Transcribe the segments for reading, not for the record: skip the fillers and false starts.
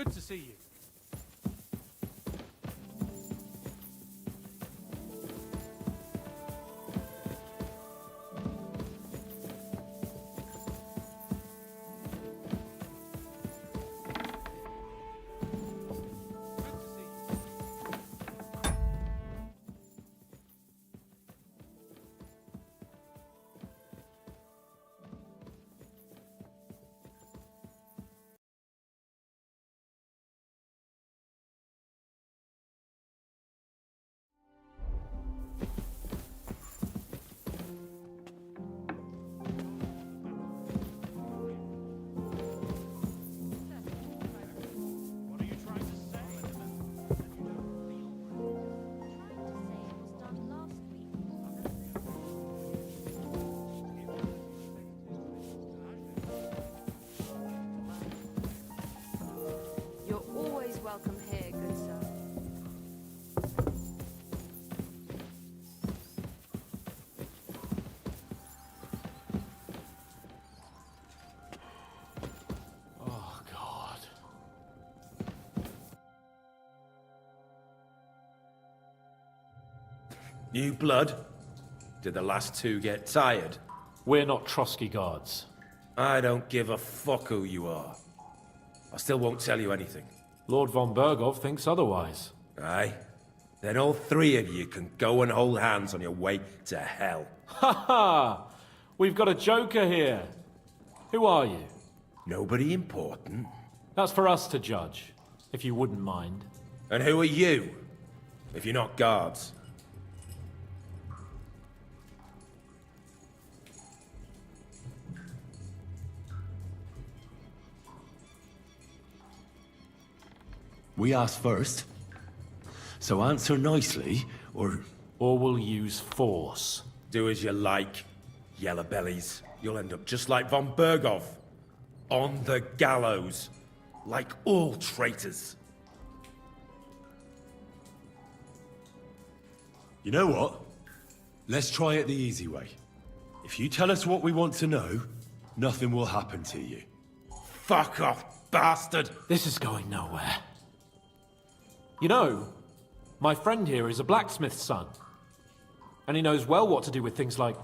Good to see you. Welcome here, good sir. Oh, God. New blood? Did the last two get tired? We're not Trotsky guards. I don't give a fuck who you are. I still won't tell you anything. Lord von Bergov thinks otherwise. Aye? Then all three of you can go and hold hands on your way to hell. Ha ha! We've got a joker here. Who are you? Nobody important. That's for us to judge, if you wouldn't mind. And who are you, if you're not guards? We asked first. So answer nicely, or... Or we'll use force. Do as you like, yellow bellies. You'll end up just like von Bergov. On the gallows. Like all traitors. You know what? Let's try it the easy way. If you tell us what we want to know, nothing will happen to you. Fuck off, bastard! This is going nowhere. You know, my friend here is a blacksmith's son. And he knows well what to do with things like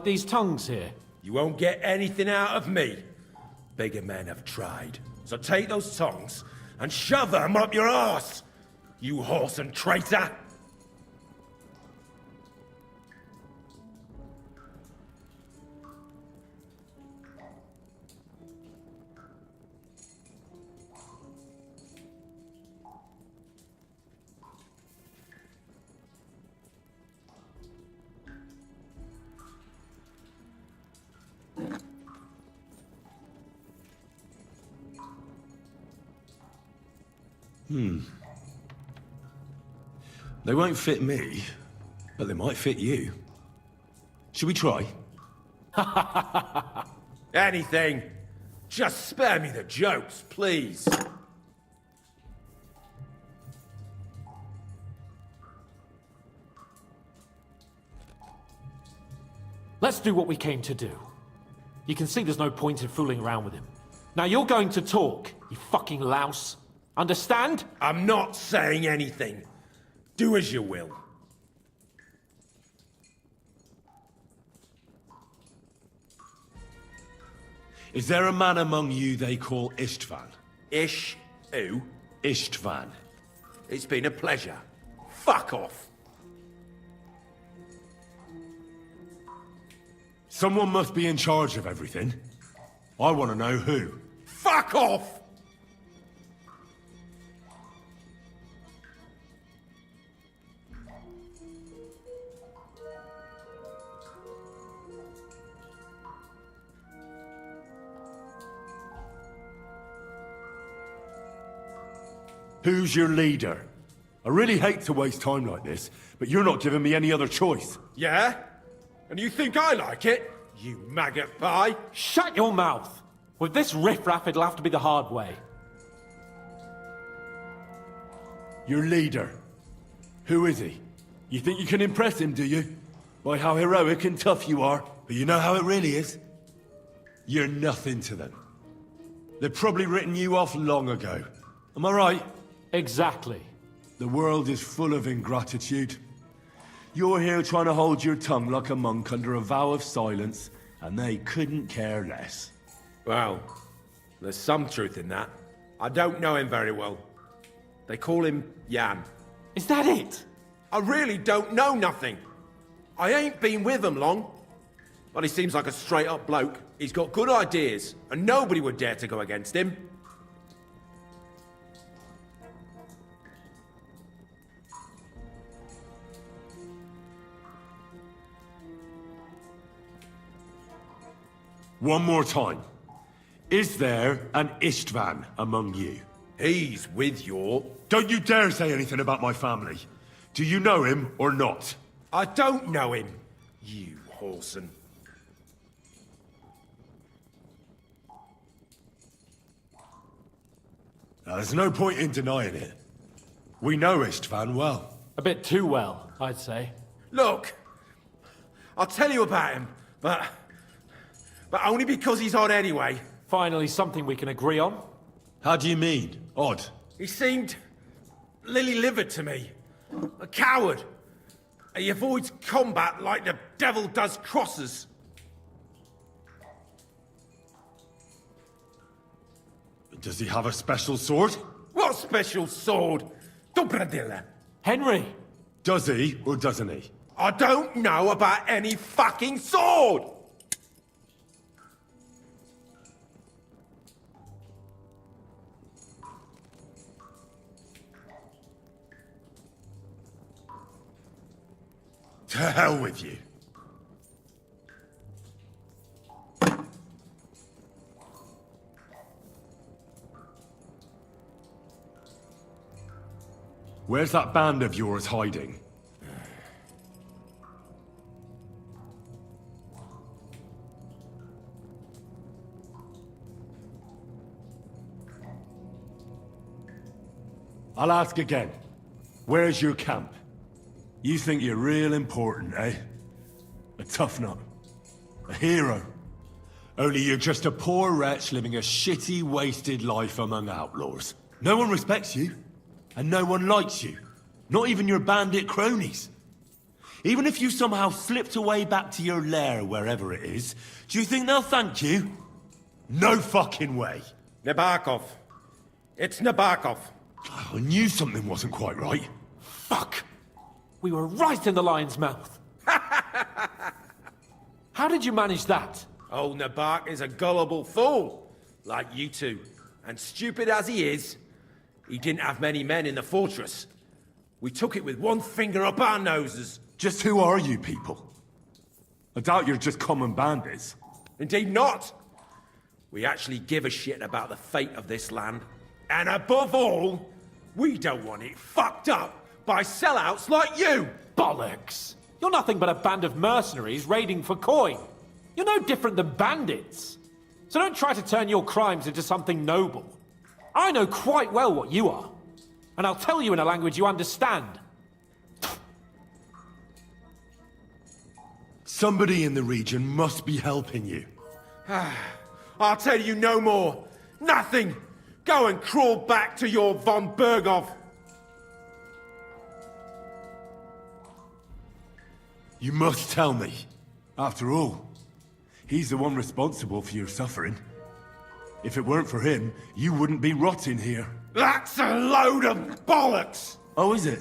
these tongues here. You won't get anything out of me. Bigger men have tried. So take those tongs and shove them up your arse, you horse and traitor! They won't fit me, but they might fit you. Should we try? Anything. Just spare me the jokes, please. Let's do what we came to do. You can see there's no point in fooling around with him. Now you're going to talk, you fucking louse. Understand? I'm not saying anything. Do as you will. Is there a man among you they call Istvan? Ish who? Istvan. It's been a pleasure. Fuck off. Someone must be in charge of everything. I want to know who. Fuck off! Who's your leader? I really hate to waste time like this, but you're not giving me any other choice. Yeah? And you think I like it? You maggot pie? Shut your mouth! With this riffraff, it'll have to be the hard way. Your leader. Who is he? You think you can impress him, do you? By how heroic and tough you are. But you know how it really is? You're nothing to them. They've probably written you off long ago. Am I right? Exactly. The world is full of ingratitude. You're here trying to hold your tongue like a monk under a vow of silence, and they couldn't care less. Well, there's some truth in that. I don't know him very well. They call him Jan. Is that it? I really don't know nothing. I ain't been with him long. But he seems like a straight-up bloke. He's got good ideas, and nobody would dare to go against him. One more time. Is there an Istvan among you? He's with your... Don't you dare say anything about my family. Do you know him or not? I don't know him, you whoreson. Now, there's no point in denying it. We know Istvan well. A bit too well, I'd say. Look, I'll tell you about him, but only because he's odd anyway. Finally, something we can agree on. How do you mean? Odd? He seemed lily-livered to me. A coward. He avoids combat like the devil does crosses. Does he have a special sword? What special sword? Dobradilla. Henry! Does he or doesn't he? I don't know about any fucking sword! To hell with you. Where's that band of yours hiding? I'll ask again. Where's your camp? You think you're real important, eh? A tough nut. A hero. Only you're just a poor wretch living a shitty, wasted life among outlaws. No one respects you. And no one likes you. Not even your bandit cronies. Even if you somehow slipped away back to your lair, wherever it is, do you think they'll thank you? No fucking way. Nabokov. It's Nabokov. I knew something wasn't quite right. Fuck! We were right in the lion's mouth. How did you manage that? Old Nabok is a gullible fool, like you two. And stupid as he is, he didn't have many men in the fortress. We took it with one finger up our noses. Just who are you people? I doubt you're just common bandits. Indeed not. We actually give a shit about the fate of this land. And above all, we don't want it fucked up by sellouts like you! Bollocks! You're nothing but a band of mercenaries raiding for coin. You're no different than bandits. So don't try to turn your crimes into something noble. I know quite well what you are. And I'll tell you in a language you understand. Somebody in the region must be helping you. I'll tell you no more. Nothing! Go and crawl back to your von Berghoff. You must tell me. After all, he's the one responsible for your suffering. If it weren't for him, you wouldn't be rotting here. That's a load of bollocks! Oh, is it?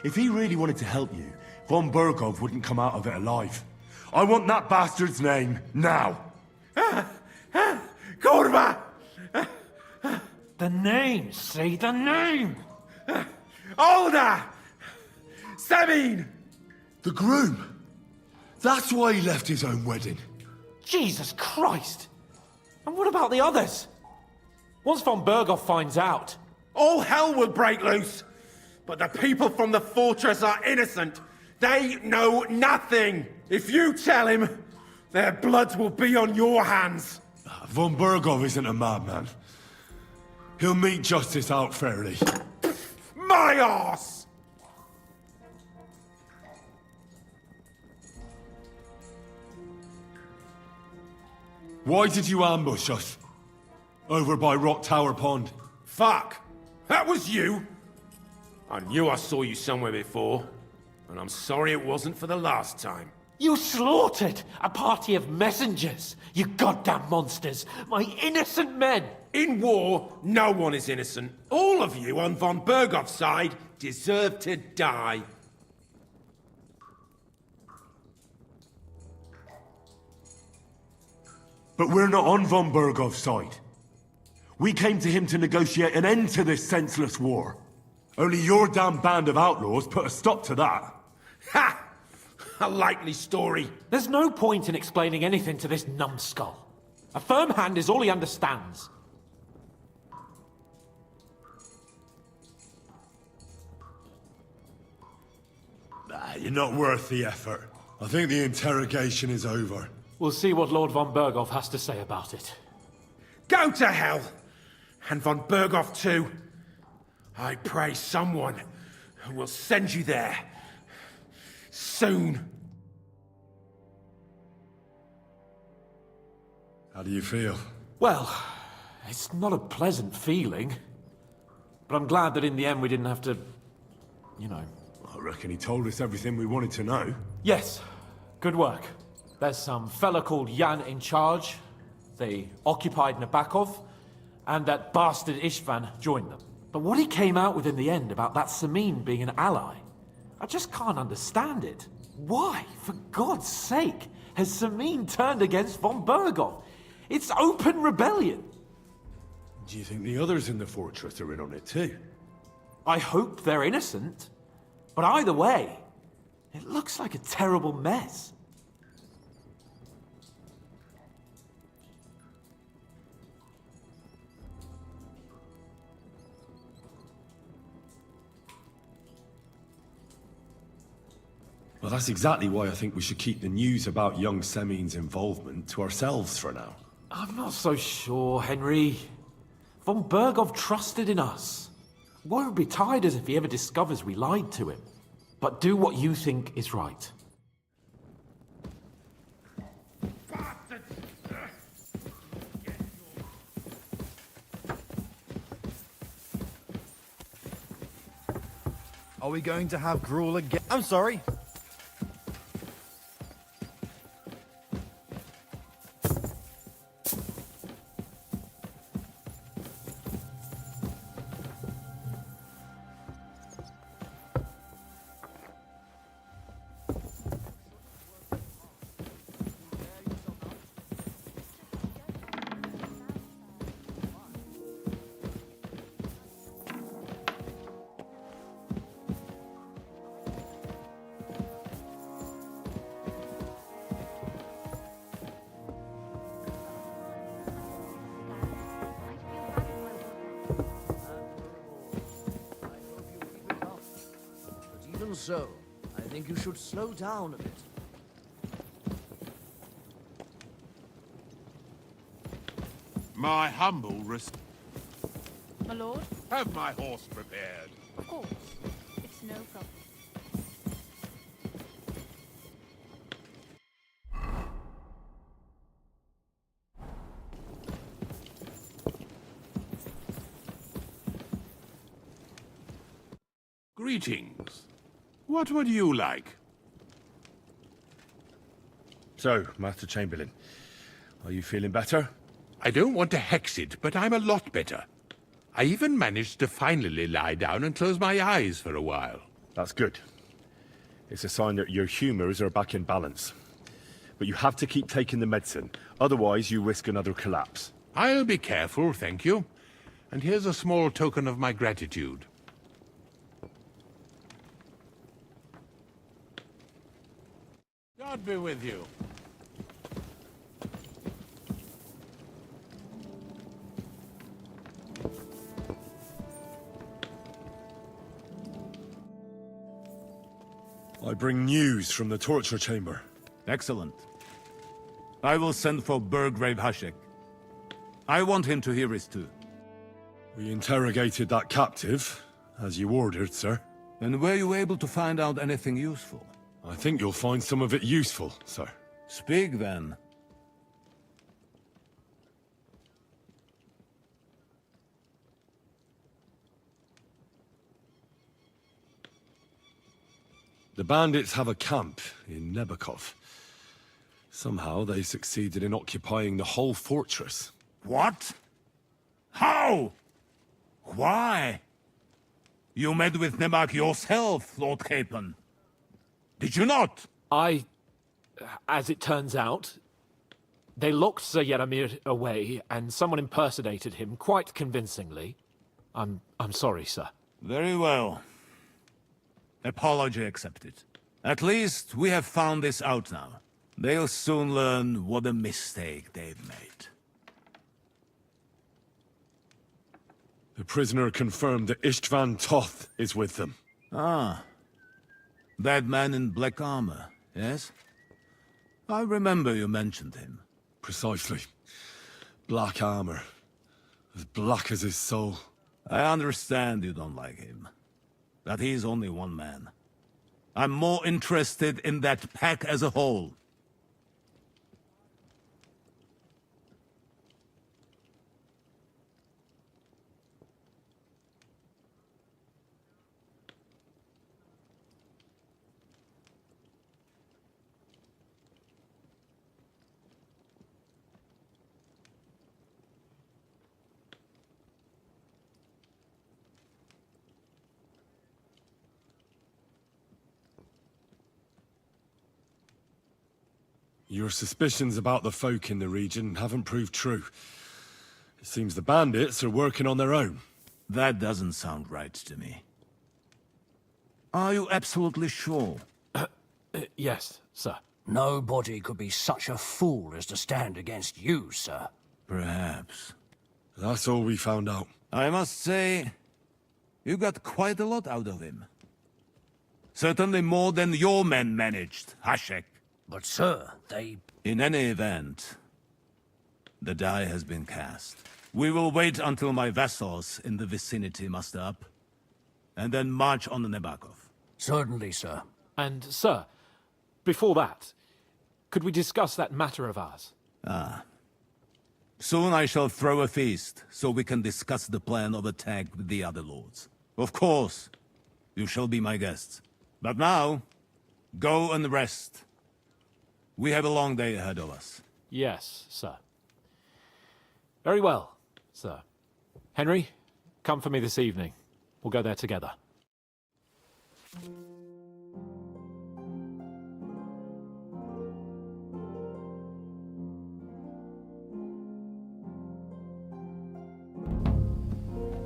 If he really wanted to help you, von Berghoff wouldn't come out of it alive. I want that bastard's name, now! Korva! The name! Say the name! Olda! Sabine! The groom! That's why he left his own wedding. Jesus Christ! And what about the others? Once von Berghoff finds out... All hell will break loose! But the people from the fortress are innocent! They know nothing! If you tell him, their blood will be on your hands! Von Berghoff isn't a madman. He'll meet justice out fairly. My arse! Why did you ambush us? Over by Rock Tower Pond. Fuck! That was you! I knew I saw you somewhere before, and I'm sorry it wasn't for the last time. You slaughtered a party of messengers, you goddamn monsters, my innocent men! In war, no one is innocent. All of you on von Bergov's side deserve to die. But we're not on von Bergov's side. We came to him to negotiate an end to this senseless war. Only your damn band of outlaws put a stop to that. Ha! A likely story. There's no point in explaining anything to this numbskull. A firm hand is all he understands. You're not worth the effort. I think the interrogation is over. We'll see what Lord von Bergov has to say about it. Go to hell! And von Bergov too. I pray someone will send you there. Soon. How do you feel? Well, it's not a pleasant feeling. But I'm glad that in the end we didn't have to, you know... I reckon he told us everything we wanted to know. Yes, good work. There's some fella called Jan in charge. They occupied Nabokov, and that bastard Istvan joined them. But what he came out with in the end about that Samin being an ally, I just can't understand it. Why, for God's sake, has Samin turned against von Bergov? It's open rebellion. Do you think the others in the fortress are in on it too? I hope they're innocent. But either way, it looks like a terrible mess. Well, that's exactly why I think we should keep the news about young Semin's involvement to ourselves for now. I'm not so sure, Henry. Von Bergov trusted in us. Won't be tired as if he ever discovers we lied to him. But do what you think is right. Are we going to have gruel again? I'm sorry. So, I think you should slow down a bit. My humble My lord? Have my horse prepared. Of course. It's no problem. Greetings. What would you like? So, Master Chamberlain, are you feeling better? I don't want to hex it, but I'm a lot better. I even managed to finally lie down and close my eyes for a while. That's good. It's a sign that your humors are back in balance. But you have to keep taking the medicine, otherwise you risk another collapse. I'll be careful, thank you. And here's a small token of my gratitude. God be with you. I bring news from the torture chamber. Excellent. I will send for Burgrave Hashek. I want him to hear it too. We interrogated that captive, as you ordered, sir. And were you able to find out anything useful? I think you'll find some of it useful, sir. Speak then. The bandits have a camp in Nebakov. Somehow they succeeded in occupying the whole fortress. What? How? Why? You met with Nebak yourself, Lord Capon. Did you not? As it turns out, they locked Sir Yaramir away, and someone impersonated him quite convincingly. I'm sorry, sir. Very well. Apology accepted. At least we have found this out now. They'll soon learn what a mistake they've made. The prisoner confirmed that Istvan Toth is with them. Ah. That man in black armor, yes? I remember you mentioned him. Precisely. Black armor. As black as his soul. I understand you don't like him. But he's only one man. I'm more interested in that pack as a whole. Your suspicions about the folk in the region haven't proved true. It seems the bandits are working on their own. That doesn't sound right to me. Are you absolutely sure? Yes, sir. Nobody could be such a fool as to stand against you, sir. Perhaps. That's all we found out. I must say, you got quite a lot out of him. Certainly more than your men managed, Hashek. But, sir, they... In any event, the die has been cast. We will wait until my vassals in the vicinity muster up, and then march on the Nebakov. Certainly, sir. And, sir, before that, could we discuss that matter of ours? Soon I shall throw a feast, so we can discuss the plan of attack with the other lords. Of course, you shall be my guests. But now, go and rest. We have a long day ahead of us. Yes, sir. Very well, sir. Henry, come for me this evening. We'll go there together.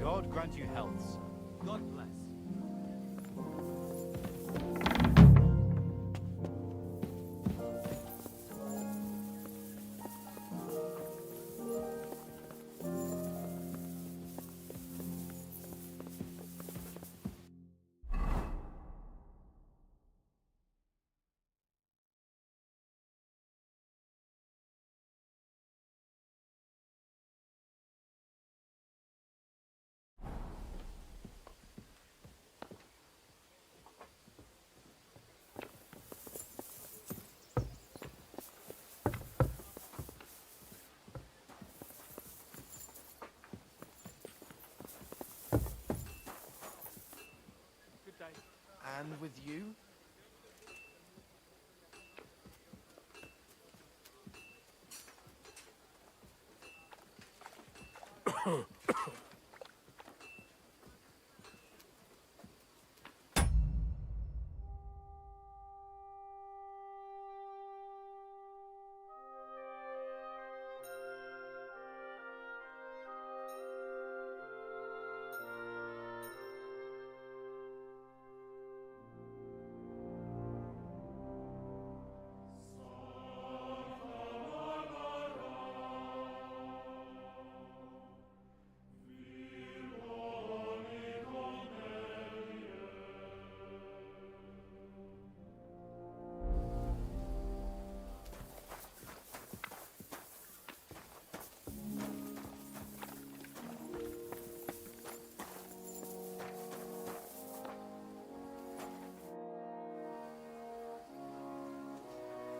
God grant you health. God bless. And with you?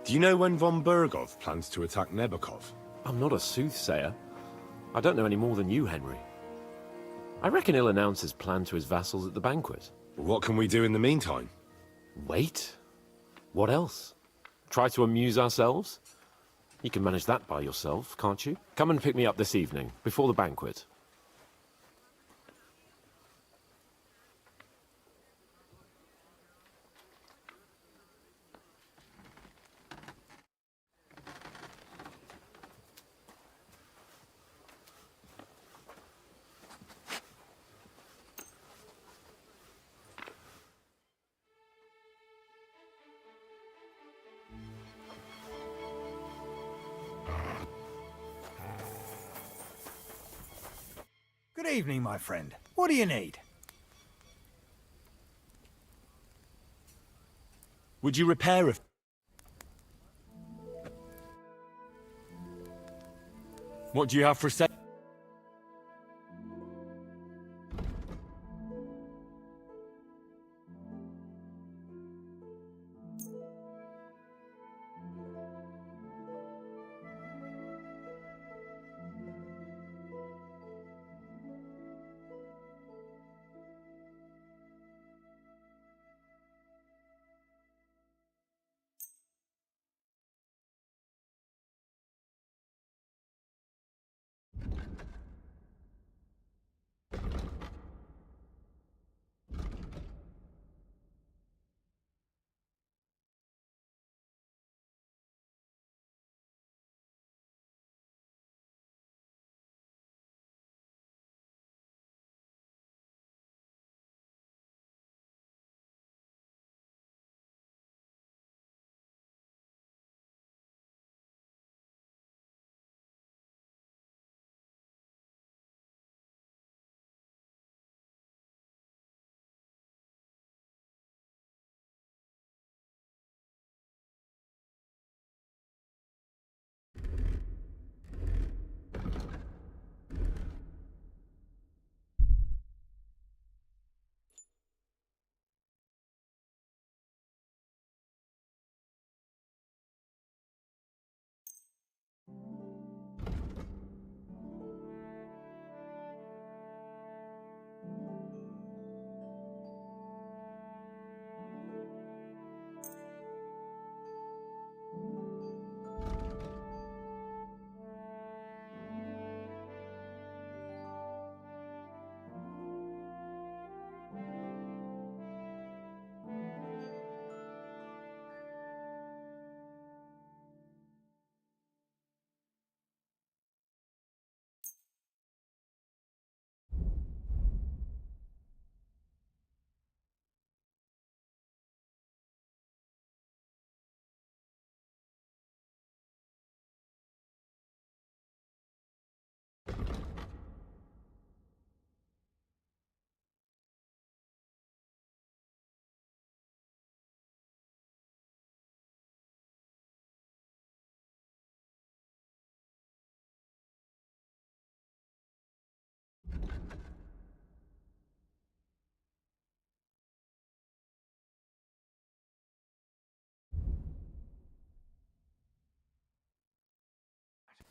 Do you know when von Bergov plans to attack Nebakov? I'm not a soothsayer. I don't know any more than you, Henry. I reckon he'll announce his plan to his vassals at the banquet. What can we do in the meantime? Wait? What else? Try to amuse ourselves? You can manage that by yourself, can't you? Come and pick me up this evening, before the banquet. Good evening, my friend. What do you need? Would you repair a... What do you have for sale?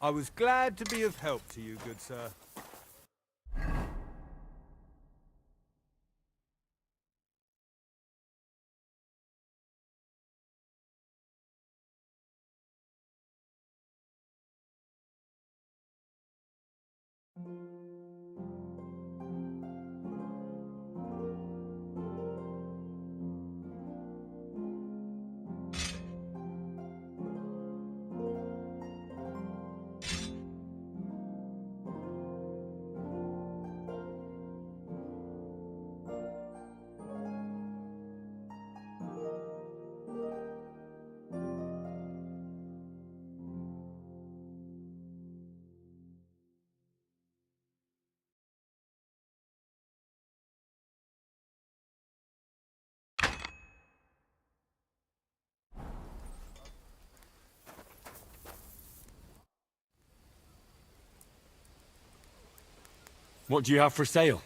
I was glad to be of help to you, good sir. What do you have for sale?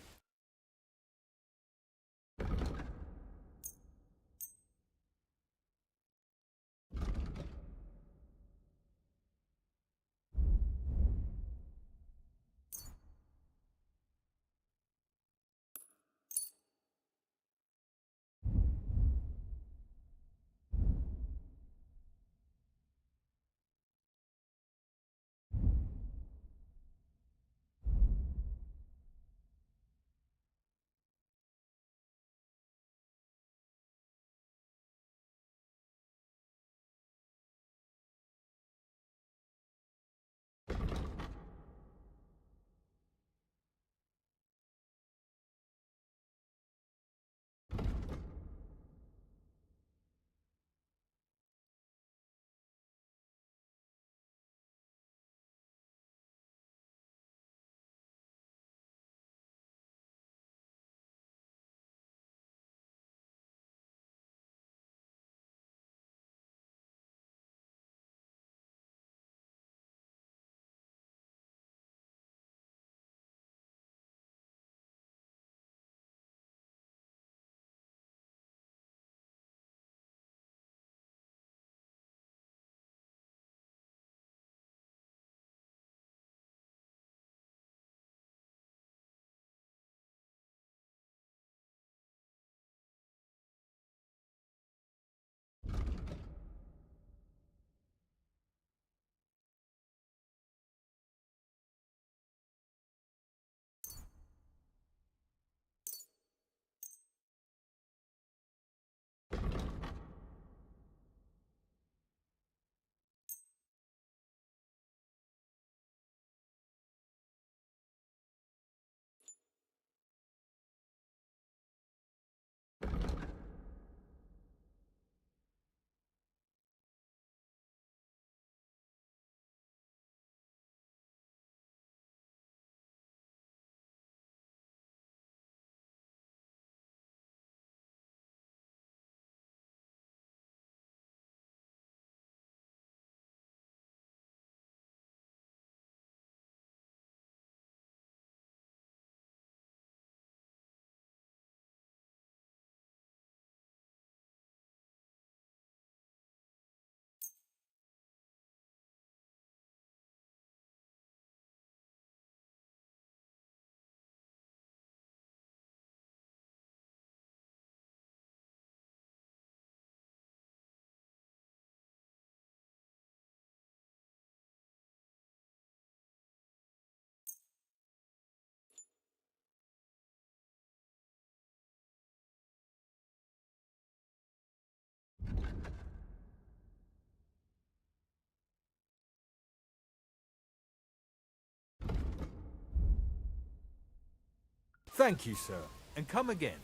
Thank you, sir, and come again.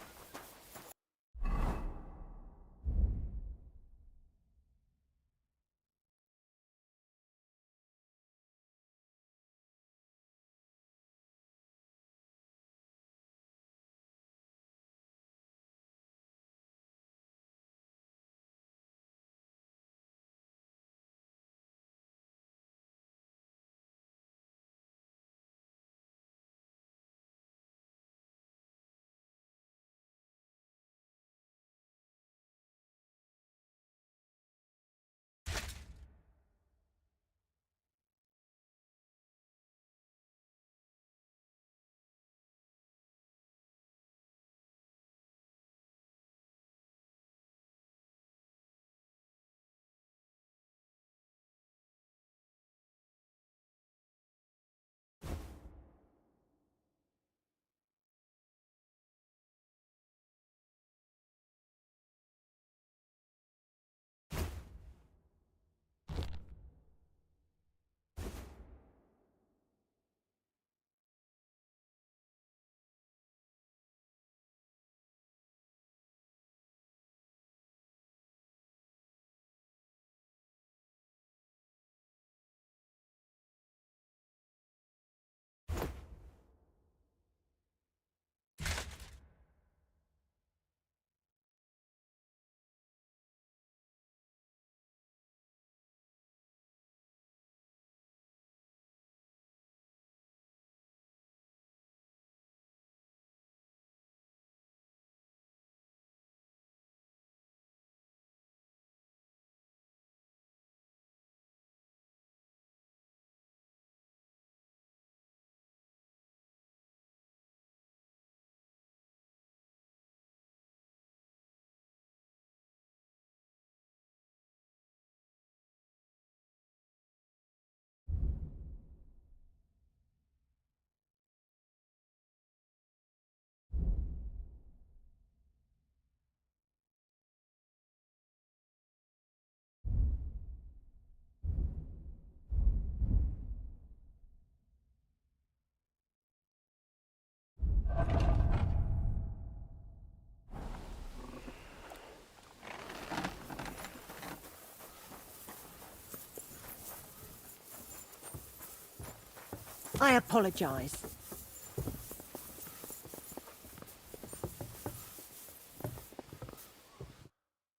I apologize.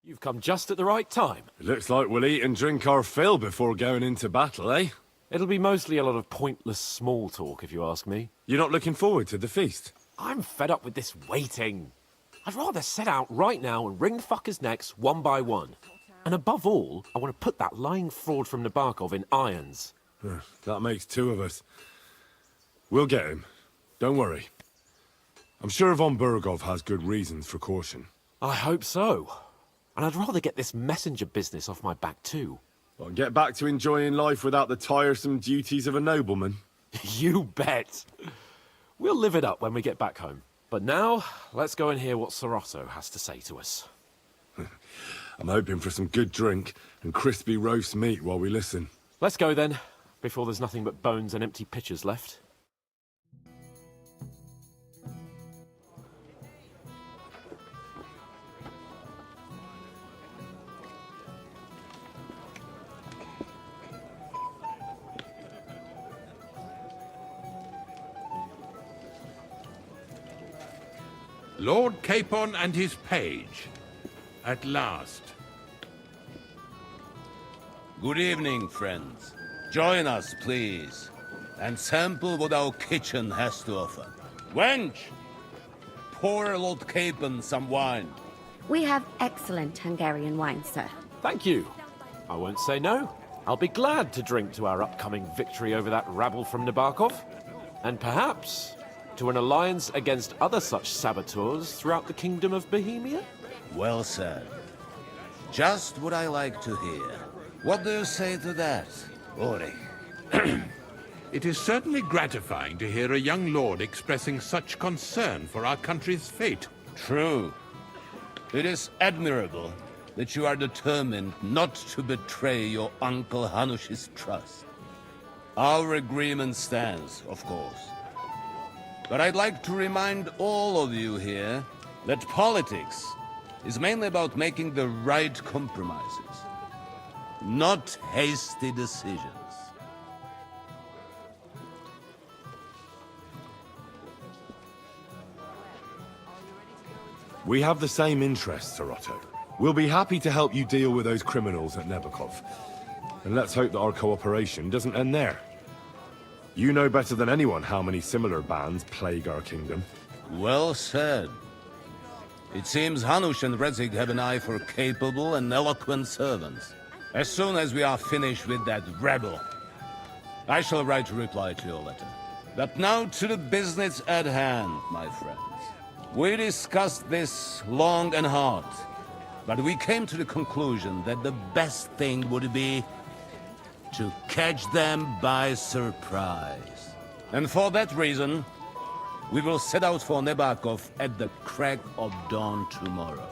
You've come just at the right time. It looks like we'll eat and drink our fill before going into battle, eh? It'll be mostly a lot of pointless small talk, if you ask me. You're not looking forward to the feast? I'm fed up with this waiting. I'd rather set out right now and wring fuckers' necks one by one. And above all, I want to put that lying fraud from Nabokov in irons. That makes two of us. We'll get him. Don't worry. I'm sure Von Burgov has good reasons for caution. I hope so. And I'd rather get this messenger business off my back too. Well, get back to enjoying life without the tiresome duties of a nobleman. You bet. We'll live it up when we get back home. But now, let's go and hear what Sorotto has to say to us. I'm hoping for some good drink and crispy roast meat while we listen. Let's go then, before there's nothing but bones and empty pitchers left. Lord Capon and his page. At last. Good evening, friends. Join us, please, and sample what our kitchen has to offer. Wench, pour Lord Capon some wine. We have excellent Hungarian wine, sir. Thank you. I won't say no. I'll be glad to drink to our upcoming victory over that rabble from Nabokov. And perhaps to an alliance against other such saboteurs throughout the kingdom of Bohemia? Well said. Just what I like to hear. What do you say to that, Ori? It is certainly gratifying to hear a young lord expressing such concern for our country's fate. True. It is admirable that you are determined not to betray your Uncle Hanush's trust. Our agreement stands, of course. But I'd like to remind all of you here that politics is mainly about making the right compromises, not hasty decisions. We have the same interests, Sir Otto. We'll be happy to help you deal with those criminals at Nebukov. And let's hope that our cooperation doesn't end there. You know better than anyone how many similar bands plague our kingdom. Well said. It seems Hanush and Redzig have an eye for capable and eloquent servants. As soon as we are finished with that rebel, I shall write a reply to your letter. But now to the business at hand, my friends. We discussed this long and hard, but we came to the conclusion that the best thing would be to catch them by surprise. And for that reason, we will set out for Nebakov at the crack of dawn tomorrow.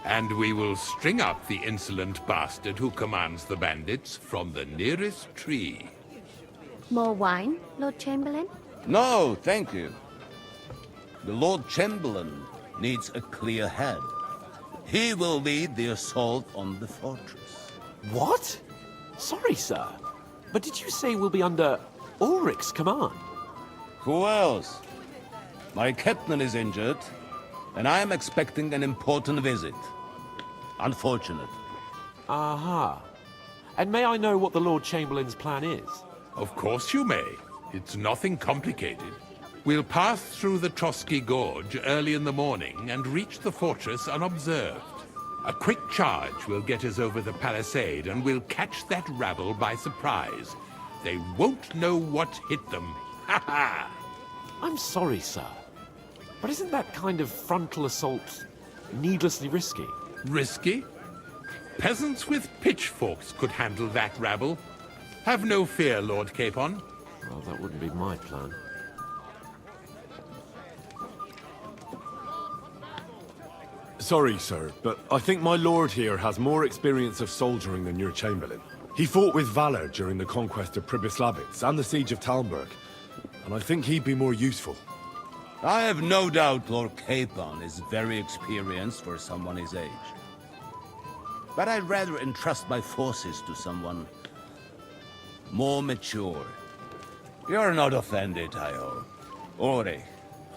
And we will string up the insolent bastard who commands the bandits from the nearest tree. More wine, Lord Chamberlain? No, thank you. The Lord Chamberlain needs a clear head. He will lead the assault on the fortress. What? Sorry, sir. But did you say we'll be under Ulrich's command? Who else? My captain is injured, and I am expecting an important visit. Unfortunate. Aha. And may I know what the Lord Chamberlain's plan is? Of course you may. It's nothing complicated. We'll pass through the Trotsky Gorge early in the morning and reach the fortress unobserved. A quick charge will get us over the palisade and we'll catch that rabble by surprise. They won't know what hit them. Ha ha! I'm sorry, sir. But isn't that kind of frontal assault needlessly risky? Risky? Peasants with pitchforks could handle that rabble. Have no fear, Lord Capon. Well, that wouldn't be my plan. Sorry, sir, but I think my lord here has more experience of soldiering than your Chamberlain. He fought with valor during the conquest of Pribyslavitz and the siege of Talmberg, and I think he'd be more useful. I have no doubt Lord Capon is very experienced for someone his age. But I'd rather entrust my forces to someone more mature. You're not offended, I hope. Ori.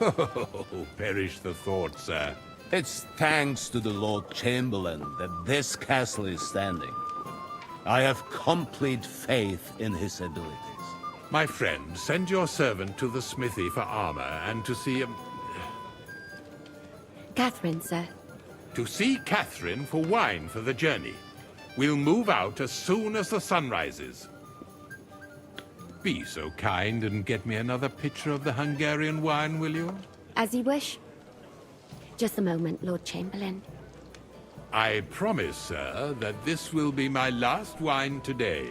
Oh, perish the thought, sir. It's thanks to the Lord Chamberlain that this castle is standing. I have complete faith in his abilities. My friend, send your servant to the smithy for armor and to see Catherine, sir. To see Catherine for wine for the journey. We'll move out as soon as the sun rises. Be so kind and get me another pitcher of the Hungarian wine, will you? As you wish. Just a moment, Lord Chamberlain. I promise, sir, that this will be my last wine today.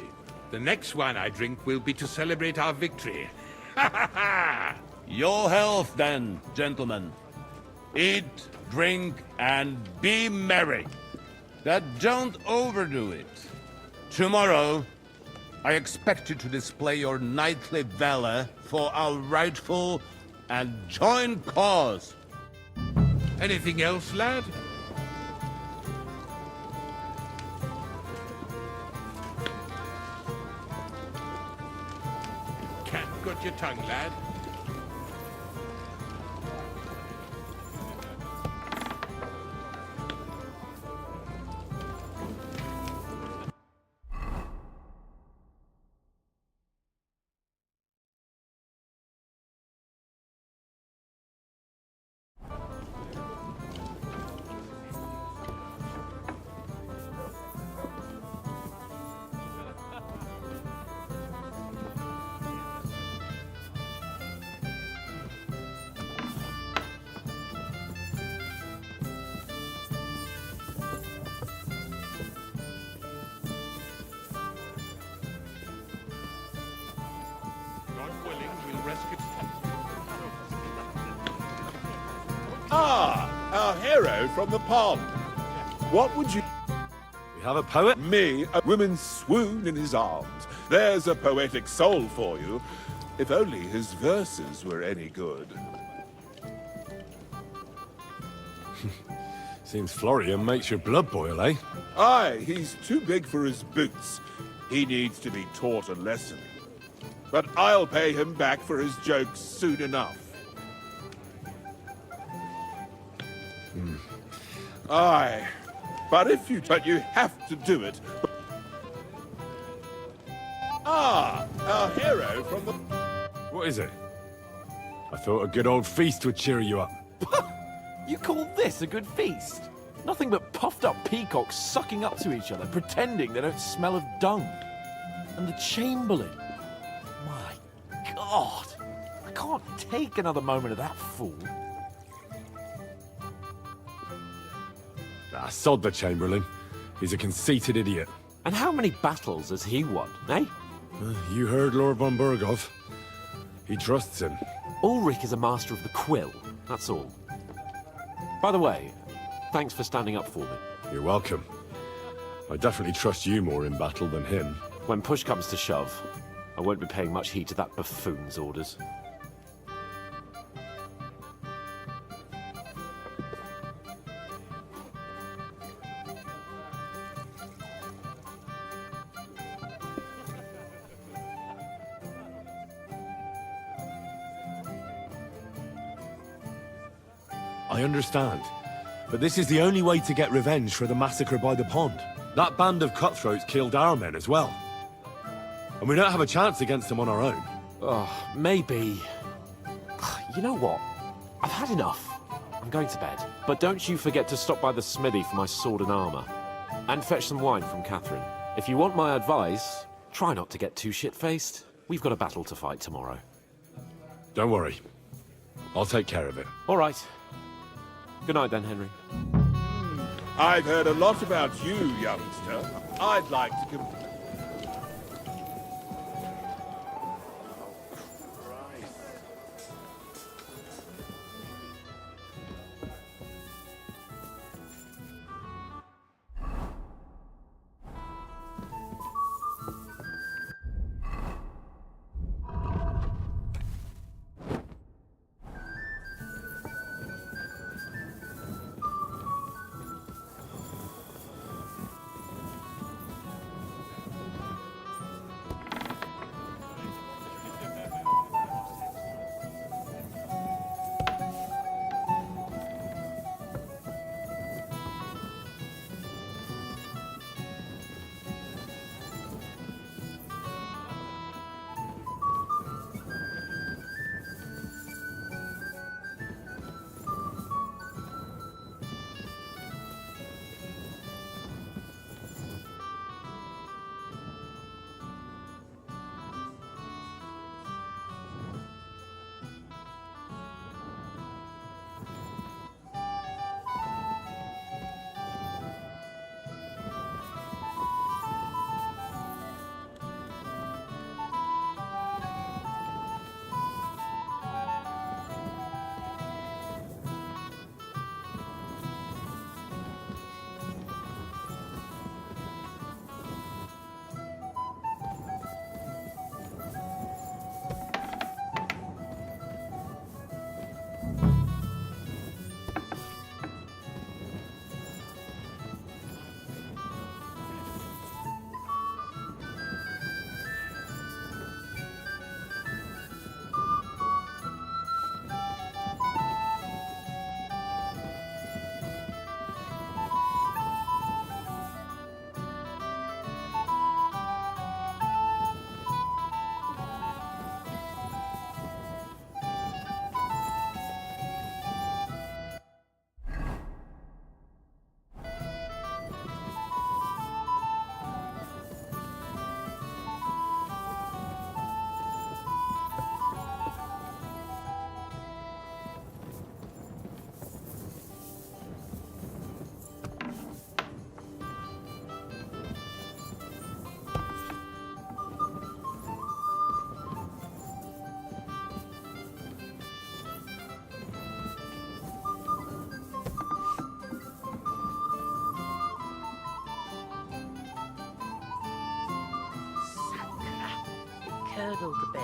The next wine I drink will be to celebrate our victory. Ha ha ha! Your health, then, gentlemen. Eat, drink, and be merry. But don't overdo it. Tomorrow, I expect you to display your knightly valor for our rightful and joint cause. Anything else, lad? Cat got your tongue, lad. Ah, our hero from the pond. What would you... We have a poet? Me, a woman swoon in his arms. There's a poetic soul for you. If only his verses were any good. Seems Florian makes your blood boil, eh? Aye, he's too big for his boots. He needs to be taught a lesson. But I'll pay him back for his jokes soon enough. Aye, but you have to do it. Ah, our hero from the... What is it? I thought a good old feast would cheer you up. You call this a good feast? Nothing but puffed up peacocks sucking up to each other, pretending they don't smell of dung. And the Chamberlain. My God. I can't take another moment of that fool. Ah, sod the Chamberlain. He's a conceited idiot. And how many battles has he won, eh? You heard Lord von Burghoff. He trusts him. Ulrich is a master of the quill, that's all. By the way, thanks for standing up for me. You're welcome. I definitely trust you more in battle than him. When push comes to shove, I won't be paying much heed to that buffoon's orders. I understand. But this is the only way to get revenge for the massacre by the pond. That band of cutthroats killed our men as well. And we don't have a chance against them on our own. Oh, maybe. You know what? I've had enough. I'm going to bed. But don't you forget to stop by the smithy for my sword and armor. And fetch some wine from Catherine. If you want my advice, try not to get too shit-faced. We've got a battle to fight tomorrow. Don't worry. I'll take care of it. All right. Good night then, Henry. I've heard a lot about you, youngster. I'd like to Curdled a bit.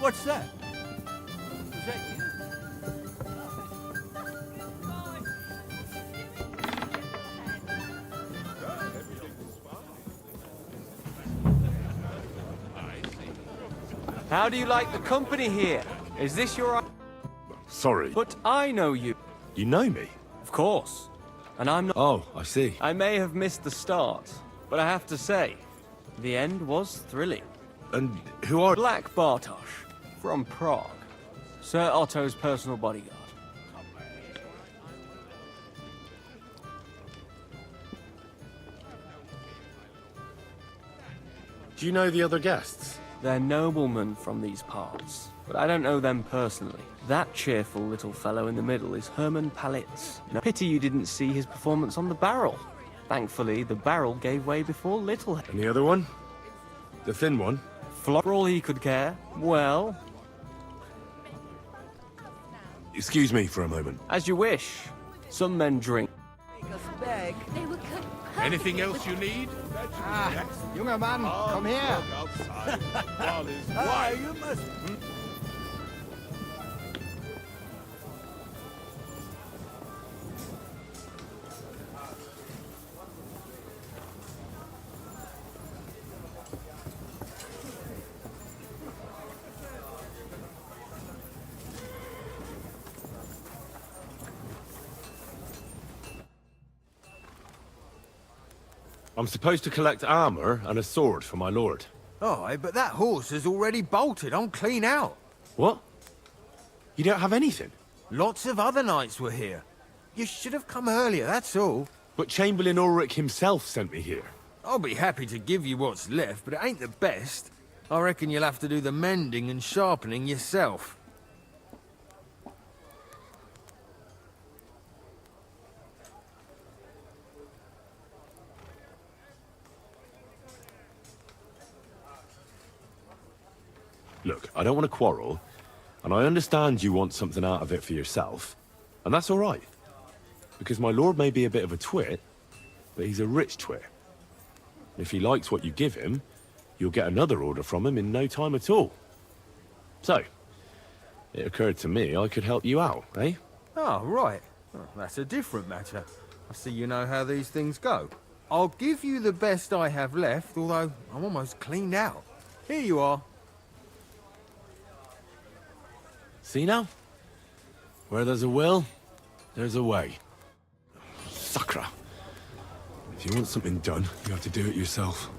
What's that? Was that you? How do you like the company here? Is this your... Sorry. But I know you. You know me? Of course. And I'm not... Oh, I see. I may have missed the start, but I have to say, the end was thrilling. And who are... Black Bartosz, from Prague. Sir Otto's personal bodyguard. Do you know the other guests? They're noblemen from these parts, but I don't know them personally. That cheerful little fellow in the middle is Herman Palitz. No pity you didn't see his performance on the barrel. Thankfully, the barrel gave way before Little. And the other one? The thin one? For all he could care, well... Excuse me for a moment. As you wish. Some men drink. They were Anything else you need? Junger Mann, komm her! Look outside while his Ah, wife... you must... I'm supposed to collect armor and a sword for my lord. Oh, but that horse is already bolted. I'm clean out. What? You don't have anything? Lots of other knights were here. You should have come earlier, that's all. But Chamberlain Ulrich himself sent me here. I'll be happy to give you what's left, but it ain't the best. I reckon you'll have to do the mending and sharpening yourself. Look, I don't want to quarrel, and I understand you want something out of it for yourself, and that's all right. Because my lord may be a bit of a twit, but he's a rich twit. And if he likes what you give him, you'll get another order from him in no time at all. So, it occurred to me I could help you out, eh? Oh, right. Oh, that's a different matter. I see you know how these things go. I'll give you the best I have left, although I'm almost cleaned out. Here you are. See now? Where there's a will, there's a way. Sucker. If you want something done, you have to do it yourself.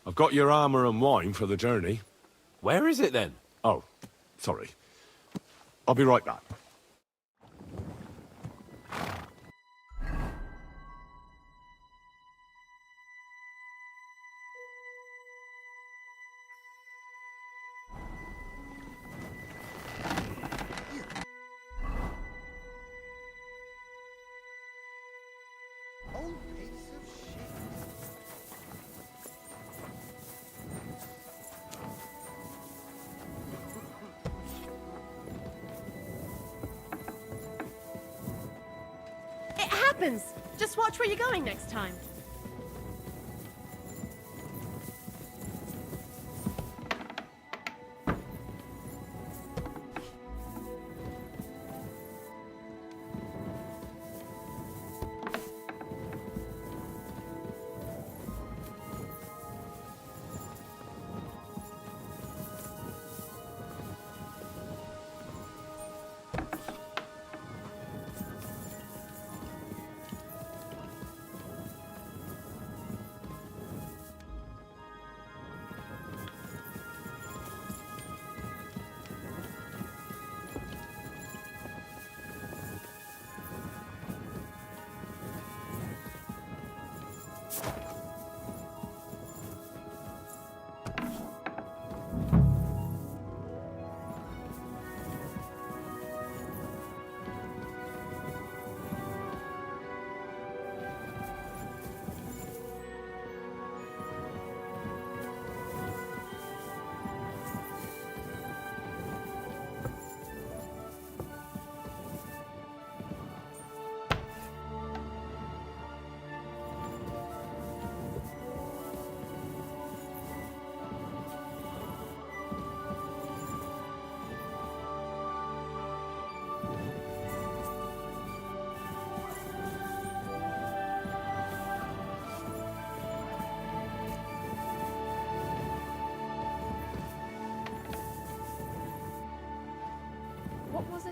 I've got your armor and wine for the journey. Where is it then? Oh, sorry. I'll be right back. It happens! Just watch where you're going next time.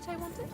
that I wanted?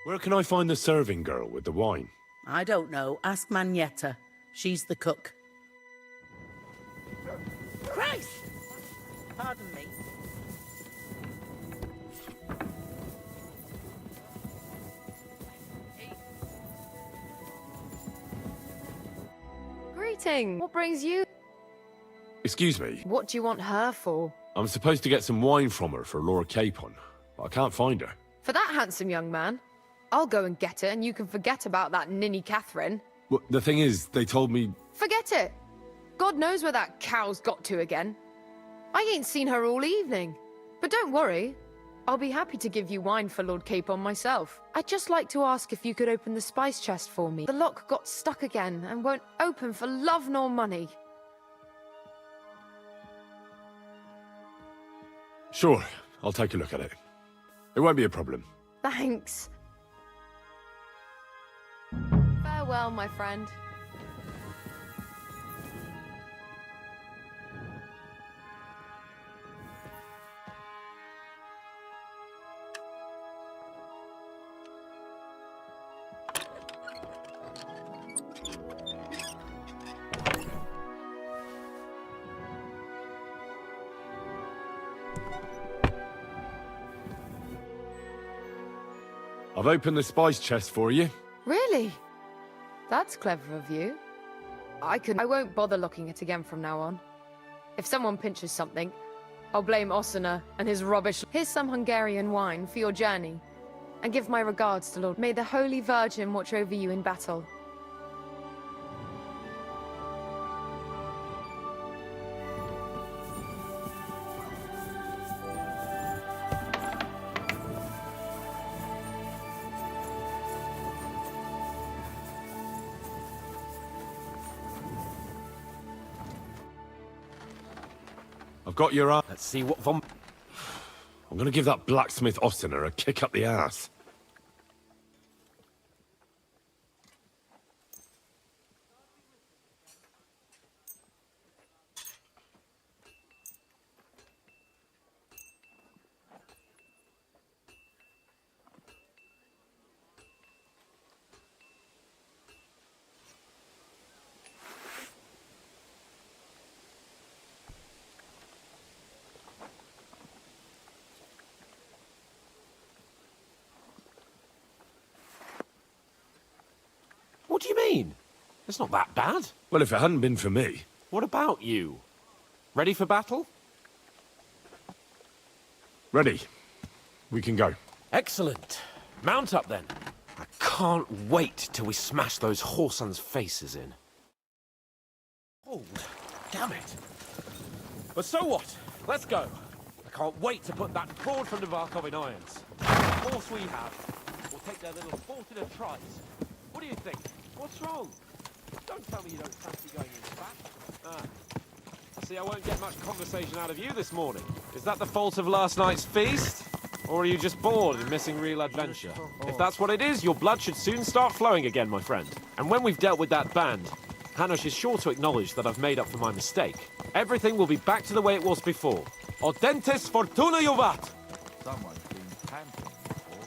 Where can I find the serving girl with the wine? I don't know. Ask Magnetta. She's the cook. Christ! Pardon me. Greeting. What brings you? Excuse me. What do you want her for? I'm supposed to get some wine from her for Lord Capon, but I can't find her. For that handsome young man? I'll go and get it, and you can forget about that ninny Catherine. Well, the thing is, they told me... Forget it! God knows where that cow's got to again. I ain't seen her all evening. But don't worry. I'll be happy to give you wine for Lord Capon myself. I'd just like to ask if you could open the spice chest for me. The lock got stuck again and won't open for love nor money. Sure, I'll take a look at it. It won't be a problem. Thanks. Farewell, my friend. I've opened the spice chest for you. Really? That's clever of you. I won't bother locking it again from now on. If someone pinches something, I'll blame Osuna and his rubbish. Here's some Hungarian wine for your journey. And give my regards to Lord. May the Holy Virgin watch over you in battle. I've got your arm. Let's see what vom... I'm gonna give that blacksmith Ostina a kick up the ass. What do you mean? It's not that bad. Well, if it hadn't been for me... What about you? Ready for battle? Ready. We can go. Excellent. Mount up then. I can't wait till we smash those whoresons' faces in. Oh, damn it. But so what? Let's go. I can't wait to put that cord from Novarkov in irons. The horse we have will take their little fortunate tries. What do you think? What's wrong? Don't tell me you don't fancy going in the back. See, I won't get much conversation out of you this morning. Is that the fault of last night's feast? Or are you just bored and missing real adventure? If that's what it is, your blood should soon start flowing again, my friend. And when we've dealt with that band, Hanush is sure to acknowledge that I've made up for my mistake. Everything will be back to the way it was before. Audentes fortuna juvat! Someone's been panting before.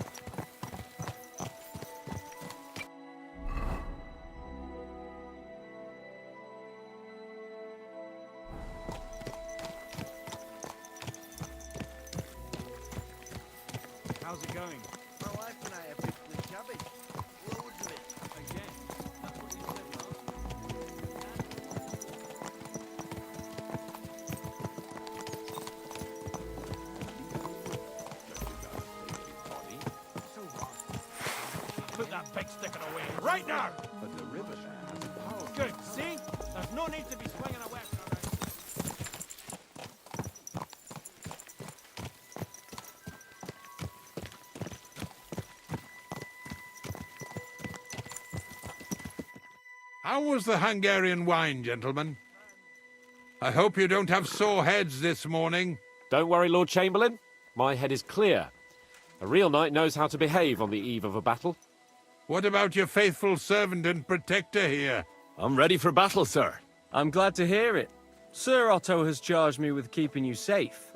How's it going? My wife and I have picked the cabbage. Loads of it. Again. That's what you said Put that big sticker away right now! But the river there has a power. Good, see? There's no need to be swinging a weapon around. How was the Hungarian wine, gentlemen? I hope you don't have sore heads this morning. Don't worry, Lord Chamberlain. My head is clear. A real knight knows how to behave on the eve of a battle. What about your faithful servant and protector here? I'm ready for battle, sir. I'm glad to hear it. Sir Otto has charged me with keeping you safe.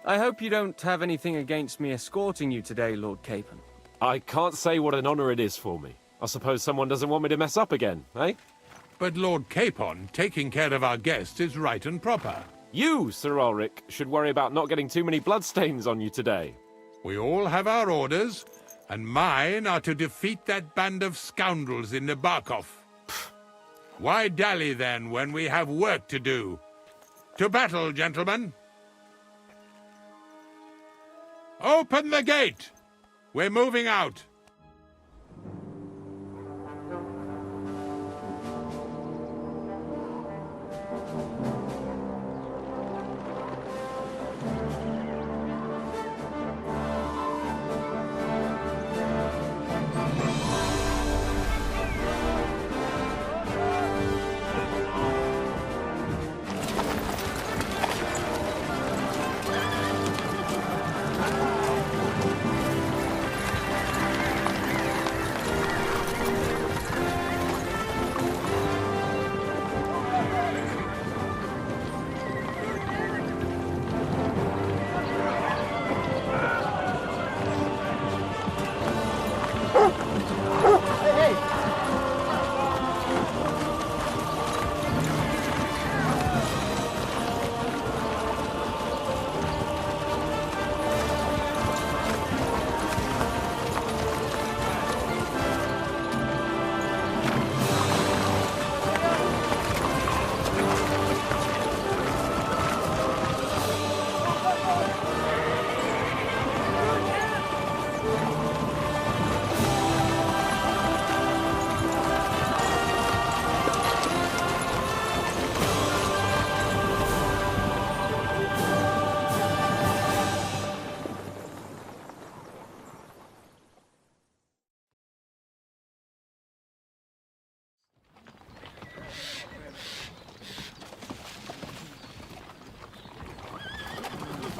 I hope you don't have anything against me escorting you today, Lord Capon. I can't say what an honor it is for me. I suppose someone doesn't want me to mess up again, eh? But Lord Capon, taking care of our guests is right and proper. You, Sir Ulrich, should worry about not getting too many bloodstains on you today. We all have our orders, and mine are to defeat that band of scoundrels in Nabarkov. Why dally, then, when we have work to do? To battle, gentlemen! Open the gate! We're moving out.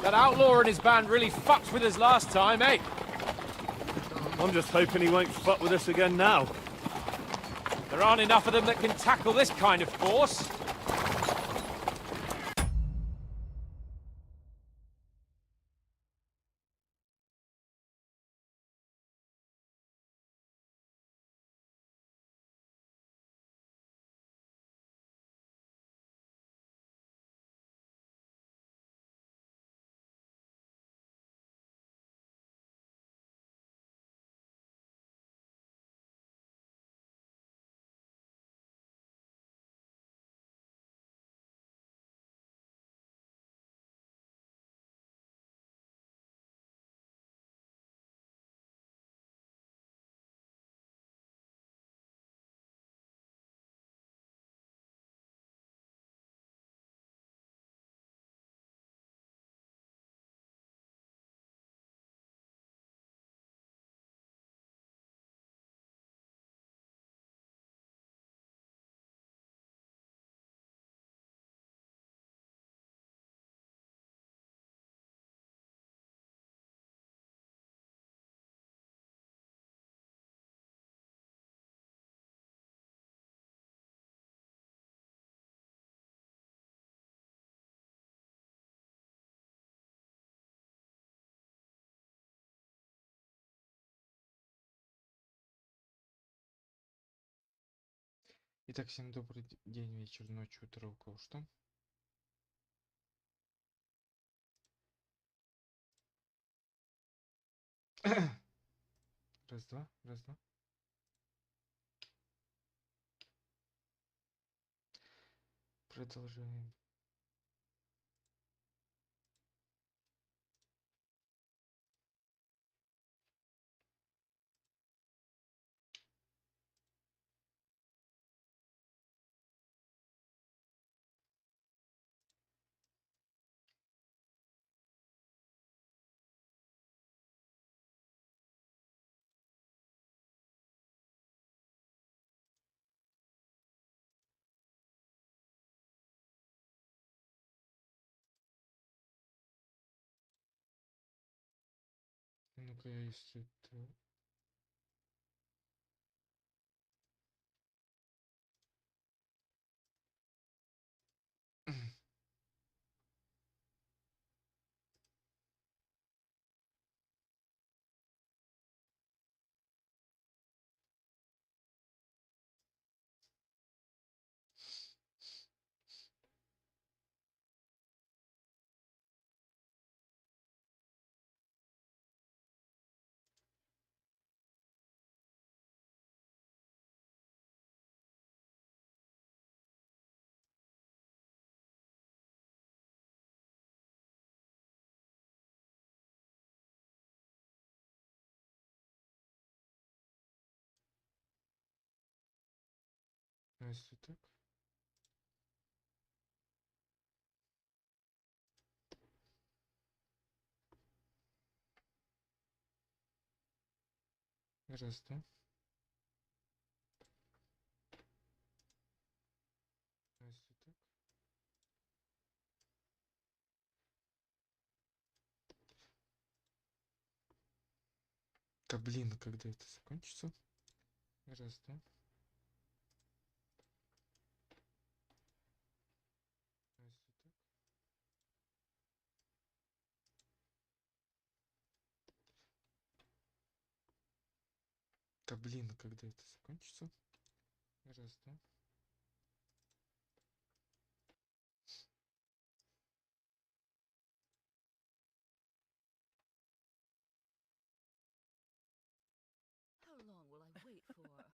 That outlaw and his band really fucked with us last time, eh? I'm just hoping he won't fuck with us again now. There aren't enough of them that can tackle this kind of force. Итак, всем добрый день, вечер, ночь, утро, у кого что. Раз, два, раз, два. Продолжаем. Ну-ка, если это... А если так? Раз, два. А если так? Да блин, когда это закончится? Раз, два. А если так? Да блин, когда это закончится? Раз, два. How long will I wait for?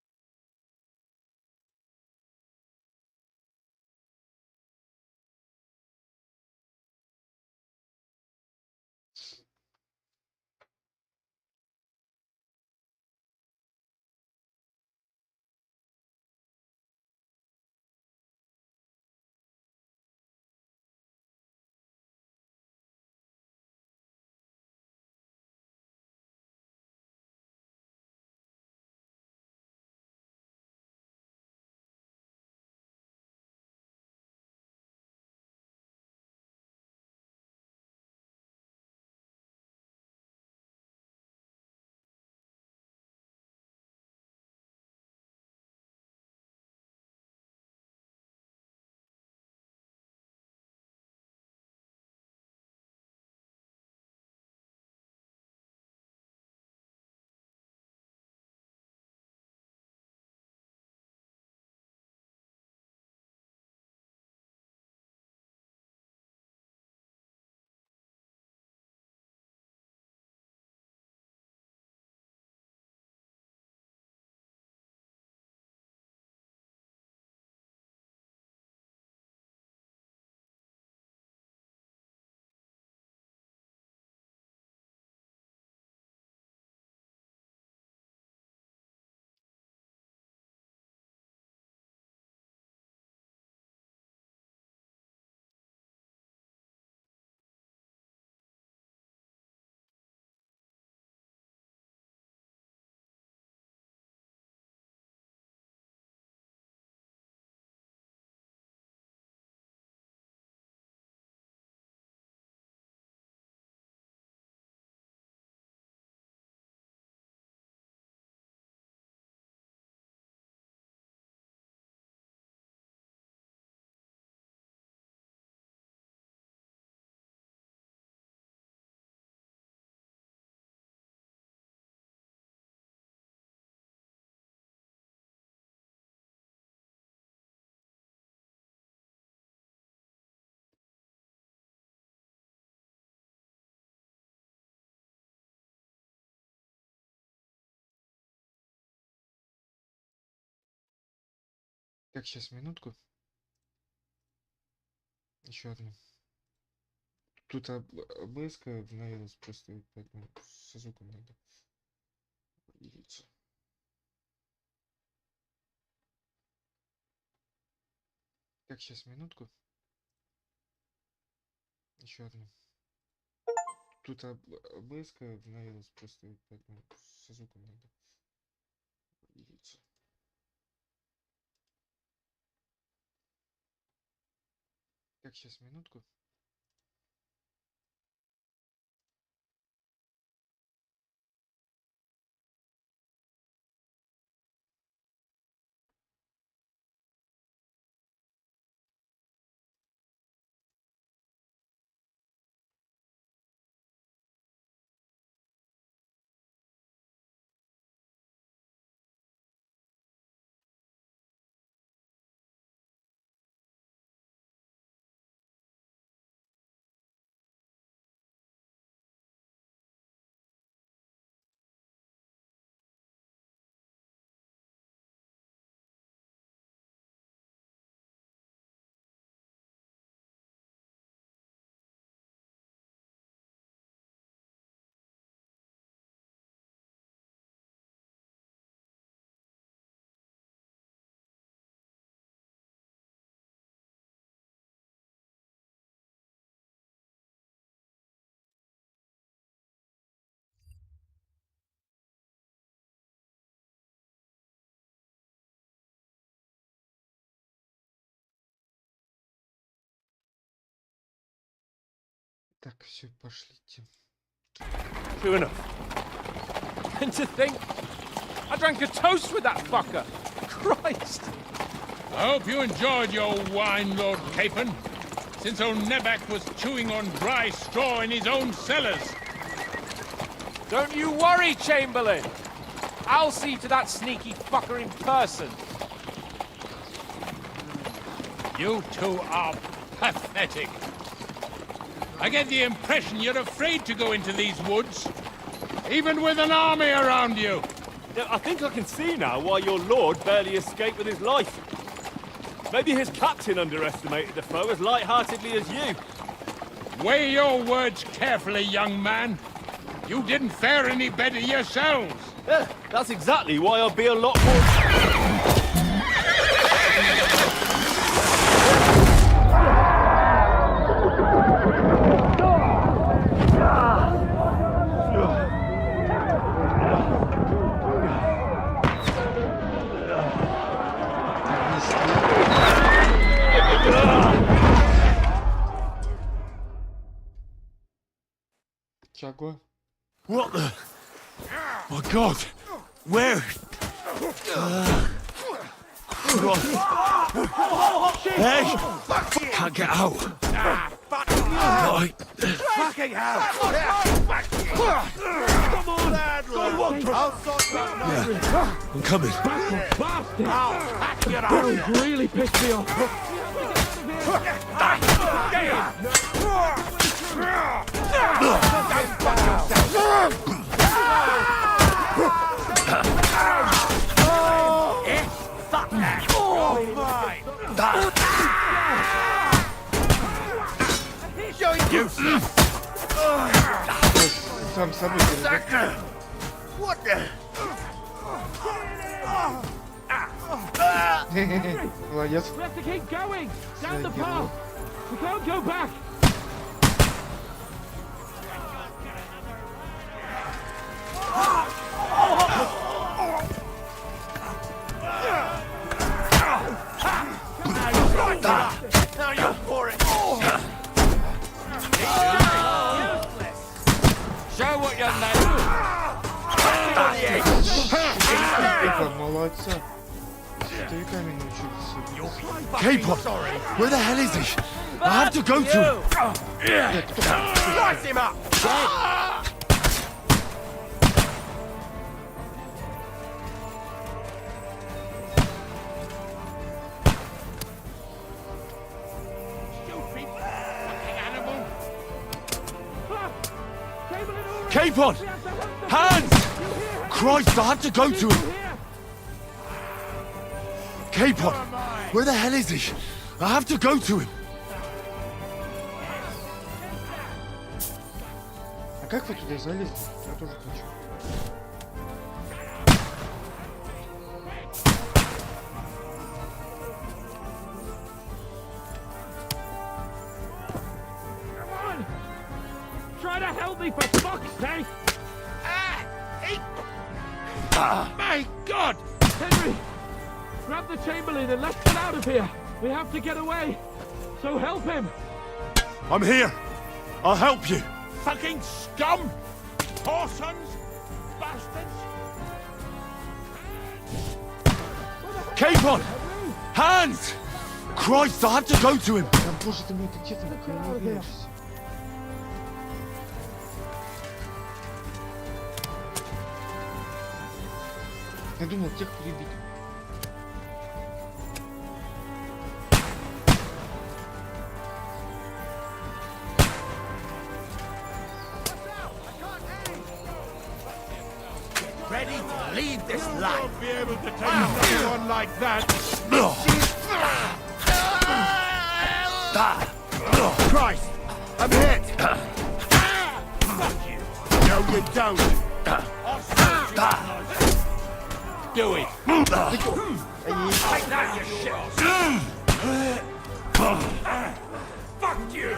Так, сейчас, минутку. Еще одну. Тут обыска обновилась просто, поэтому со звуком надо определиться. Так, сейчас, минутку. Еще одну. Тут обыска обновилась просто, поэтому со звуком надо определиться. Так, сейчас, минутку. Так, все, пошлите. True enough. And to think, I drank a toast with that fucker. Christ. I hope you enjoyed your wine, Lord Capon, since old Neback was chewing on dry straw in his own cellars. Don't you worry, Chamberlain. I'll see to that sneaky fucker in person. You two are pathetic. I get the impression you're afraid to go into these woods, even with an army around you. I think I can see now why your lord barely escaped with his life. Maybe his captain underestimated the foe as light-heartedly as you. Weigh your words carefully, young man. You didn't fare any better yourselves. Yeah, that's exactly why I'll be a lot more... Чего? What the? My God! Where? Hey! Can't get out. Right. Fucking hell! Come on, I'll sort you out. Yeah, I'm coming. I'll hack you out. Really pissed me off. Сам собой передать. Молодец. We have to keep going down the path. We can't go back. Now you're for it. Show what you're made Опа, молодца. Стариками научились. Capon! Where the hell is he? I have to go to him. Slice him up. Capon! Hands! Christ, I have to go to him. Capon! Where the hell is he? I have to go to him. А как вы туда залезли? Я тоже хочу. Try to help me, for fuck's sake! My God! Henry! Grab the Chamberlain and let's get out of here! We have to get away! So help him! I'm here. I'll help you. Fucking scum! Whoresons! Bastards! Cape on! Hands! Christ, I have to go to him. Да боже ты мой, ты где ты на уберешься? Я думал, тех перебить. Ready to leave this life. Won't be able to take another one like that. Christ, I'm hit. Fuck you. No, you don't. Do it! Take that, you shit. Fuck you.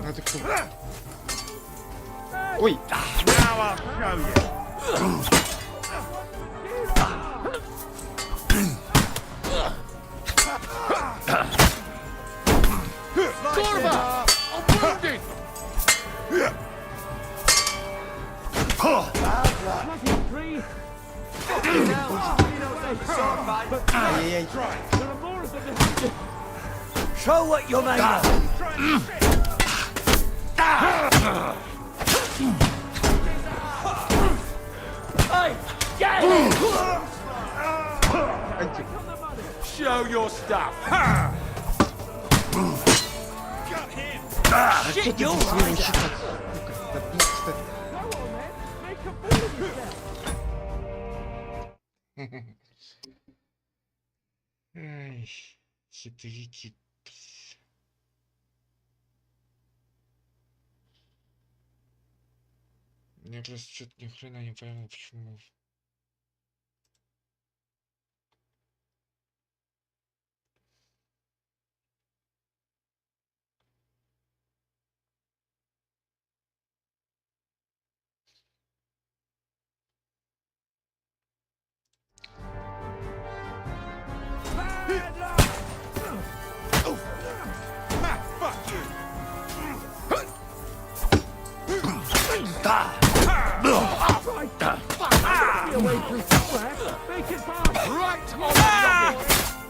А ты кто? Ой! Now I'll show you. Gorba! I'm wounded! Ай-яй-яй. Show what you're made of. Hey! Get him! Show your stuff! Shit, you're Своего right. считать. Да блин, кстати. Ай, что-то летит. Я просто что-то ни хрена не пойму, почему.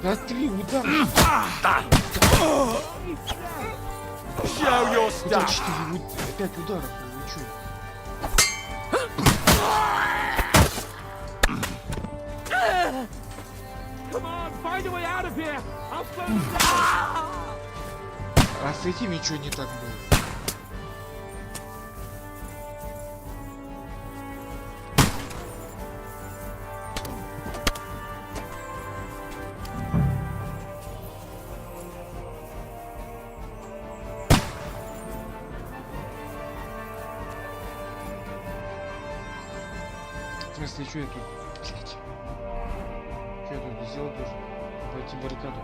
Да 3 удара. Show your Это stuff! 4, 5 ударов, вы чё? Come on, find a way out of here! I'll slow them down! А с этим ничего не так было. В смысле, что я тут? Блять. Что я тут сделать должен? Пойти баррикаду.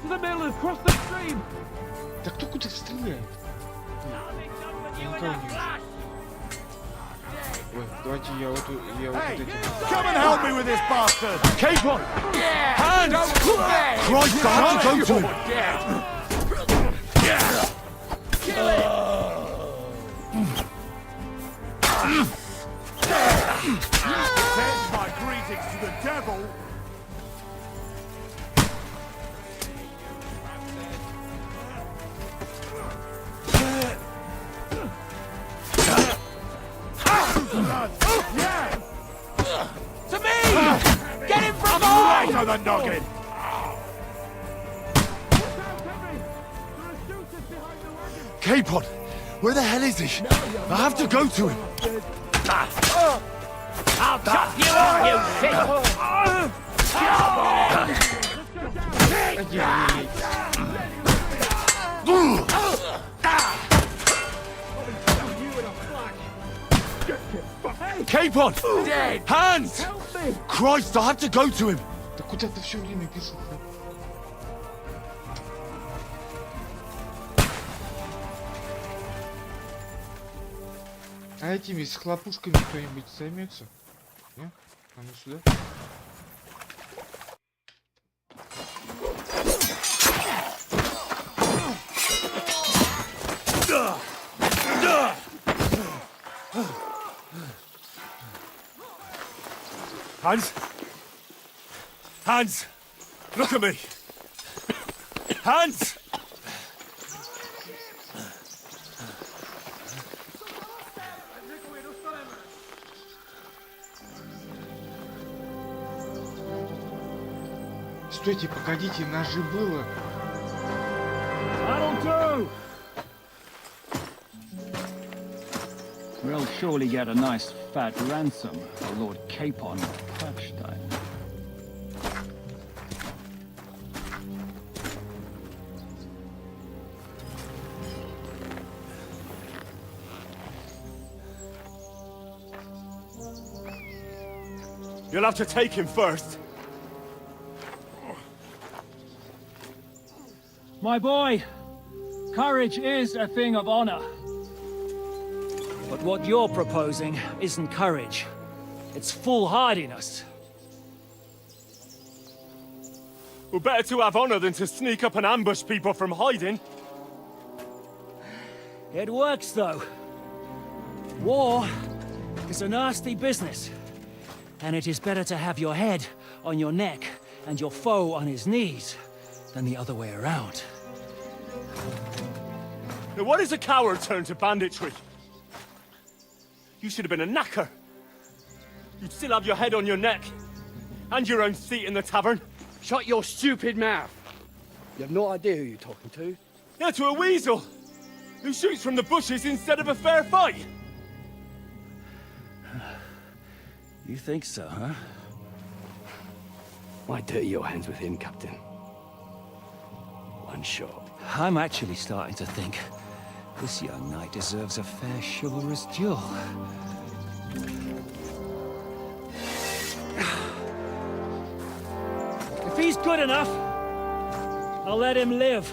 to the middle and cross the stream. Да кто куда стреляет? Я никого не вижу. Ой, давайте я вот эти... Come and help me with this bastard! Keep on! Hands! Christ, I have to go to him! Send my greetings to the devil! To me! Get him from behind! Right on the noggin! Capon! Where the hell is he? I have to go to him! I'll chop you up, you shit! Capon! Dead! Hands! Christ, I have to go to him! Да куда ты все время бежишь? А этими с хлопушками кто-нибудь займется? Не? А ну сюда. Hans? Hans! Look at me! Hans! Стойте, погодите, нас же было. That'll do! We'll surely get a nice fat ransom for Lord Capon of Krabstein. You'll have to take him first. My boy, courage is a thing of honor. But what you're proposing isn't courage. It's foolhardiness. Well, better to have honor than to sneak up and ambush people from hiding. It works, though. War is a nasty business. And it is better to have your head on your neck and your foe on his knees than the other way around. Now, what is a coward turn to banditry? You should have been a knacker. You'd still have your head on your neck. And your own seat in the tavern. Shut your stupid mouth. You have no idea who you're talking to. Yeah, to a weasel. Who shoots from the bushes instead of a fair fight. You think so, huh? Why dirty your hands with him, Captain? One shot. I'm actually starting to think this young knight deserves a fair chivalrous duel. If he's good enough, I'll let him live.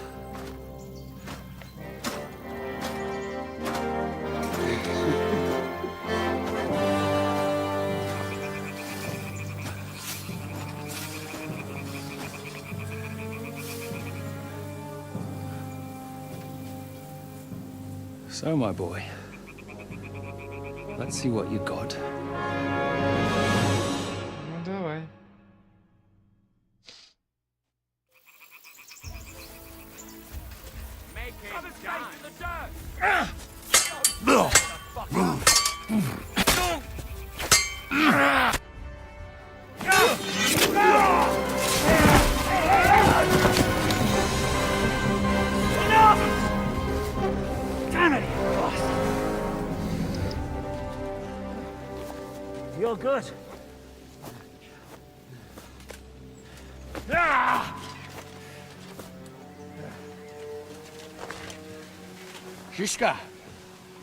So, my boy, let's see what you got. Ну давай. You're good. Shishka,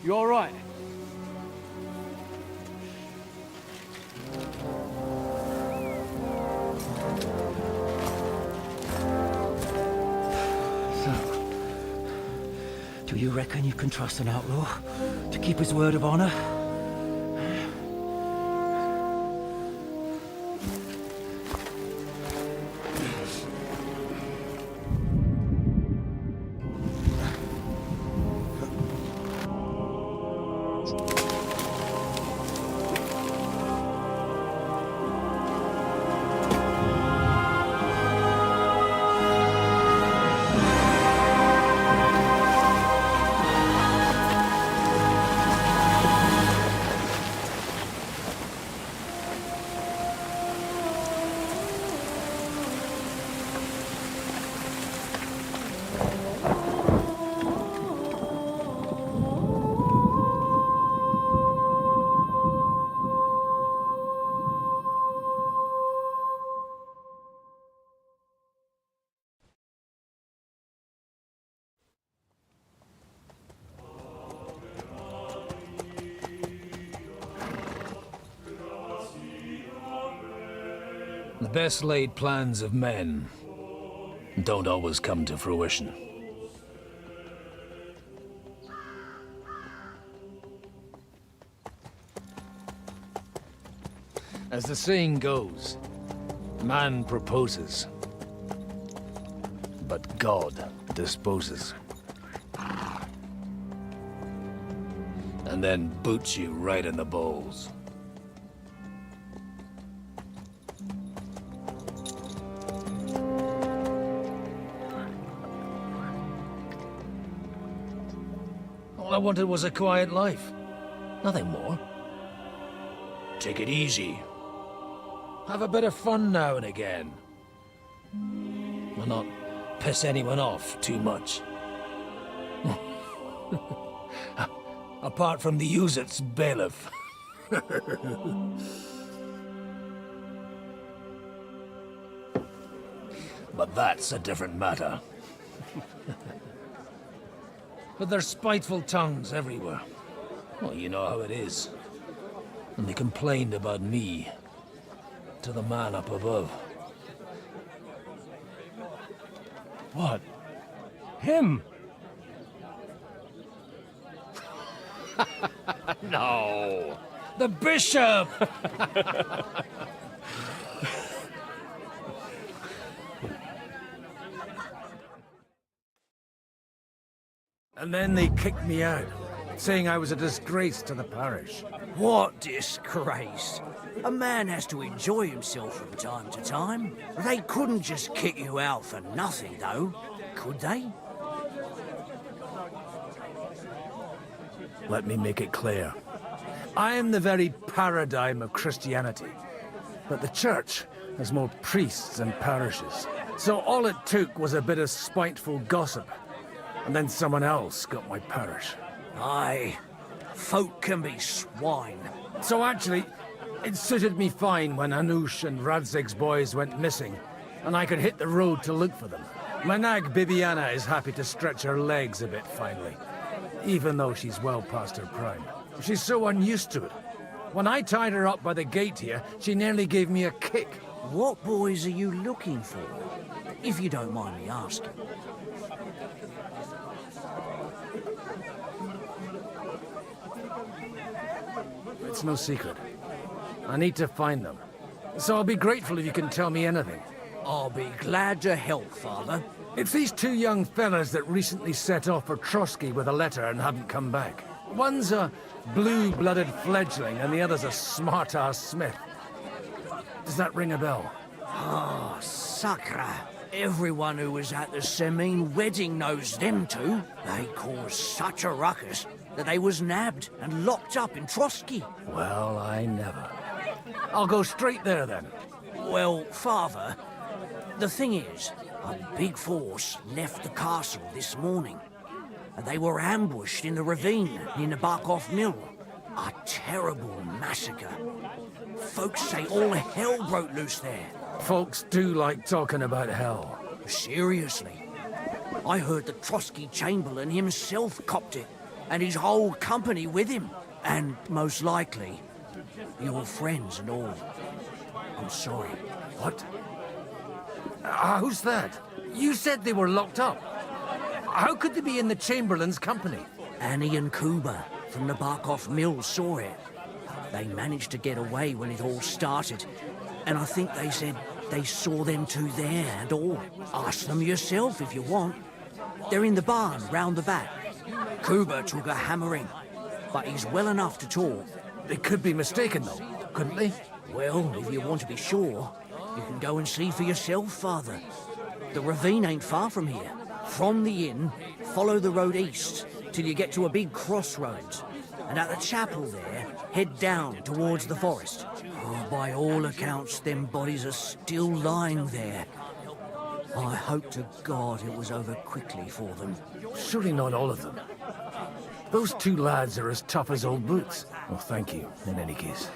you all right? Do you reckon you can trust an outlaw to keep his word of honor? The best laid plans of men don't always come to fruition. As the saying goes, man proposes, but God disposes. And then boots you right in the balls. All I wanted was a quiet life. Nothing more. Take it easy. Have a bit of fun now and again. And not piss anyone off too much. Apart from the use-its bailiff. But that's a different matter. But there's spiteful tongues everywhere. Well, you know how it is. And they complained about me to the man up above. What? Him? No! The bishop! And then they kicked me out, saying I was a disgrace to the parish. What disgrace? A man has to enjoy himself from time to time. They couldn't just kick you out for nothing, though, could they? Let me make it clear. I am the very paradigm of Christianity. But the church has more priests than parishes. So all it took was a bit of spiteful gossip. And then someone else got my parish. Aye, folk can be swine. So actually, it suited me fine when Anush and Radzig's boys went missing, and I could hit the road to look for them. My nag Bibiana is happy to stretch her legs a bit finally, even though she's well past her prime. She's so unused to it. When I tied her up by the gate here, she nearly gave me a kick. What boys are you looking for, if you don't mind me asking? It's no secret. I need to find them. So I'll be grateful if you can tell me anything. I'll be glad to help, Father. It's these two young fellas that recently set off for Trotsky with a letter and haven't come back. One's a blue-blooded fledgling and the other's a smart-ass smith. Does that ring a bell? Ah, Sakra. Everyone who was at the Semine wedding knows them two. They caused such a ruckus that they was nabbed and locked up in Trotsky. Well, I never. I'll go straight there, then. Well, Father, the thing is, a big force left the castle this morning, and they were ambushed in the ravine near the Barkov Mill. A terrible massacre. Folks say all hell broke loose there. Folks do like talking about hell. Seriously. I heard the Trotsky Chamberlain himself copped it, and his whole company with him. And most likely, your friends and all. I'm sorry. What? Who's that? You said they were locked up. How could they be in the Chamberlain's company? Annie and Kuba from the Barkoff Mill saw it. They managed to get away when it all started. And I think they said they saw them two there and all. Ask them yourself if you want. They're in the barn round the back. Kuba took a hammering, but he's well enough to talk. They could be mistaken, though, couldn't they? Well, if you want to be sure, you can go and see for yourself, Father. The ravine ain't far from here. From the inn, follow the road east till you get to a big crossroads. And at the chapel there, head down towards the forest. Oh, by all accounts, them bodies are still lying there. I hope to God it was over quickly for them. Surely not all of them. Those two lads are as tough as old boots. Well, thank you, in any case.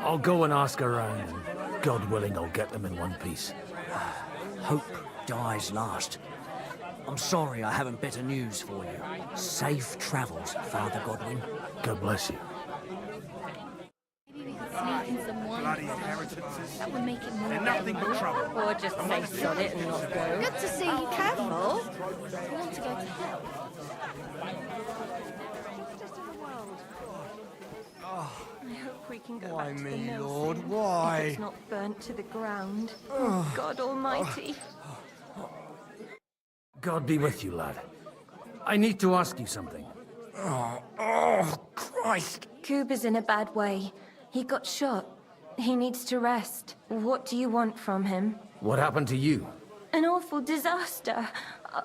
I'll go and ask around, and God willing, I'll get them in one piece. Hope dies last. I'm sorry I haven't better news for you. Safe travels, Father Godwin. God bless you. Maybe we could sneak in some wine. Bloody inheritances. That would make it more. They're nothing but trouble. Or just say sod it and not go. Good to see you. Careful. I want to go to hell. I hope we can go Why back to the me, mill Lord, soon. why? If it's not burnt to the ground. God Almighty. God be with you, lad. I need to ask you something. Oh, Christ. Kuba's in a bad way. He got shot. He needs to rest. What do you want from him? What happened to you? An awful disaster.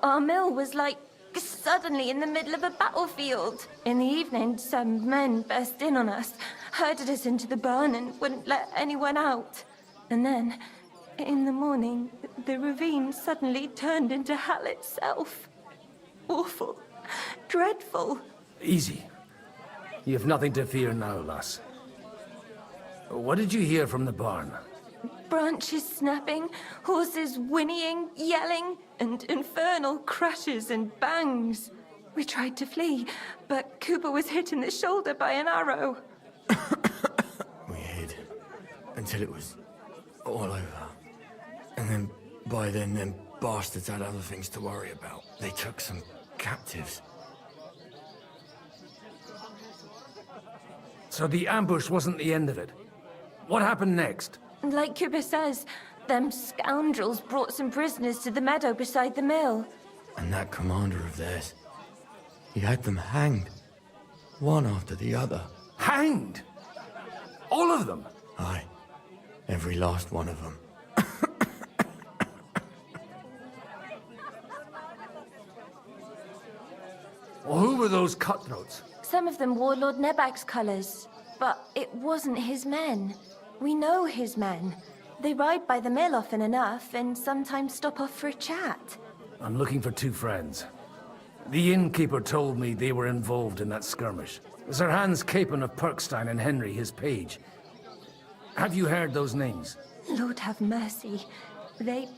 Our mill was like suddenly in the middle of a battlefield. In the evening, some men burst in on us, herded us into the barn and wouldn't let anyone out. And then, in the morning, the ravine suddenly turned into hell itself. Awful. Dreadful. Easy. You have nothing to fear now, lass. What did you hear from the barn? Branches snapping, horses whinnying, yelling, and infernal crashes and bangs. We tried to flee, but Cooper was hit in the shoulder by an arrow. We hid until it was all over. And then, by then, them bastards had other things to worry about. They took some captives. So the ambush wasn't the end of it. What happened next? Like Cooper says, them scoundrels brought some prisoners to the meadow beside the mill. And that commander of theirs, he had them hanged. One after the other. Hanged? All of them? Aye. Every last one of them. Well, who were those cutthroats? Some of them wore Lord Nebag's colours, but it wasn't his men. We know his men. They ride by the mill often enough and sometimes stop off for a chat. I'm looking for two friends. The innkeeper told me they were involved in that skirmish. Sir Hans Capon of Perkstein and Henry, his page. Have you heard those names? Lord have mercy. They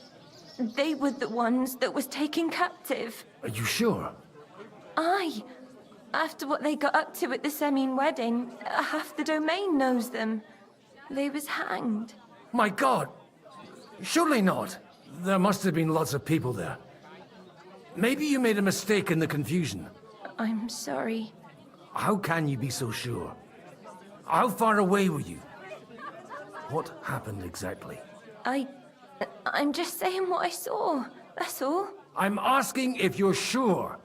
were the ones that was taken captive. Are you sure? Aye. After what they got up to at the Semine wedding, half the domain knows them. They was hanged. My God! Surely not. There must have been lots of people there. Maybe you made a mistake in the confusion. I'm sorry. How can you be so sure? How far away were you? What happened exactly? I'm just saying what I saw. That's all. I'm asking if you're sure.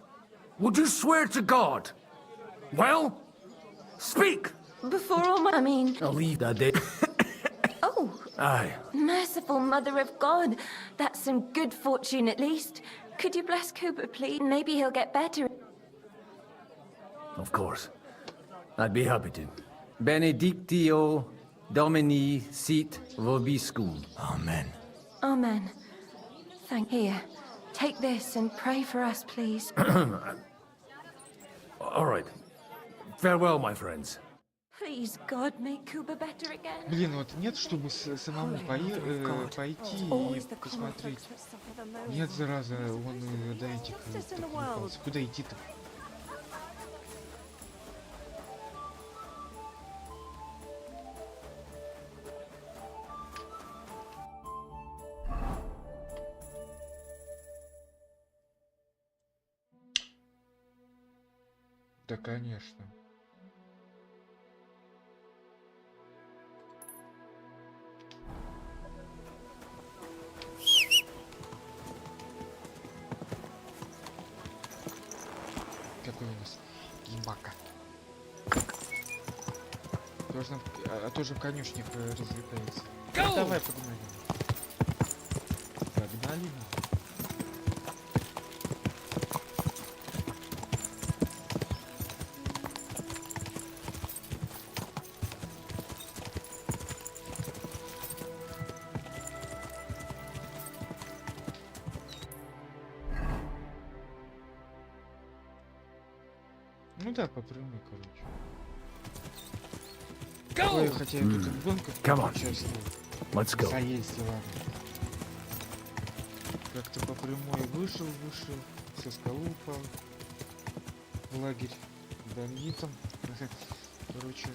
Would you swear to God? Well, speak! Before all my... I mean... I'll leave that day. Oh. Aye. Merciful Mother of God. That's some good fortune at least. Could you bless Cooper, please? Maybe he'll get better. Of course. I'd be happy to. Benedictio Domini sit vobiscum. Amen. Amen. Here. Take this and pray for us, please. All right. Farewell, my friends. Please, God, make Cooper better again. Блин, вот нет, чтобы самому пойти и посмотреть. Нет, зараза, он до этих доехался. Куда идти-то? Да, конечно. Какой у нас геймбака. Должен, тоже в конюшнях развлекается. Давай, погнали. Погнали. Ну да, по прямой, короче. Ой, хотя я тут в гонках участвовал. Let's go. Заездил, ладно. Как-то по прямой вышел, со скалы упал. В лагерь к бандитам. Короче,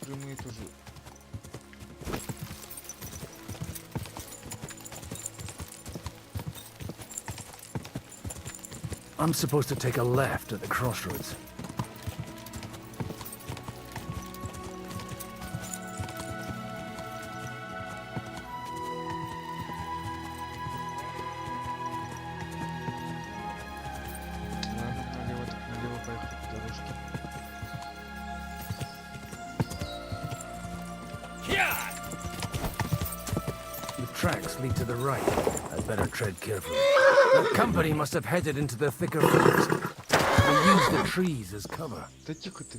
прямые тоже. I'm supposed to take a left at the crossroads. Ладно, налево, так налево поехали по дорожке. The tracks lead to the right. I'd better tread carefully. The company must have headed into the thicker forest. They used the trees as cover. Да тихо ты.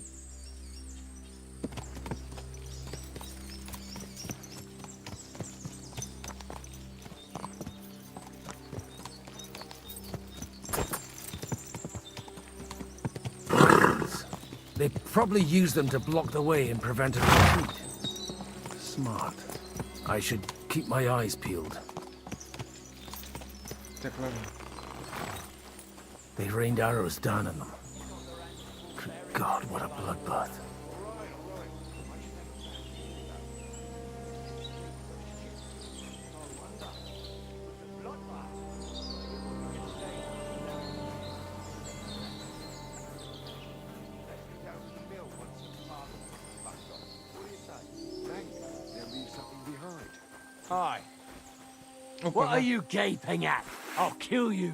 They probably used them to block the way and prevent a retreat. Smart. I should keep my eyes peeled. Так, ладно. They rained arrows down on them. Good God, what a bloodbath. Hi. What are you gaping at? I'll kill you.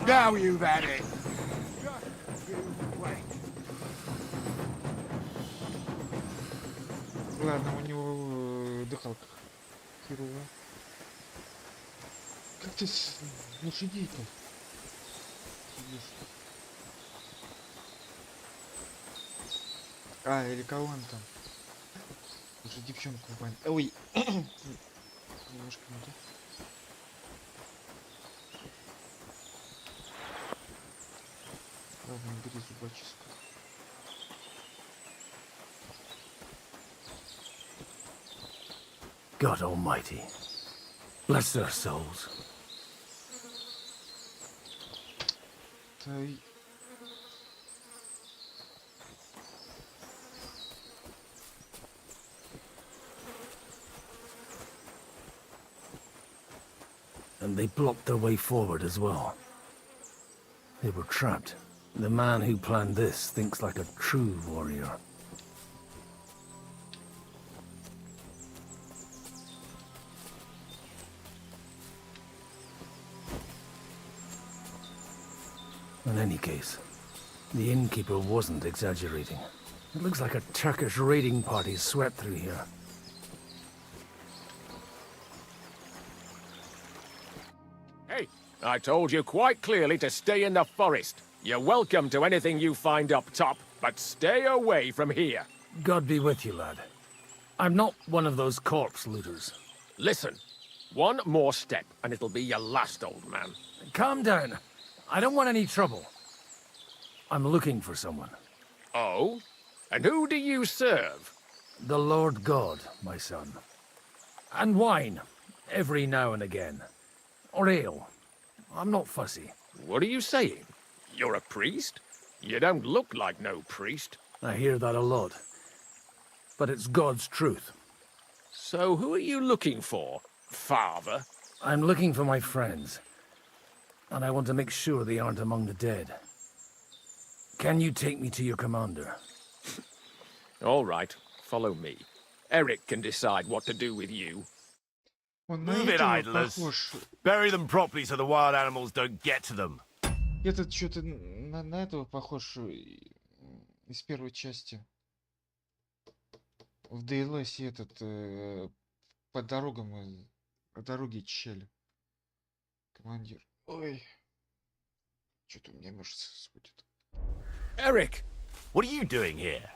Now you've had it. Ладно, у него дыхалка херовая. Как ты с лошадей-то? А, или кого он там? Уже девчонку в бане. Ой! Немножко не то. Ладно, бери зубочистку. God Almighty. Bless their souls. And they blocked their way forward as well. They were trapped. The man who planned this thinks like a true warrior. In any case, the innkeeper wasn't exaggerating. It looks like a Turkish raiding party swept through here. Hey, I told you quite clearly to stay in the forest. You're welcome to anything you find up top, but stay away from here. God be with you, lad. I'm not one of those corpse looters. Listen, one more step and it'll be your last, old man. Calm down. I don't want any trouble. I'm looking for someone. Oh? And who do you serve? The Lord God, my son. And wine, every now and again. Or ale. I'm not fussy. What are you saying? You're a priest? You don't look like no priest. I hear that a lot. But it's God's truth. So who are you looking for, father? I'm looking for my friends, and I want to make sure they aren't among the dead. Can you take me to your commander? All right, follow me. Eric can decide what to do with you. Move it, idlers. Bury them properly so the wild animals don't get to them. Этот что-то на этого похож из первой части. В DLS этот по дорогам по дороге чели. Командир. Ой. Что-то у меня мышцы сводит. Eric, what are you doing here?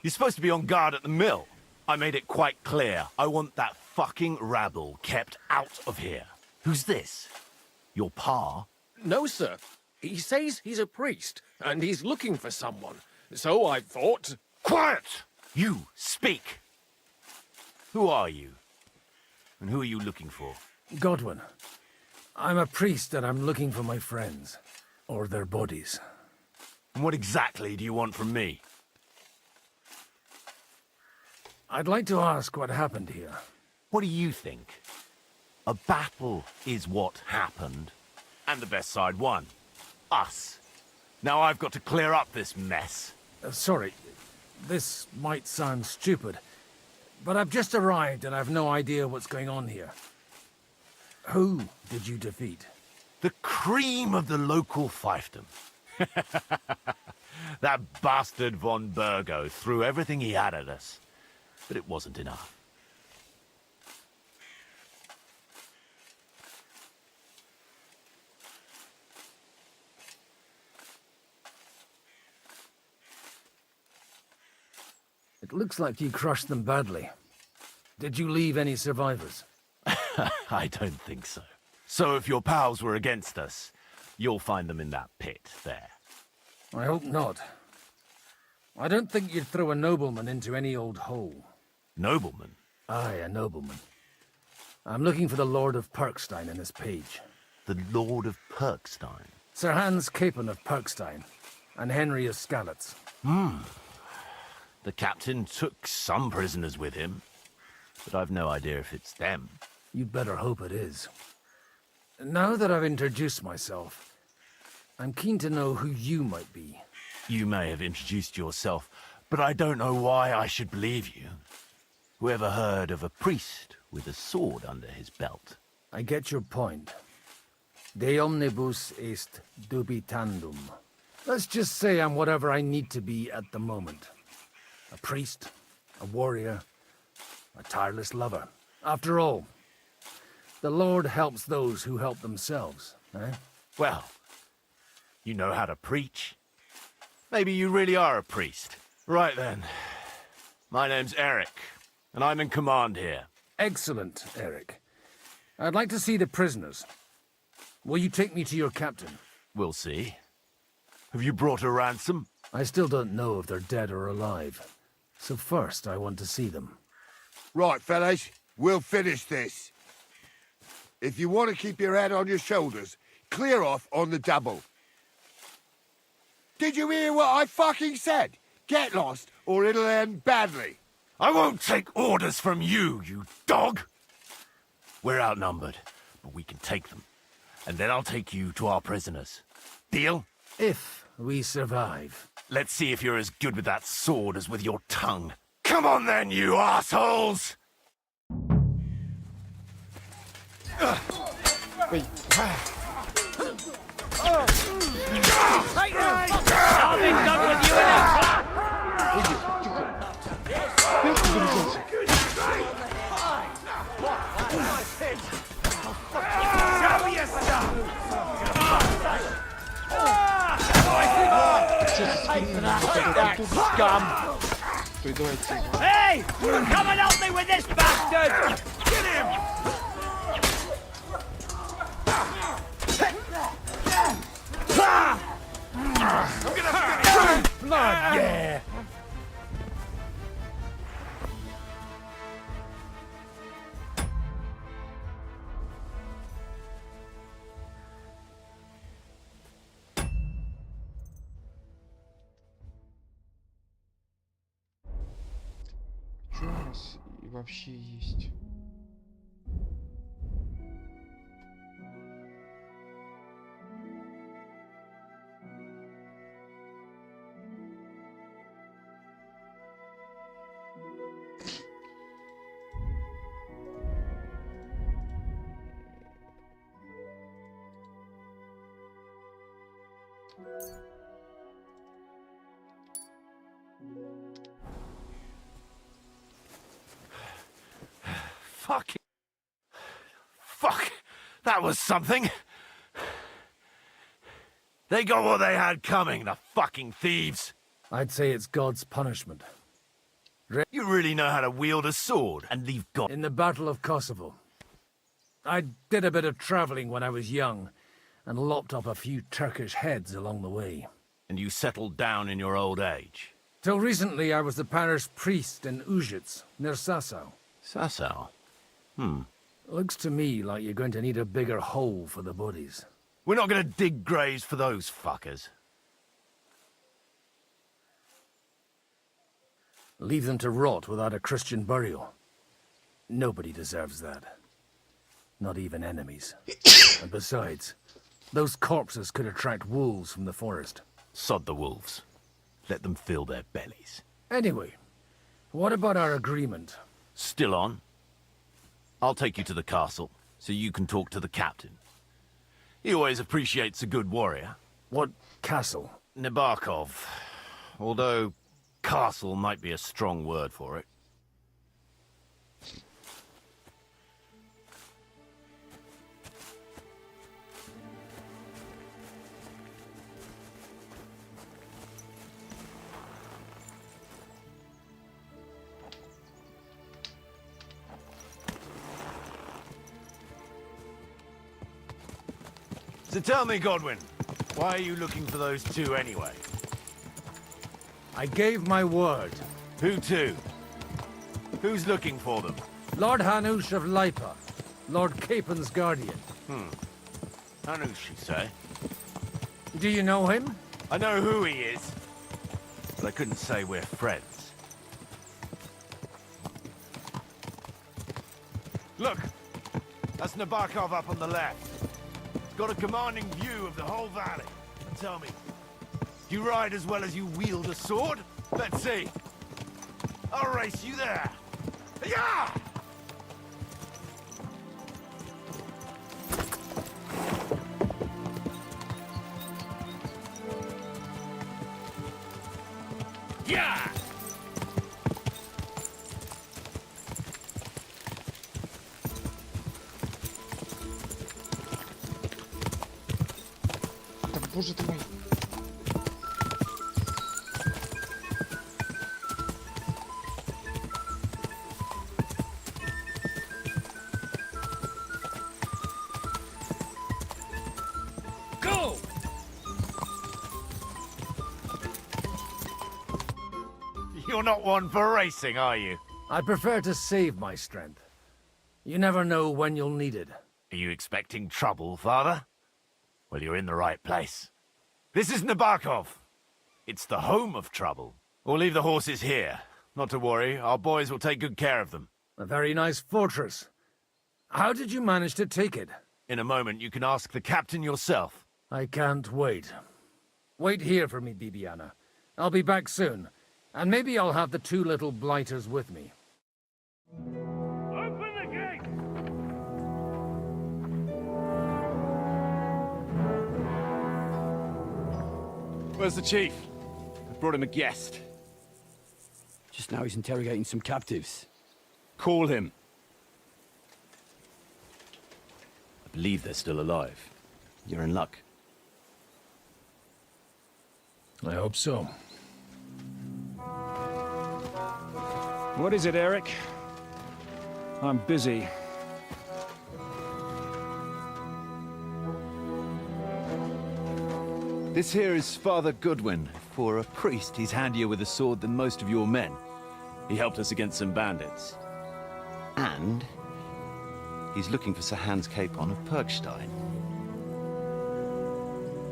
You're supposed to be on guard at the mill. I made it quite clear. I want that fucking rabble kept out of here. Who's this? Your pa? No, sir. He says he's a priest, and he's looking for someone. So I thought... Quiet! You, speak! Who are you? And who are you looking for? Godwin. I'm a priest and I'm looking for my friends. Or their bodies. And what exactly do you want from me? I'd like to ask what happened here. What do you think? A battle is what happened, and the best side won. Us. Now I've got to clear up this mess. Sorry, this might sound stupid, but I've just arrived and I've no idea what's going on here. Who did you defeat? The cream of the local fiefdom. That bastard von Burgo threw everything he had at us, but it wasn't enough. It looks like you crushed them badly. Did you leave any survivors? I don't think so. So if your pals were against us, you'll find them in that pit there. I hope not. I don't think you'd throw a nobleman into any old hole. Nobleman? Aye, a nobleman. I'm looking for the Lord of Perkstein in this page. The Lord of Perkstein? Sir Hans Capon of Perkstein, and Henry of Skalitz. The captain took some prisoners with him, but I've no idea if it's them. You'd better hope it is. Now that I've introduced myself, I'm keen to know who you might be. You may have introduced yourself, but I don't know why I should believe you. Whoever heard of a priest with a sword under his belt? I get your point. De omnibus est dubitandum. Let's just say I'm whatever I need to be at the moment. A priest, a warrior, a tireless lover. After all, the Lord helps those who help themselves, eh? Well, you know how to preach. Maybe you really are a priest. Right then. My name's Eric, and I'm in command here. Excellent, Eric. I'd like to see the prisoners. Will you take me to your captain? We'll see. Have you brought a ransom? I still don't know if they're dead or alive. So first, I want to see them. Right, fellas, we'll finish this. If you want to keep your head on your shoulders, clear off on the double. Did you hear what I fucking said? Get lost, or it'll end badly. I won't take orders from you, you dog! We're outnumbered, but we can take them. And then I'll take you to our prisoners. Deal? If we survive. Let's see if you're as good with that sword as with your tongue. Come on then, you assholes! Hey, I'll be done with you in Show yourself! Hey! Come and help me with this bastard! Get him! Not yeah! Что у нас и вообще есть? Fuck. Fuck. That was something. They got what they had coming, the fucking thieves. I'd say it's God's punishment. You really know how to wield a sword and leave God. In the Battle of Kosovo. I did a bit of traveling when I was young, and lopped up a few Turkish heads along the way. And you settled down in your old age? Till recently, I was the parish priest in Užice, near Sasau. Sasau? Looks to me like you're going to need a bigger hole for the bodies. We're not going to dig graves for those fuckers. Leave them to rot without a Christian burial. Nobody deserves that. Not even enemies. And besides, those corpses could attract wolves from the forest. Sod the wolves. Let them fill their bellies. Anyway, what about our agreement? Still on? I'll take you to the castle, so you can talk to the captain. He always appreciates a good warrior. What castle? Nabokov. Although, castle might be a strong word for it. So tell me, Godwin, why are you looking for those two anyway? I gave my word. Who to? Who's looking for them? Lord Hanush of Lipa, Lord Capen's guardian. Hanush, you say? Do you know him? I know who he is, but I couldn't say we're friends. Look! That's Nabokov up on the left. He's got a commanding view of the whole valley. Tell me, do you ride as well as you wield a sword? Let's see. I'll race you there. Yeah! Yeah! Да боже ты мой. Go! You're not one for racing, are you? I prefer to save my strength. You never know when you'll need it. Are you expecting trouble, father? Well, you're in the right place. This is Nabokov. It's the home of trouble. We'll leave the horses here. Not to worry, our boys will take good care of them. A very nice fortress. How did you manage to take it? In a moment, you can ask the captain yourself. I can't wait. Wait here for me, Bibiana. I'll be back soon. And maybe I'll have the two little blighters with me. Open the gate! Where's the chief? I brought him a guest. Just now he's interrogating some captives. Call him. I believe they're still alive. You're in luck. I hope so. What is it, Eric? I'm busy. This here is Father Goodwin. For a priest, he's handier with a sword than most of your men. He helped us against some bandits. And he's looking for Sir Hans Capon of Perkstein.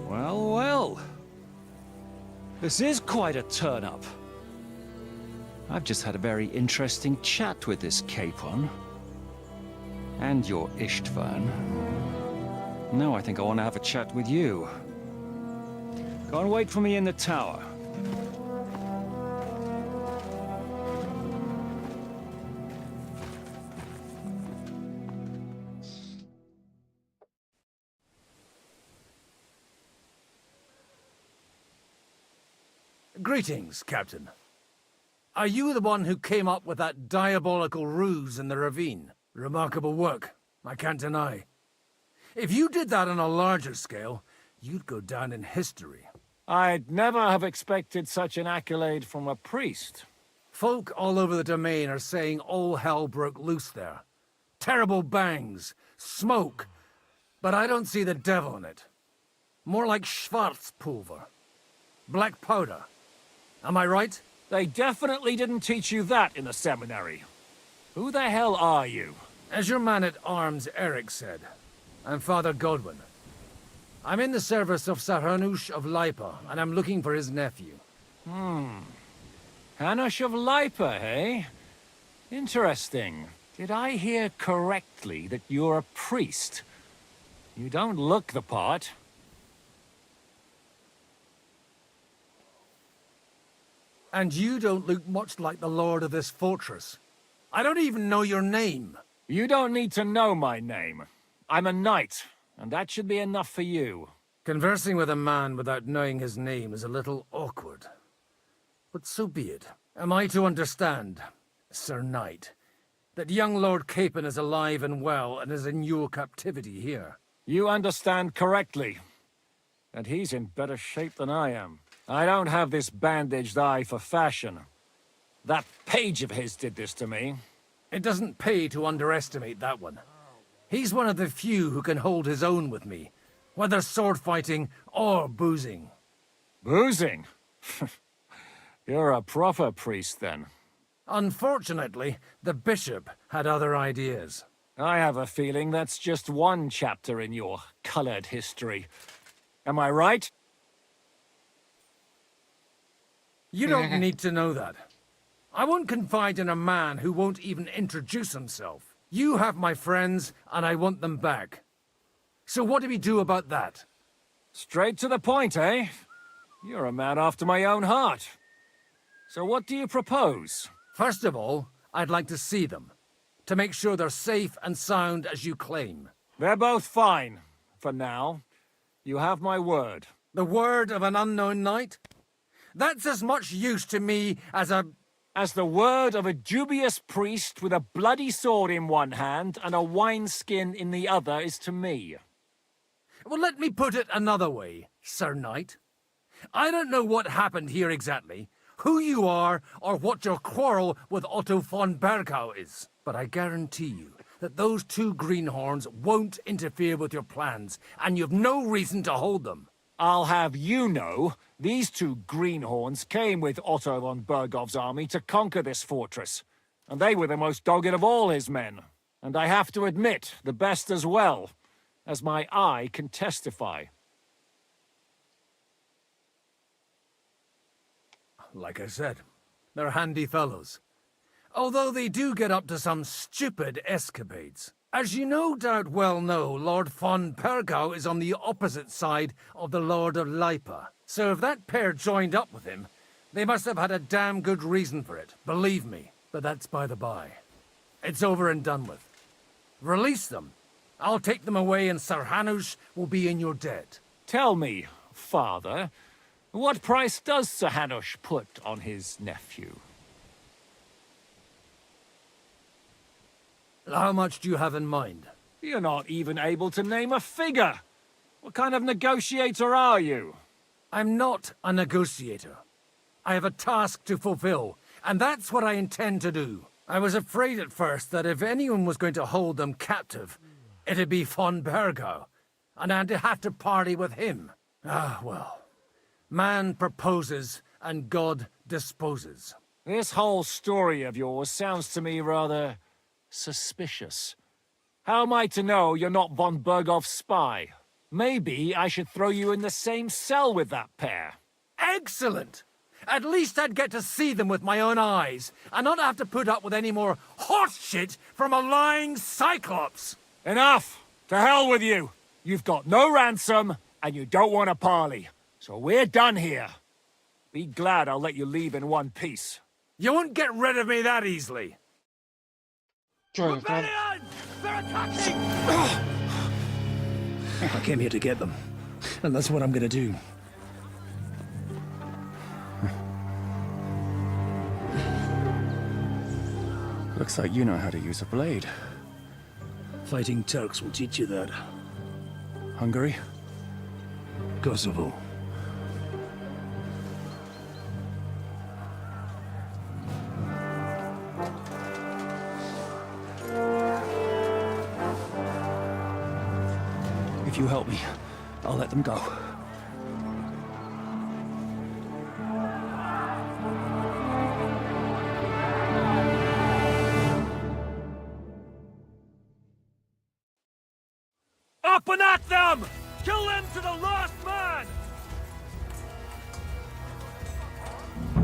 Well, well. This is quite a turn-up. I've just had a very interesting chat with this Capon. And your Ishtvan. Now I think I want to have a chat with you. Go and wait for me in the tower. Greetings, Captain. Are you the one who came up with that diabolical ruse in the ravine? Remarkable work, I can't deny. If you did that on a larger scale, you'd go down in history. I'd never have expected such an accolade from a priest. Folk all over the domain are saying all hell broke loose there. Terrible bangs, smoke, but I don't see the devil in it. More like Schwarzpulver. Black powder. Am I right? They definitely didn't teach you that in the seminary. Who the hell are you? As your man-at-arms Eric said, I'm Father Godwin. I'm in the service of Sir Hanush of Lipa, and I'm looking for his nephew. Hanush of Lipa, eh? Interesting. Did I hear correctly that you're a priest? You don't look the part. And you don't look much like the lord of this fortress. I don't even know your name. You don't need to know my name. I'm a knight, and that should be enough for you. Conversing with a man without knowing his name is a little awkward. But so be it. Am I to understand, Sir Knight, that young Lord Capon is alive and well and is in your captivity here? You understand correctly. And he's in better shape than I am. I don't have this bandaged eye for fashion. That page of his did this to me. It doesn't pay to underestimate that one. He's one of the few who can hold his own with me, whether sword fighting or boozing. Boozing? You're a proper priest, then. Unfortunately, the bishop had other ideas. I have a feeling that's just one chapter in your colored history. Am I right? You don't need to know that. I won't confide in a man who won't even introduce himself. You have my friends, and I want them back. So what do we do about that? Straight to the point, eh? You're a man after my own heart. So what do you propose? First of all, I'd like to see them, to make sure they're safe and sound as you claim. They're both fine, for now. You have my word. The word of an unknown knight? That's as much use to me as the word of a dubious priest with a bloody sword in one hand and a wineskin in the other is to me. Well, let me put it another way, Sir Knight. I don't know what happened here exactly, who you are, or what your quarrel with Otto von Bergau is. But I guarantee you that those two greenhorns won't interfere with your plans, and you've no reason to hold them. I'll have you know, these two greenhorns came with Otto von Bergov's army to conquer this fortress, and they were the most dogged of all his men. And I have to admit, the best as well, as my eye can testify. Like I said, they're handy fellows. Although they do get up to some stupid escapades. As you no doubt well know, Lord von Bergau is on the opposite side of the Lord of Lipa. So if that pair joined up with him, they must have had a damn good reason for it, believe me. But that's by the by. It's over and done with. Release them. I'll take them away and Sir Hanush will be in your debt. Tell me, Father, what price does Sir Hanush put on his nephew? How much do you have in mind? You're not even able to name a figure. What kind of negotiator are you? I'm not a negotiator. I have a task to fulfill, and that's what I intend to do. I was afraid at first that if anyone was going to hold them captive, it'd be von Bergau, and I'd have to parley with him. Ah, well. Man proposes, and God disposes. This whole story of yours sounds to me rather suspicious. How am I to know you're not von Bergov's spy? Maybe I should throw you in the same cell with that pair. Excellent! At least I'd get to see them with my own eyes, and not have to put up with any more horse shit from a lying cyclops! Enough! To hell with you! You've got no ransom, and you don't want to parley. So we're done here. Be glad I'll let you leave in one piece. You won't get rid of me that easily. Rebellion! They're attacking! I came here to get them, and that's what I'm gonna do. Looks like you know how to use a blade. Fighting Turks will teach you that. Hungary? Kosovo. If you help me, I'll let them go. Up and at them! Kill them to the last man!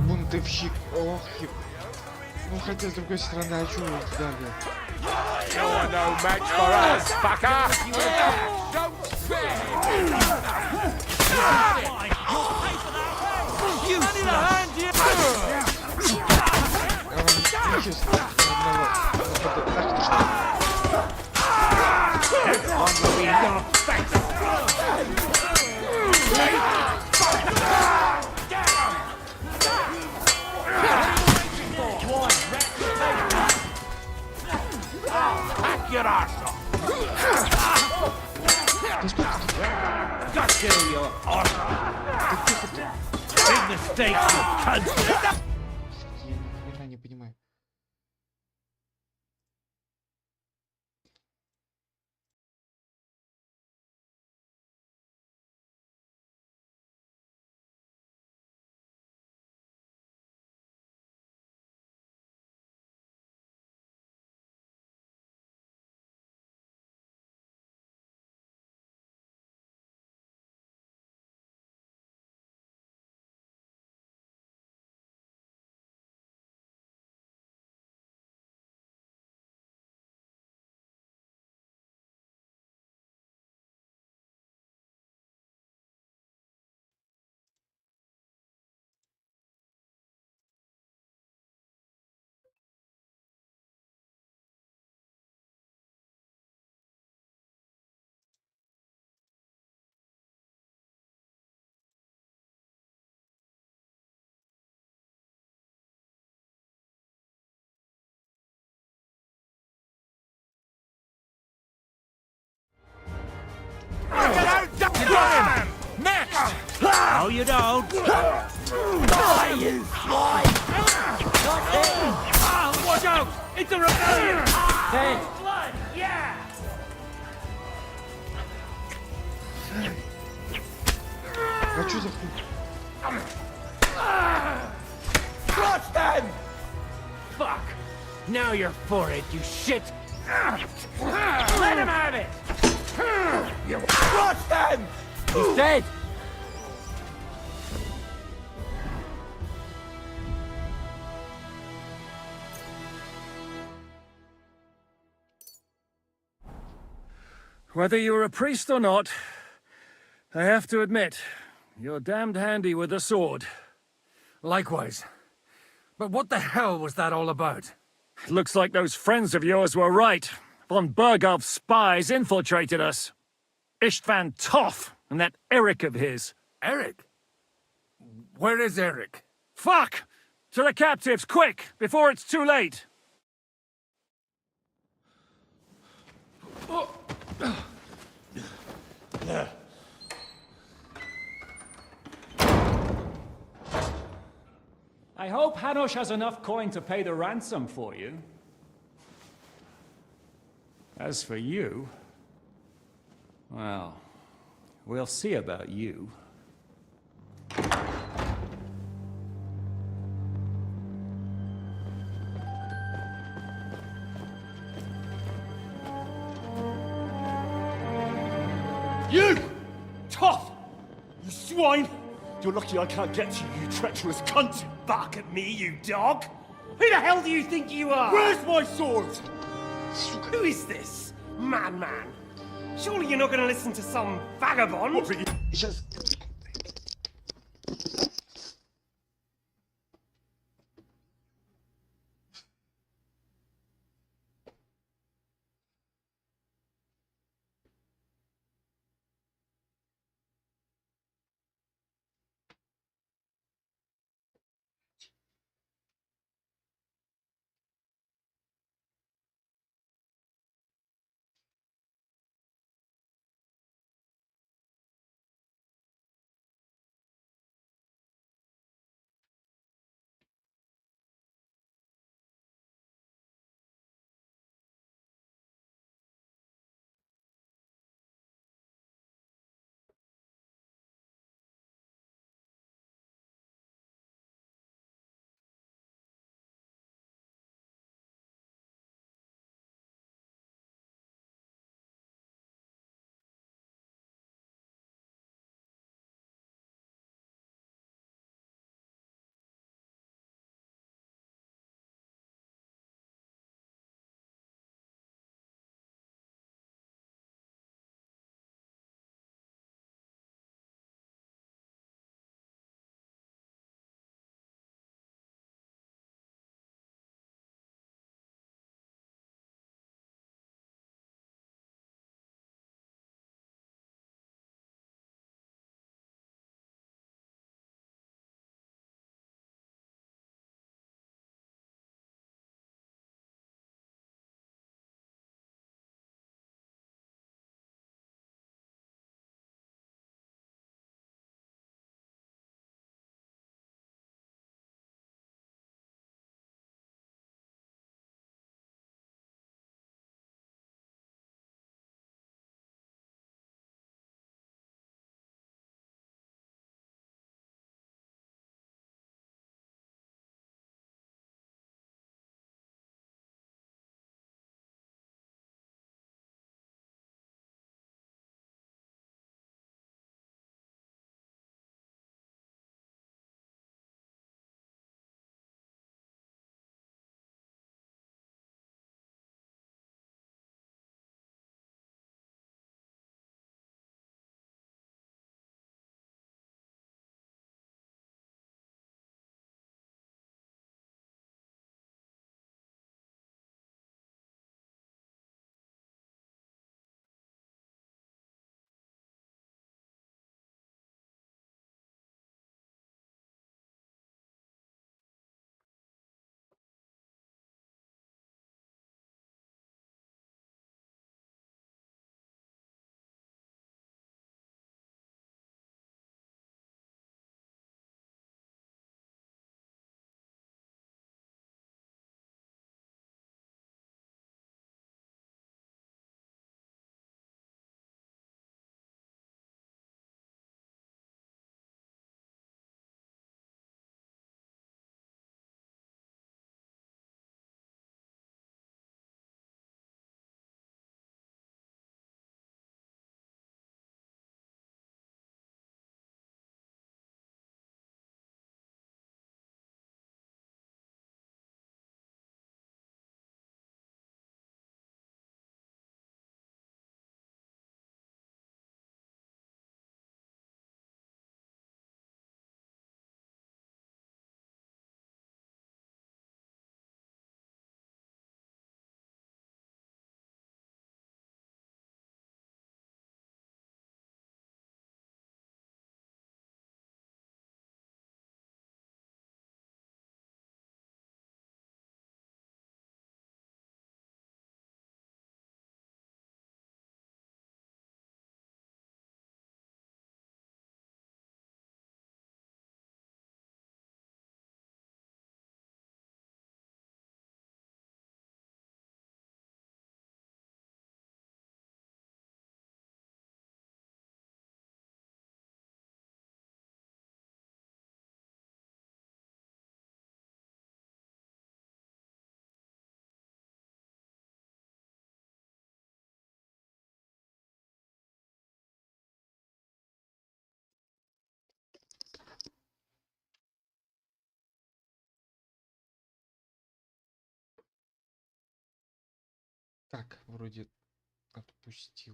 Бунтовщик. Ох, ну хотя с другой стороны, а чего вы дали? You're no match for us, fucker! Don't You need a hand here! Честно, одного. Pack your arse off! Got you, you arse! Big mistake, you cunt! Я ни хрена не понимаю. Next! No, you don't. Die, you fly! Watch out! It's a rebellion! Hey! Blood! Yeah! А что за хуй? Crush them! Fuck! Now you're for it, you shit! Let him have it! You crush them! He's dead! Whether you're a priest or not, I have to admit, you're damned handy with a sword. Likewise. But what the hell was that all about? Looks like those friends of yours were right. Von Bergov's spies infiltrated us. Istvan Toth and that Eric of his. Eric? Where is Eric? Fuck! To the captives, quick, before it's too late! I hope Hanush has enough coin to pay the ransom for you. As for you, well, we'll see about you. You! Toth! You swine! You're lucky I can't get to you, you treacherous cunt! Bark at me, you dog! Who the hell do you think you are? Where's my sword? Who is this? Madman! Surely you're not going to listen to some vagabond? Сейчас. Так, вроде отпустил.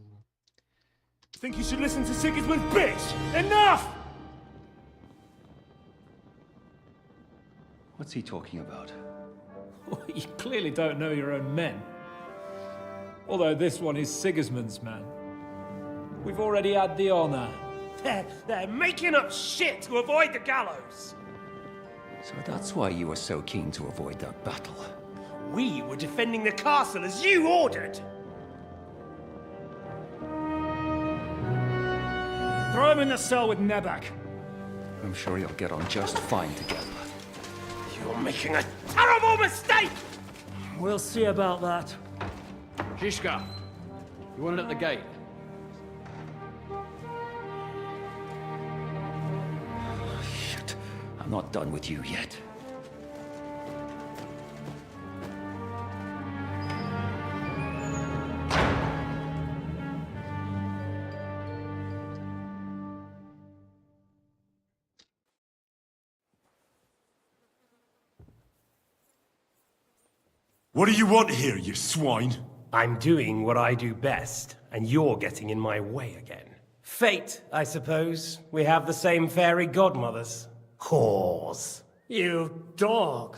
Think you should listen to Sigismund's bitch? Enough! What's he talking about? You clearly don't know your own men. Although this one is Sigismund's man. We've already had the honor. They're making up shit to avoid the gallows! So that's why you were so keen to avoid that battle. We were defending the castle as you ordered! Throw him in the cell with Nebak. I'm sure you'll get on just fine together. You're making a terrible mistake! We'll see about that. Zhishka, you want it at the gate? Shit, I'm not done with you yet. What do you want here, you swine? I'm doing what I do best, and you're getting in my way again. Fate, I suppose. We have the same fairy godmothers. Whores. You dog.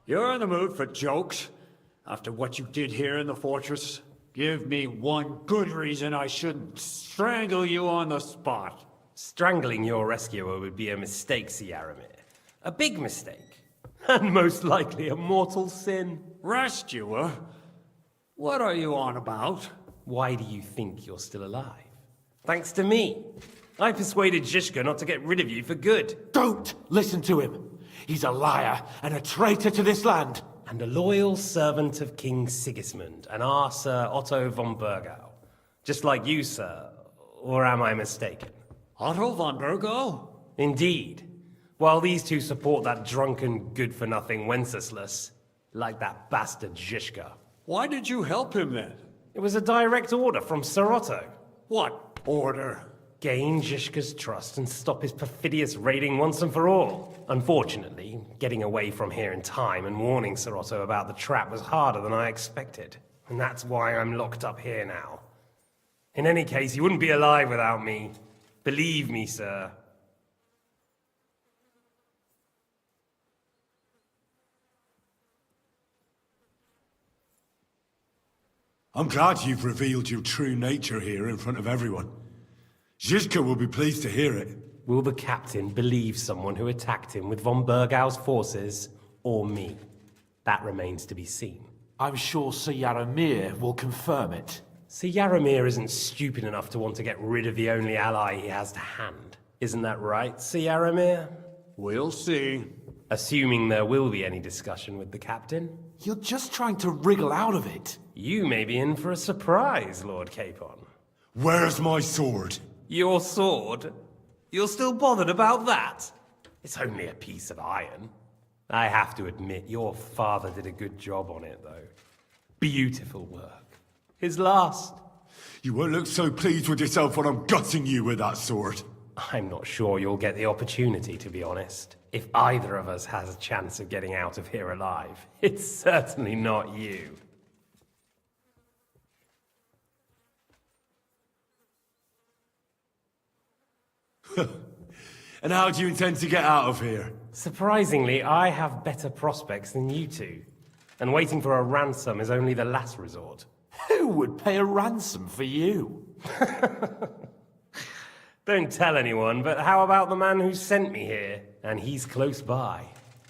You're in the mood for jokes? After what you did here in the fortress? Give me one good reason I shouldn't strangle you on the spot. Strangling your rescuer would be a mistake, Yaramir. A big mistake. And most likely a mortal sin. Rescuer? What are you on about? Why do you think you're still alive? Thanks to me. I persuaded Zhishka not to get rid of you for good. Don't listen to him. He's a liar and a traitor to this land. And a loyal servant of King Sigismund and our Sir Otto von Burgau. Just like you, sir. Or am I mistaken? Otto von Burgau? Indeed. While these two support that drunken, good-for-nothing Wenceslas, like that bastard Zhishka. Why did you help him then? It was a direct order from Sir Otto. What order? Gain Zhishka's trust and stop his perfidious raiding once and for all. Unfortunately, getting away from here in time and warning Sir Otto about the trap was harder than I expected. And that's why I'm locked up here now. In any case, you wouldn't be alive without me. Believe me, sir. I'm glad you've revealed your true nature here in front of everyone. Zhishka will be pleased to hear it. Will the captain believe someone who attacked him with von Burgau's forces, or me? That remains to be seen. I'm sure Sir Yaramir will confirm it. Sir Yaramir isn't stupid enough to want to get rid of the only ally he has to hand. Isn't that right, Sir Yaramir? We'll see. Assuming there will be any discussion with the captain. You're just trying to wriggle out of it. You may be in for a surprise, Lord Capon. Where's my sword? Your sword? You're still bothered about that? It's only a piece of iron. I have to admit, your father did a good job on it, though. Beautiful work. His last. You won't look so pleased with yourself when I'm gutting you with that sword. I'm not sure you'll get the opportunity, to be honest. If either of us has a chance of getting out of here alive, it's certainly not you. And how do you intend to get out of here? Surprisingly, I have better prospects than you two. And waiting for a ransom is only the last resort. Who would pay a ransom for you? Don't tell anyone, but how about the man who sent me here? And he's close by.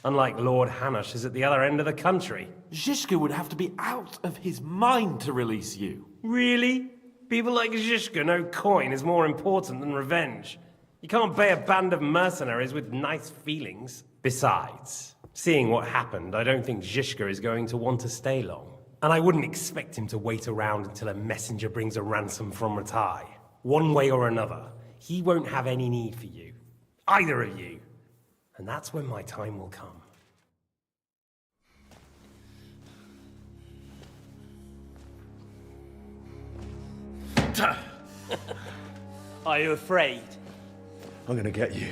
Unlike Lord Hanush is at the other end of the country. Zhishka would have to be out of his mind to release you. Really? People like Zhishka know coin is more important than revenge. You can't pay a band of mercenaries with nice feelings. Besides, seeing what happened, I don't think Zhishka is going to want to stay long. And I wouldn't expect him to wait around until a messenger brings a ransom from Ratai. One way or another, he won't have any need for you. Either of you. And that's when my time will come. Are you afraid? I'm gonna get you.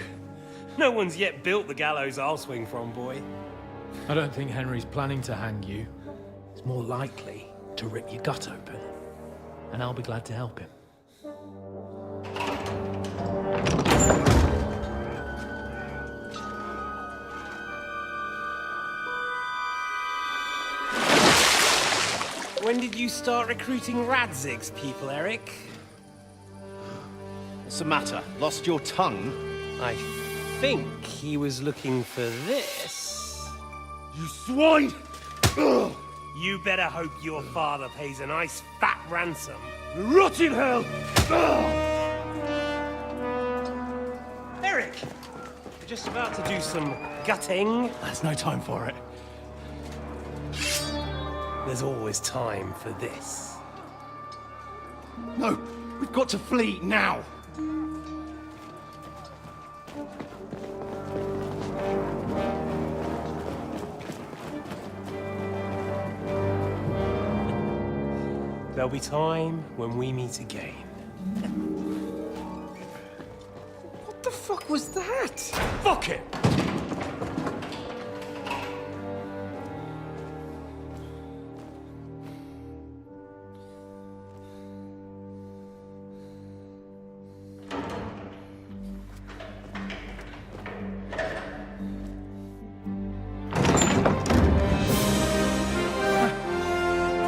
No one's yet built the gallows I'll swing from, boy. I don't think Henry's planning to hang you. It's more likely to rip your gut open. And I'll be glad to help him. When did you start recruiting Radzig's people, Eric? What's the matter? Lost your tongue? I think he was looking for this. You swine! Ugh. You better hope your father pays a nice fat ransom. Rot in hell! Ugh. Eric! We're just about to do some gutting. There's no time for it. There's always time for this. No, we've got to flee now. There'll be time when we meet again. What the fuck was that? Fuck it!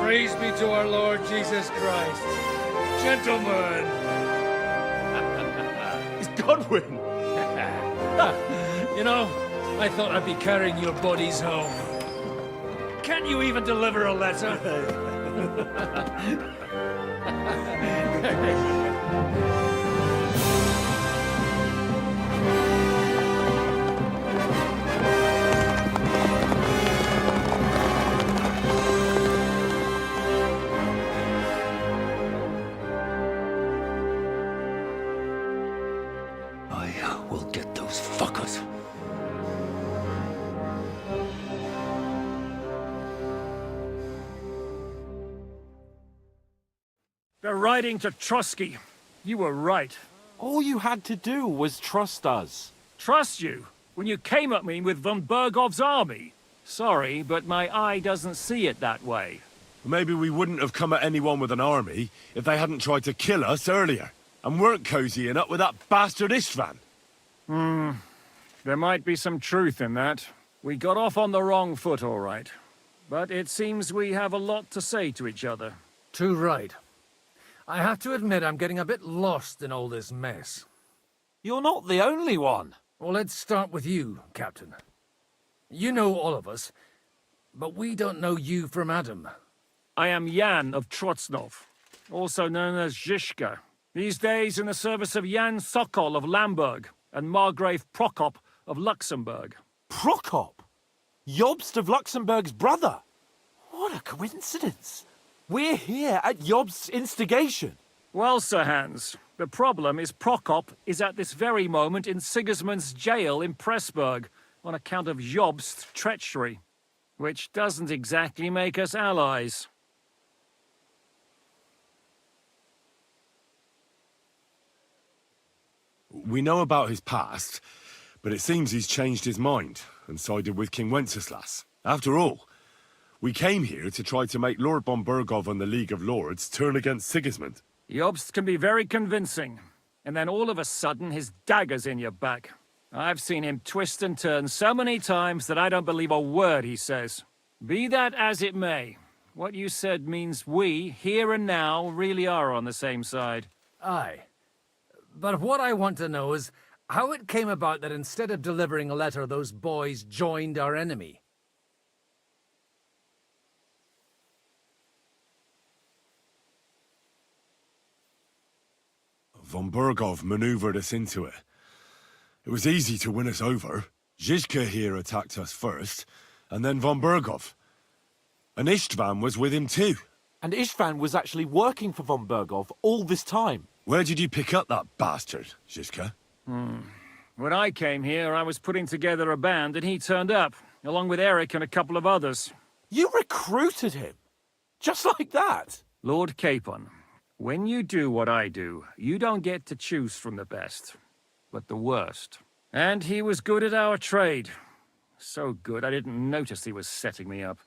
Praise be to our Lord Jesus Christ. Gentlemen! It's Godwin! You know, I thought I'd be carrying your bodies home. Can't you even deliver a letter? I will get those fuckers. They're riding to Trotsky. You were right. All you had to do was trust us. Trust you? When you came at me with von Bergov's army? Sorry, but my eye doesn't see it that way. Maybe we wouldn't have come at anyone with an army if they hadn't tried to kill us earlier, and weren't cozying up with that bastard Istvan. There might be some truth in that. We got off on the wrong foot, all right. But it seems we have a lot to say to each other. Too right. I have to admit I'm getting a bit lost in all this mess. You're not the only one. Well, let's start with you, Captain. You know all of us, but we don't know you from Adam. I am Jan of Trotsnov, also known as Zizka. These days in the service of Jan Sokol of Lamberg and Margrave Prokop of Luxembourg. Prokop? Jobst of Luxembourg's brother? What a coincidence. We're here at Jobst's instigation. Well, Sir Hans, the problem is Prokop is at this very moment in Sigismund's jail in Pressburg on account of Jobst's treachery, which doesn't exactly make us allies. We know about his past, but it seems he's changed his mind and sided with King Wenceslas. After all, we came here to try to make Lord von Bergov and the League of Lords turn against Sigismund. Jobst can be very convincing, and then all of a sudden his dagger's in your back. I've seen him twist and turn so many times that I don't believe a word he says. Be that as it may, what you said means we, here and now, really are on the same side. Aye. But what I want to know is how it came about that instead of delivering a letter, those boys joined our enemy. Von Bergov maneuvered us into it. It was easy to win us over. Zizka here attacked us first, and then von Bergov. And Istvan was with him too. And Istvan was actually working for von Bergov all this time. Where did you pick up that bastard, Zizka? When I came here, I was putting together a band, and he turned up, along with Eric and a couple of others. You recruited him? Just like that? Lord Capon, when you do what I do, you don't get to choose from the best, but the worst. And he was good at our trade. So good, I didn't notice he was setting me up.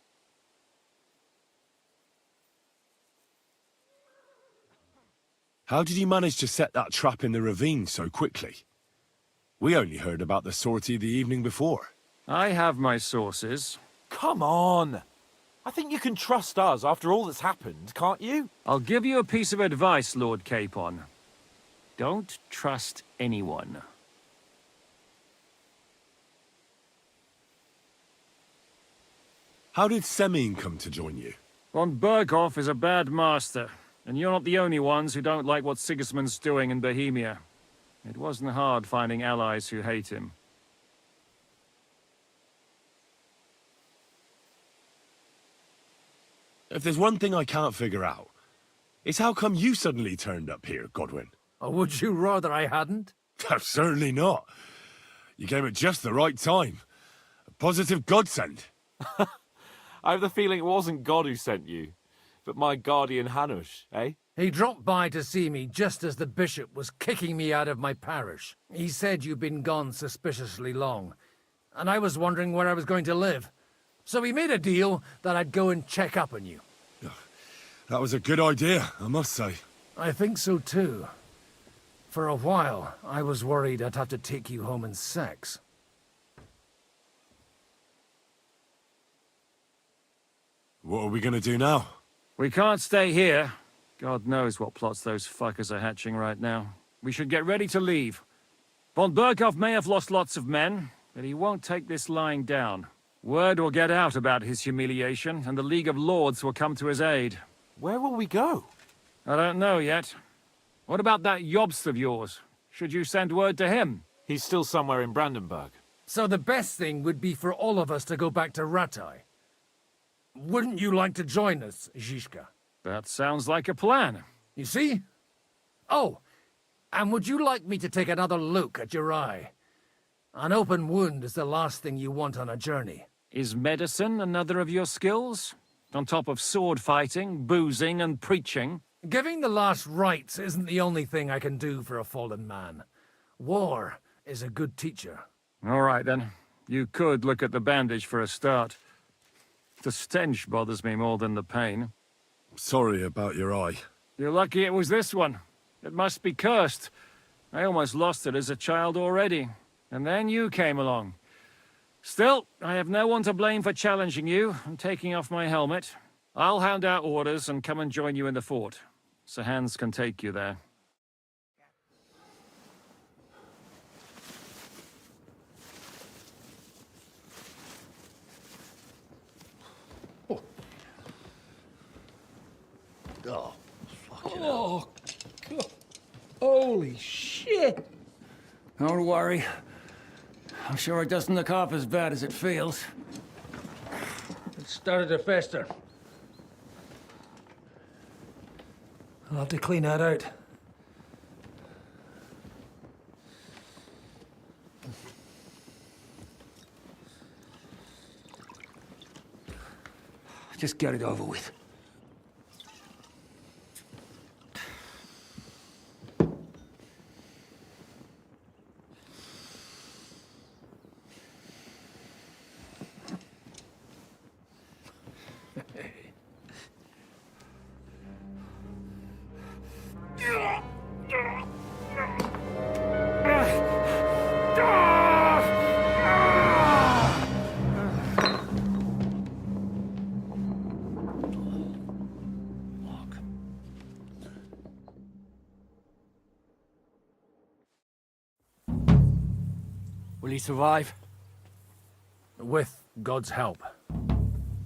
How did you manage to set that trap in the ravine so quickly? We only heard about the sortie the evening before. I have my sources. Come on! I think you can trust us after all that's happened, can't you? I'll give you a piece of advice, Lord Capon. Don't trust anyone. How did Semine come to join you? Von Berghoff is a bad master, and you're not the only ones who don't like what Sigismund's doing in Bohemia. It wasn't hard finding allies who hate him. If there's one thing I can't figure out, it's how come you suddenly turned up here, Godwin? Or would you rather I hadn't? Certainly not. You came at just the right time. A positive godsend. I have the feeling it wasn't God who sent you, but my guardian Hanush, eh? He dropped by to see me just as the bishop was kicking me out of my parish. He said you'd been gone suspiciously long, and I was wondering where I was going to live. So we made a deal that I'd go and check up on you. That was a good idea, I must say. I think so too. For a while, I was worried I'd have to take you home in sex. What are we gonna do now? We can't stay here. God knows what plots those fuckers are hatching right now. We should get ready to leave. Von Berghoff may have lost lots of men, but he won't take this lying down. Word will get out about his humiliation, and the League of Lords will come to his aid. Where will we go? I don't know yet. What about that Jobst of yours? Should you send word to him? He's still somewhere in Brandenburg. So the best thing would be for all of us to go back to Ratai. Wouldn't you like to join us, Zizka? That sounds like a plan. You see? Oh, and would you like me to take another look at your eye? An open wound is the last thing you want on a journey. Is medicine another of your skills? On top of sword fighting, boozing, and preaching? Giving the last rites isn't the only thing I can do for a fallen man. War is a good teacher. All right, then. You could look at the bandage for a start. The stench bothers me more than the pain. Sorry about your eye. You're lucky it was this one. It must be cursed. I almost lost it as a child already. And then you came along. Still, I have no one to blame for challenging you and taking off my helmet. I'll hand out orders and come and join you in the fort. Sir Hans can take you there. Oh, fucking hell. God. Holy shit! Don't worry. I'm sure it doesn't look half as bad as it feels. It started to fester. I'll have to clean that out. Just get it over with. Will he survive? With God's help.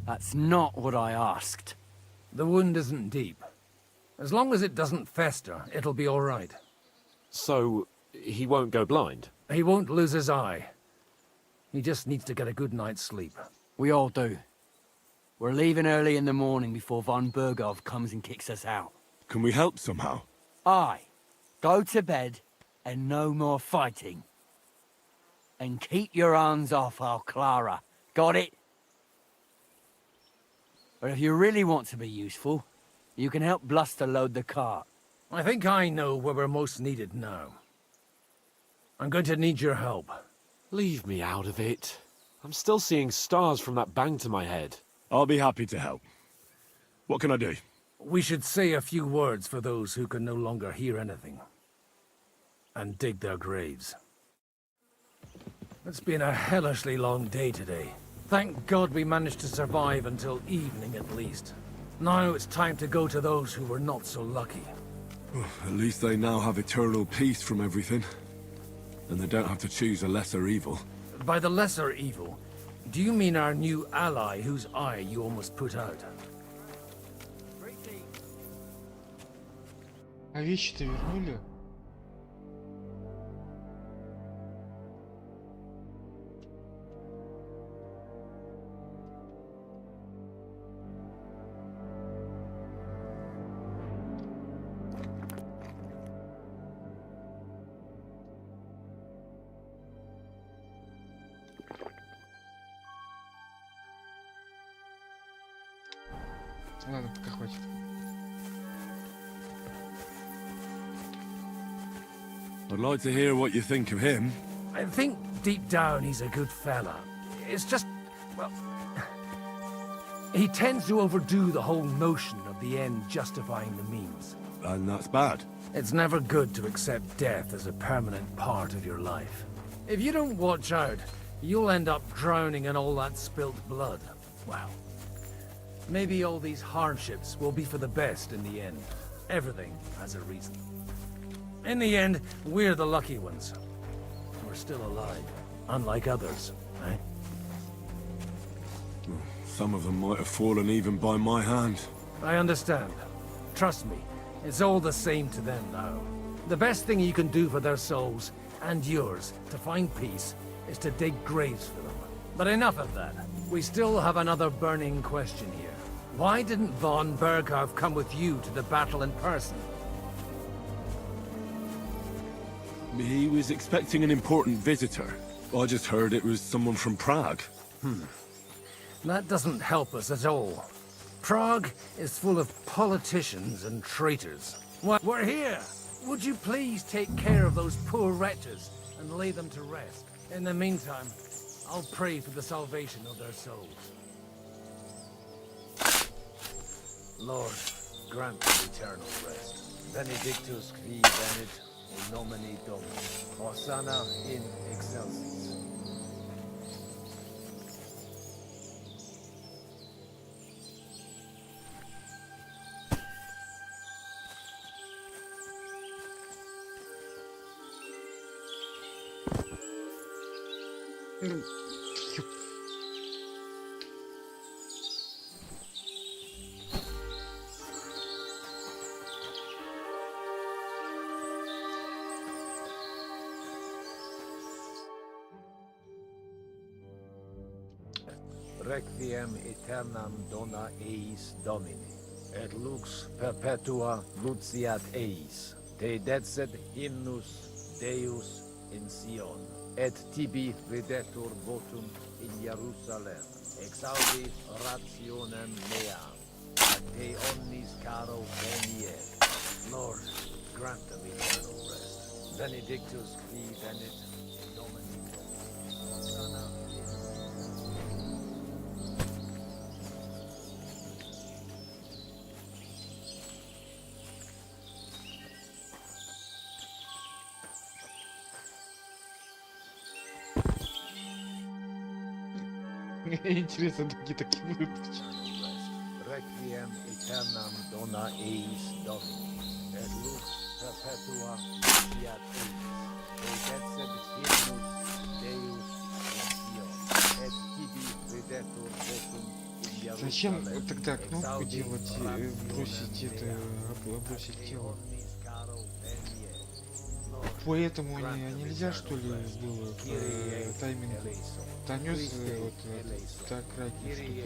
That's not what I asked. The wound isn't deep. As long as it doesn't fester, it'll be all right. So, he won't go blind? He won't lose his eye. He just needs to get a good night's sleep. We all do. We're leaving early in the morning before von Berghoff comes and kicks us out. Can we help somehow? Aye. Go to bed and no more fighting. And keep your hands off our Clara. Got it? But if you really want to be useful, you can help Bluster load the cart. I think I know where we're most needed now. I'm going to need your help. Leave me out of it. I'm still seeing stars from that bang to my head. I'll be happy to help. What can I do? we should say a few words for those who can no longer hear anything. And dig their graves. It's been a hellishly long day today. Thank God we managed to survive until evening at least. Now it's time to go to those who were not so lucky. At least they now have eternal peace from everything. And they don't have to choose a lesser evil. By the lesser evil, do you mean our new ally whose eye you almost put out? А вещи-то вернули? Ладно, пока хватит. I'd like to hear what you think of him. I think deep down he's a good fella. It's just, well, he tends to overdo the whole notion of the end justifying the means. And that's bad. It's never good to accept death as a permanent part of your life. If you don't watch out, you'll end up drowning in all that spilt blood. Well, maybe all these hardships will be for the best in the end. Everything has a reason. In the end, we're the lucky ones. We're still alive, unlike others, eh? Some of them might have fallen even by my hand. I understand. Trust me, it's all the same to them now. The best thing you can do for their souls, and yours, to find peace, is to dig graves for them. But enough of that. We still have another burning question here. Why didn't von Berghoff come with you to the battle in person? He was expecting an important visitor. I just heard it was someone from Prague. That doesn't help us at all. Prague is full of politicians and traitors. We're here! Would you please take care of those poor wretches and lay them to rest? In the meantime, I'll pray for the salvation of their souls. Lord, grant them eternal rest. Benedictus qui venit in nomine Domini. Hosanna in excelsis. Requiem aeternam dona eis Domini, et lux perpetua luciat eis. Te decet hymnus Deus in Sion, et tibi videtur votum in Jerusalem. Exaudi rationem meam, et te omnis caro veniet. Lord, grant them eternal rest. Benedictus qui venit in nomine Domini. Hosanna Интересно, какие такие будут. Requiem aeternam dona eis Domini, et lux perpetua luciat eis. Te decet hymnus Deus in Sion, et tibi videtur votum in Jerusalem. Зачем тогда кнопку делать, бросить это, бросить тело? Поэтому нельзя, что ли, было тайминг? Донес вот до окраги, чтобы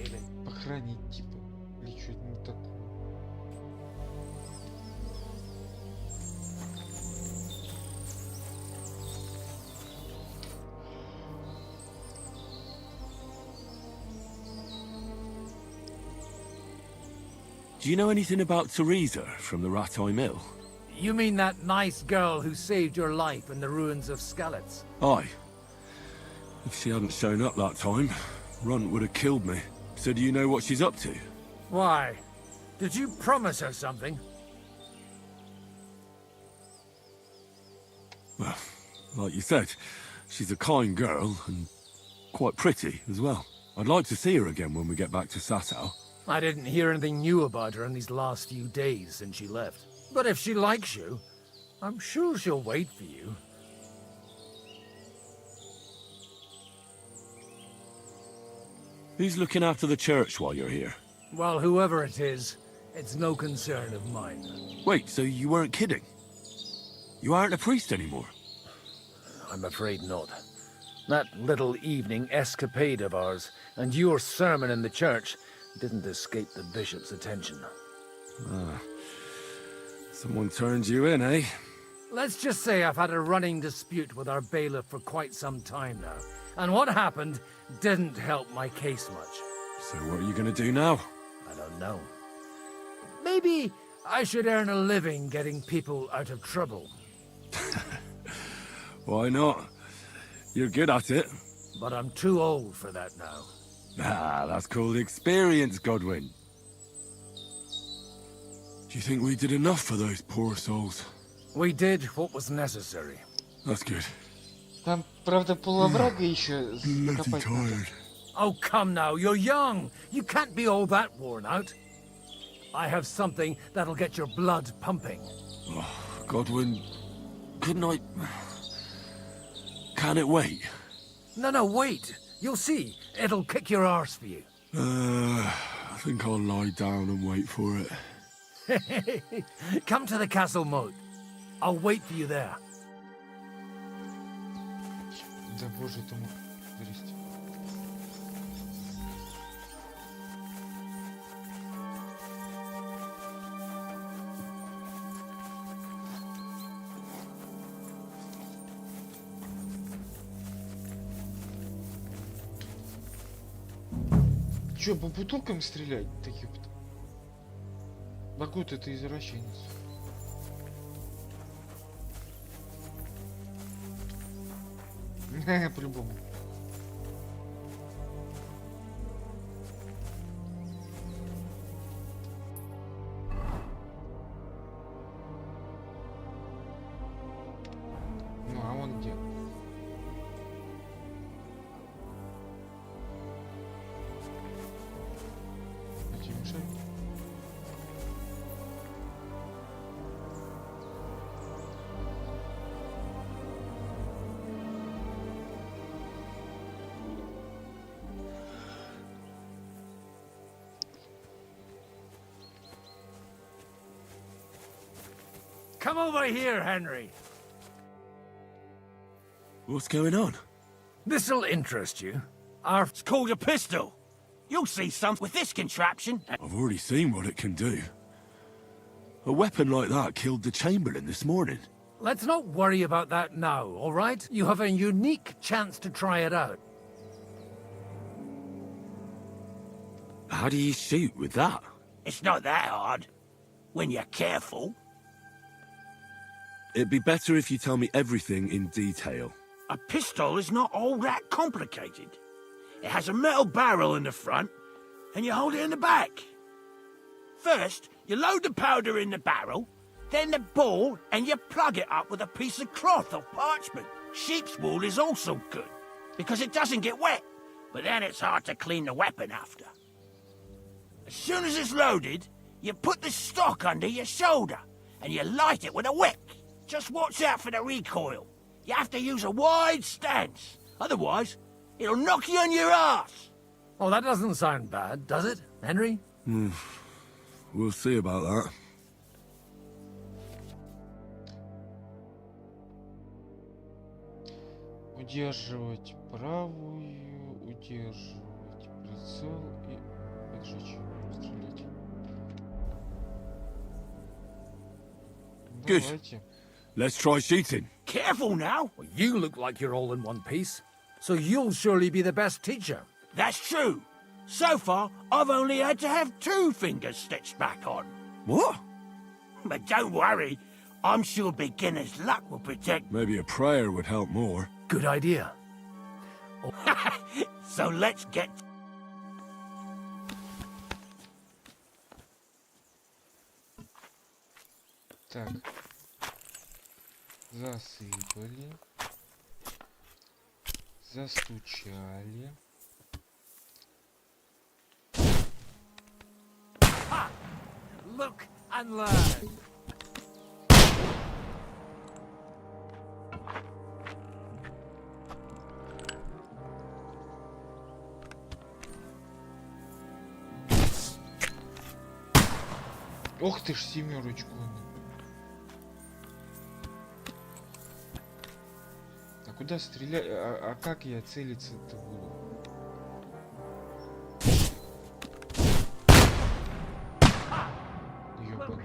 это похоронить, типа, или что-нибудь такое. Do you know anything about Teresa from the Ratay Mill? You mean that nice girl who saved your life in the ruins of Skalitz? Aye. If she hadn't shown up that time, Runt would have killed me. So do you know what she's up to? Why? Did you promise her something? Well, like you said, she's a kind girl and quite pretty as well. I'd like to see her again when we get back to Sasau. I didn't hear anything new about her in these last few days since she left. But if she likes you, I'm sure she'll wait for you. Who's looking after the church while you're here? Well, whoever it is, it's no concern of mine. Wait, so you weren't kidding? You aren't a priest anymore? I'm afraid not. That little evening escapade of ours and your sermon in the church didn't escape the bishop's attention. Ah. Someone turned you in, eh? Let's just say I've had a running dispute with our bailiff for quite some time now. And what happened didn't help my case much. So what are you going to do now? I don't know. Maybe I should earn a living getting people out of trouble. Why not? You're good at it. But I'm too old for that now. Ah, that's called experience, Godwin. Do you think we did enough for those poor souls? We did what was necessary. That's good. Там, правда, полуоврага еще закопать надо. Oh, come now, you're young. You can't be all that worn out. I have something that'll get your blood pumping. Oh, Godwin, couldn't I... Can it wait? No, wait. You'll see. It'll kick your arse for you. I think I'll lie down and wait for it. Come to the castle moat. I'll wait for you there. Да боже ты мой. Здрасте. Чё, по бутылкам стрелять? Да ёпта. Багут это извращенец. По-любому. Ну, а он где? Эти мешают? Come over here, Henry. What's going on? This'll interest you. It's called a pistol. You'll see some with this contraption. I've already seen what it can do. A weapon like that killed the Chamberlain this morning. Let's not worry about that now, all right? You have a unique chance to try it out. How do you shoot with that? It's not that hard, when you're careful. It'd be better if you tell me everything in detail. A pistol is not all that complicated. It has a metal barrel in the front, and you hold it in the back. First, you load the powder in the barrel, then the ball, and you plug it up with a piece of cloth or parchment. Sheep's wool is also good, because it doesn't get wet, but then it's hard to clean the weapon after. As soon as it's loaded, you put the stock under your shoulder, and you light it with a wick. Just watch out for the recoil. You have to use a wide stance. Otherwise, it'll knock you on your ass. Oh, that doesn't sound bad, does it, Henry? We'll see about that. Удерживать правую, удерживать прицел и поджечь, стрелять. Good. Давайте. Let's try shooting. Careful now. Well, you look like you're all in one piece, so you'll surely be the best teacher. That's true. So far, I've only had to have 2 fingers stitched back on. What? But don't worry. I'm sure beginner's luck will protect... Maybe a prayer would help more. Good idea. So let's get... Так. Засыпали. Застучали. Look and learn. Ох ты ж, семерочку. А куда стрелять? А как я целиться-то буду? Ёбаный.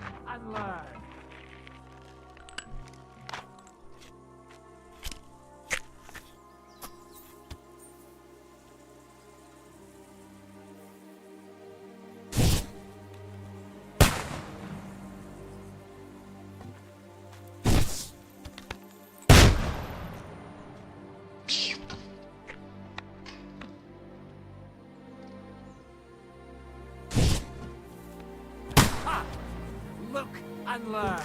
Look and learn.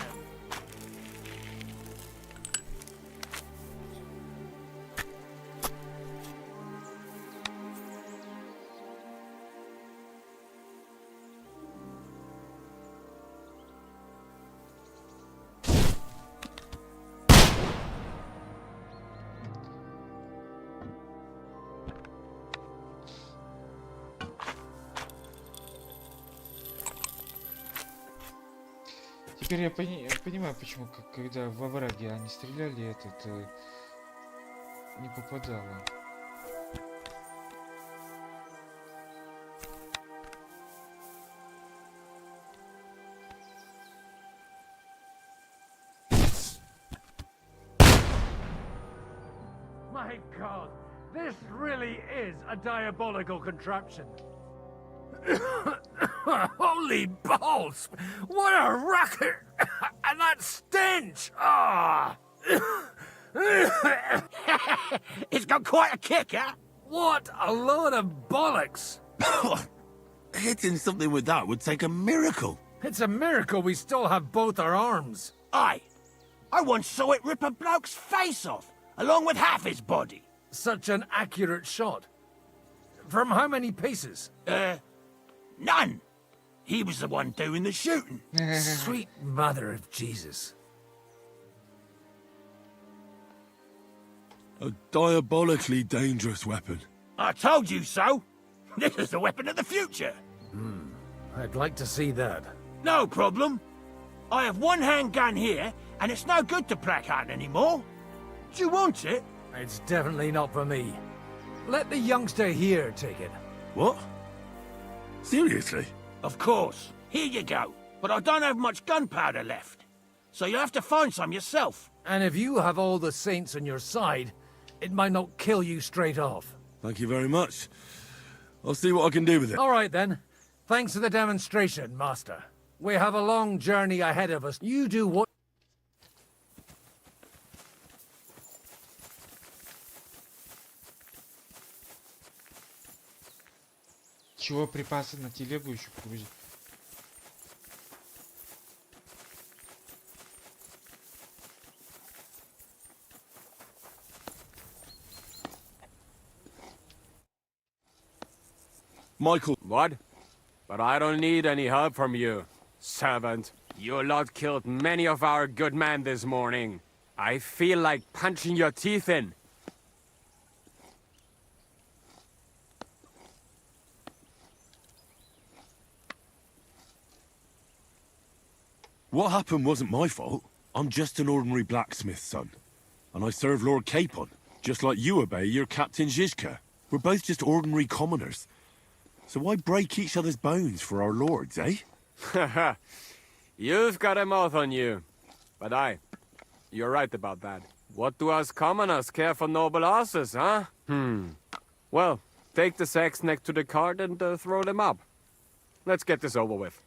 Теперь я понимаю, почему, когда во враге они стреляли, этот не попадало. My God, this really is a diabolical contraption. Holy balls! What a racket! And that stench! Ah! It's got quite a kick, huh? What a load of bollocks! Hitting something with that would take a miracle. It's a miracle we still have both our arms. Aye. I once saw it rip a bloke's face off, along with half his body. Such an accurate shot. From how many paces? None. He was the one doing the shooting. Sweet mother of Jesus. A diabolically dangerous weapon. I told you so. This is the weapon of the future. I'd like to see that. No problem. I have one handgun here, and it's no good to placard anymore. Do you want it? It's definitely not for me. Let the youngster here take it. What? Seriously? Of course. Here you go. But I don't have much gunpowder left. So you'll have to find some yourself. And if you have all the saints on your side, it might not kill you straight off. Thank you very much. I'll see what I can do with it. All right, then. Thanks for the demonstration, Master. We have a long journey ahead of us. You do what... Чего припасы на телегу еще погрузить? Michael. What? But I don't need any help from you, servant. Your lot killed many of our good men this morning. I feel like punching your teeth in. What happened wasn't my fault. I'm just an ordinary blacksmith's son. And I serve Lord Capon, just like you obey your Captain Zizka. We're both just ordinary commoners. So why break each other's bones for our lords, eh? Haha. You've got a mouth on you. But you're right about that. What do us commoners care for noble horses, huh? Well, take the sacks next to the cart and throw them up. Let's get this over with.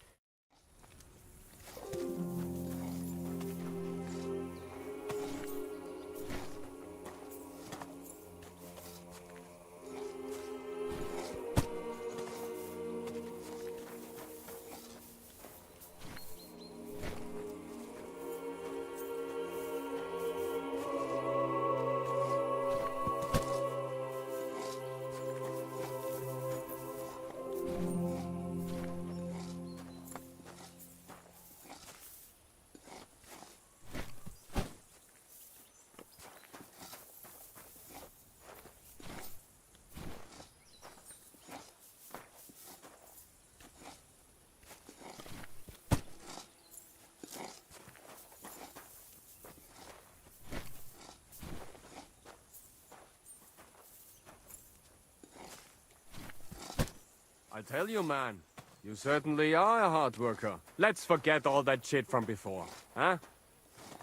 I tell you, man, you certainly are a hard worker. Let's forget all that shit from before, huh?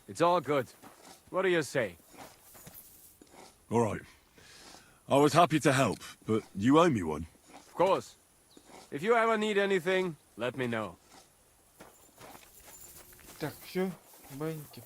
It's all good. What do you say? All right. I was happy to help, but you owe me one. Of course. If you ever need anything, let me know. Так, все, баньки.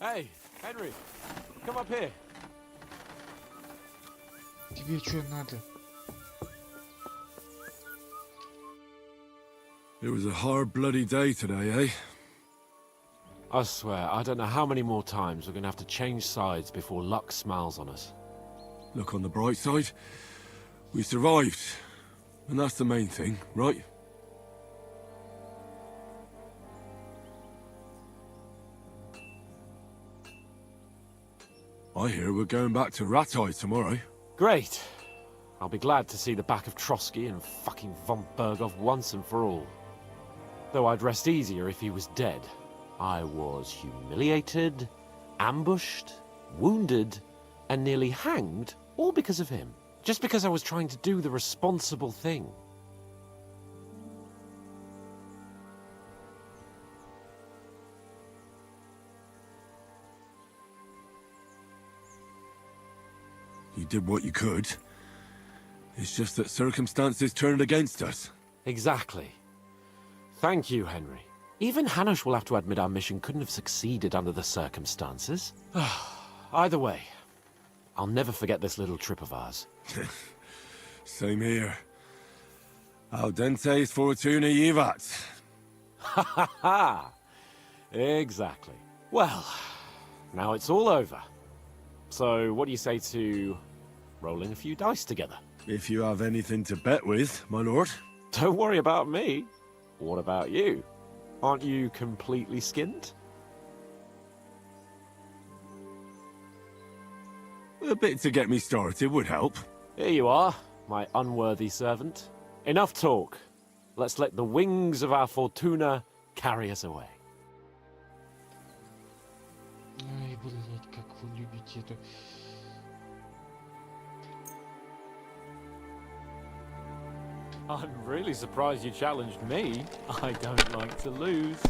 Hey, Henry, come up here. Тебе что надо? It was a hard bloody day today, eh? I swear, I don't know how many more times we're gonna have to change sides before luck smiles on us. Look on the bright side. We survived. And that's the main thing, right? I hear we're going back to Ratai tomorrow. Great. I'll be glad to see the back of Trotsky and fucking von Berghoff once and for all. Though I'd rest easier if he was dead. I was humiliated, ambushed, wounded, and nearly hanged, all because of him. Just because I was trying to do the responsible thing. You did what you could. It's just that circumstances turned against us. Exactly. Thank you, Henry. Even Hanush will have to admit our mission couldn't have succeeded under the circumstances. Either way, I'll never forget this little trip of ours. Same here. Al dente's fortuna jivat. Ha ha ha! Exactly. Well, now it's all over. So, what do you say to rolling a few dice together? If you have anything to bet with, my lord. Don't worry about me. What about you? Aren't you completely skinned? A bit to get me started would help. Here you are, my unworthy servant. Enough talk. Let's let the wings of our fortuna carry us away. Ай, блядь, как вы любите это. I'm really surprised you challenged me. I don't like to lose.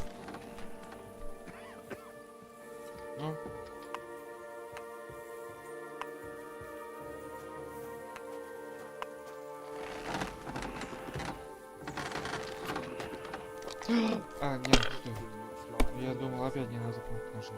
Ну. А, нет, стой. Я думал, опять не надо кнопку нажать.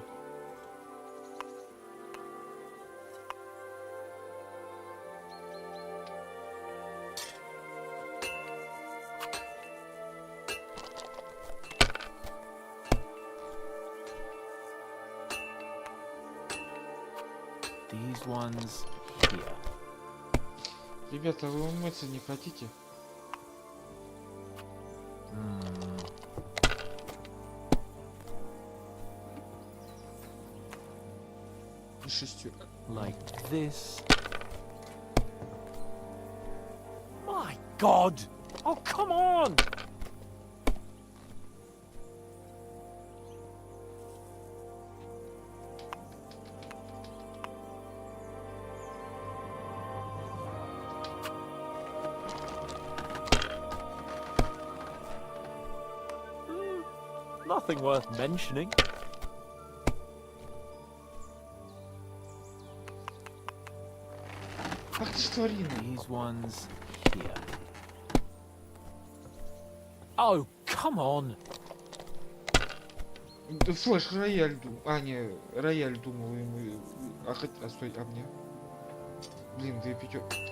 These ones here. Ребята, вы умыться не хотите? Шестерка. Like this. My God! Oh, come on! Nothing worth mentioning. Ах ты ж тварина. These ones here. Oh, come on! Флэш, рояль думал. А, не, рояль думал ему. А, а стой, а мне? Блин, две пятерки.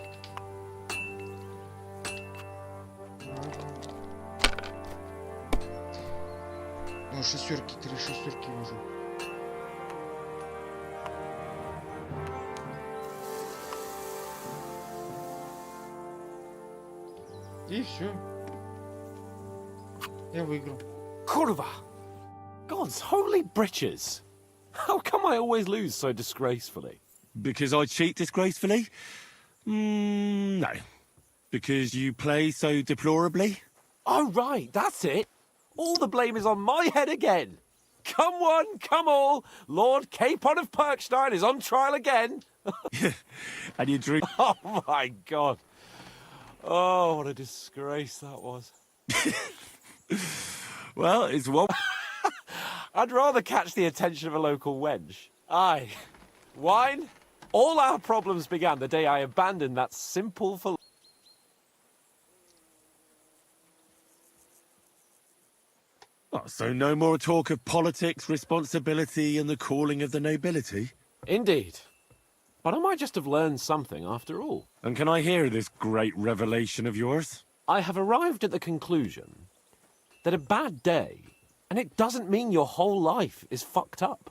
Ну, шестерки, 3 шестерки вижу. И все. Я выиграл. Kurva! God's holy britches! How come I always lose so disgracefully? Because I cheat disgracefully? No. Because you play so deplorably? Oh, right, that's it. All the blame is on my head again. Come one, come all. Lord Capon of Perkstein is on trial again. And you drink... Oh, my God. Oh, what a disgrace that was. Well, it's one... I'd rather catch the attention of a local wench. Aye. Wine? All our problems began the day I abandoned that simple philosophy. Oh, so no more talk of politics, responsibility, and the calling of the nobility? Indeed. But I might just have learned something after all. And can I hear this great revelation of yours? I have arrived at the conclusion that a bad day, and it doesn't mean your whole life is fucked up.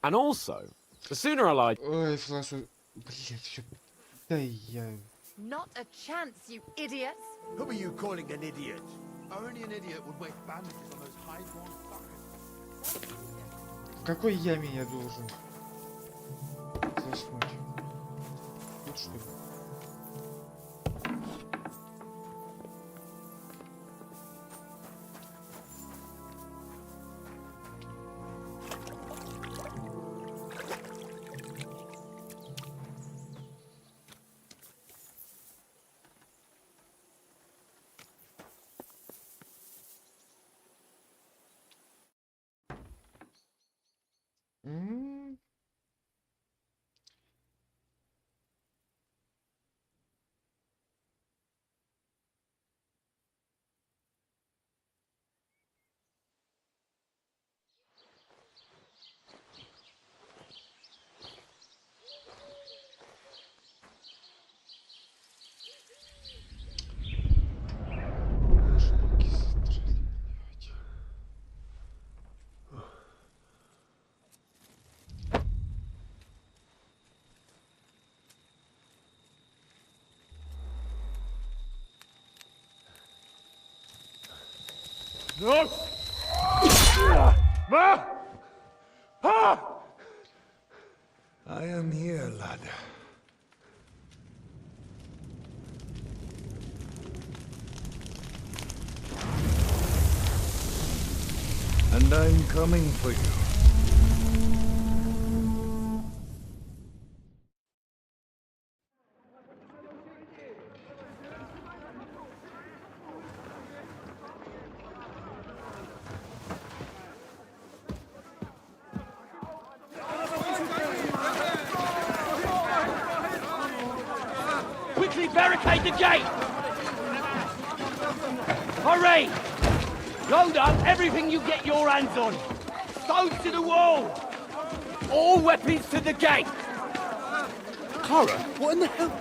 And also, the sooner I lie... Ой, Флашу... Блядь, чё... Да я... Not a chance, you idiots! Who are you calling an idiot? Only an idiot would waste bandages on those high-born fuckers. В какой яме я должен заснуть? Тут что ли? No! Ma! Ha! I am here, lad. And I'm coming for you. Quickly barricade the gate! Hurry! Load up everything you get your hands on. Stones to the wall! All weapons to the gate! Clara, what in the hell?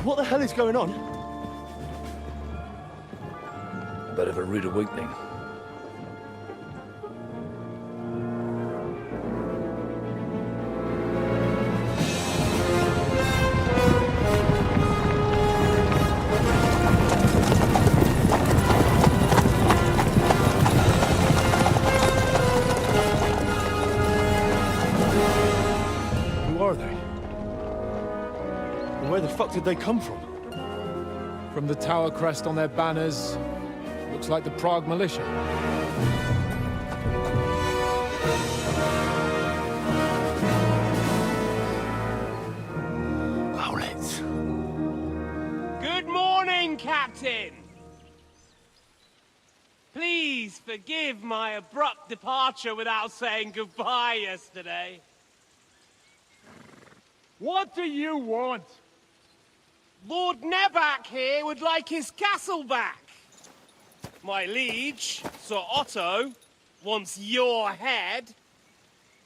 What the hell is going on? A bit of a rude awakening. Who are they? And where the fuck did they come from? From the tower crest on their banners, looks like the Prague militia. Owlets. Good morning, Captain! Please forgive my abrupt departure without saying goodbye yesterday. What do you want? Lord Neback here would like his castle back. My liege, Sir Otto, wants your head.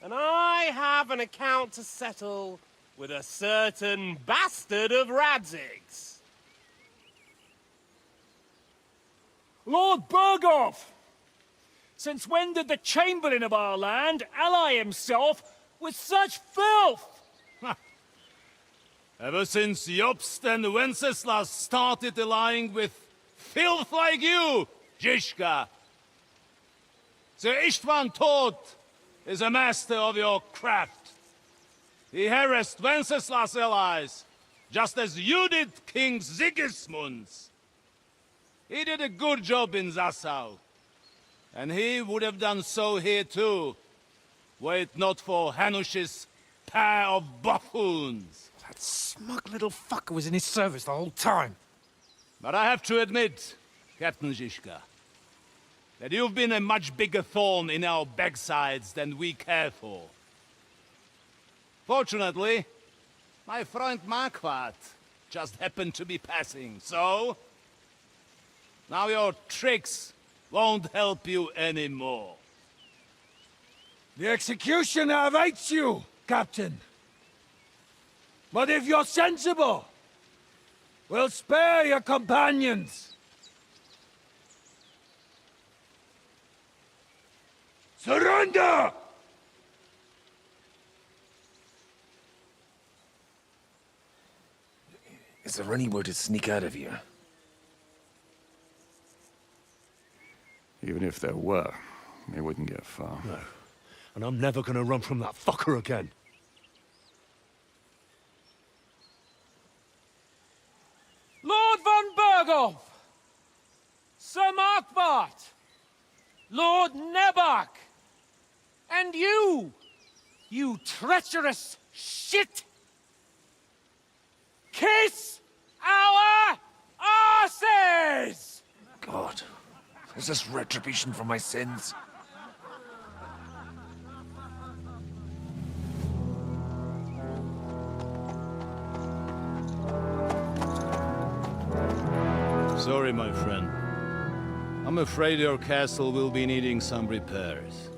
And I have an account to settle with a certain bastard of Radzig's. Lord Berghoff! Since when did the Chamberlain of our land ally himself with such filth? Ever since Jobst and Wenceslas started allying with filth like you, Zizka. Sir Istvan Tod is a master of your craft. He harassed Wenceslas' allies, just as you did King Sigismund's. He did a good job in Zassau, and he would have done so here too, were it not for Hanush's pair of buffoons. That smug little fucker was in his service the whole time. But I have to admit, Captain Zizka, that you've been a much bigger thorn in our backsides than we care for. Fortunately, my friend Marquardt just happened to be passing, so... now your tricks won't help you anymore. The executioner awaits you, Captain. But if you're sensible, we'll spare your companions. Surrender! Is there any way to sneak out of here? Even if there were, they wouldn't get far. No. And I'm never gonna run from that fucker again. Lord von Berghoff! Sir Markwart! Lord Nebach! And you! You treacherous shit! Kiss our asses! God, is this retribution for my sins? Sorry, my friend. I'm afraid your castle will be needing some repairs.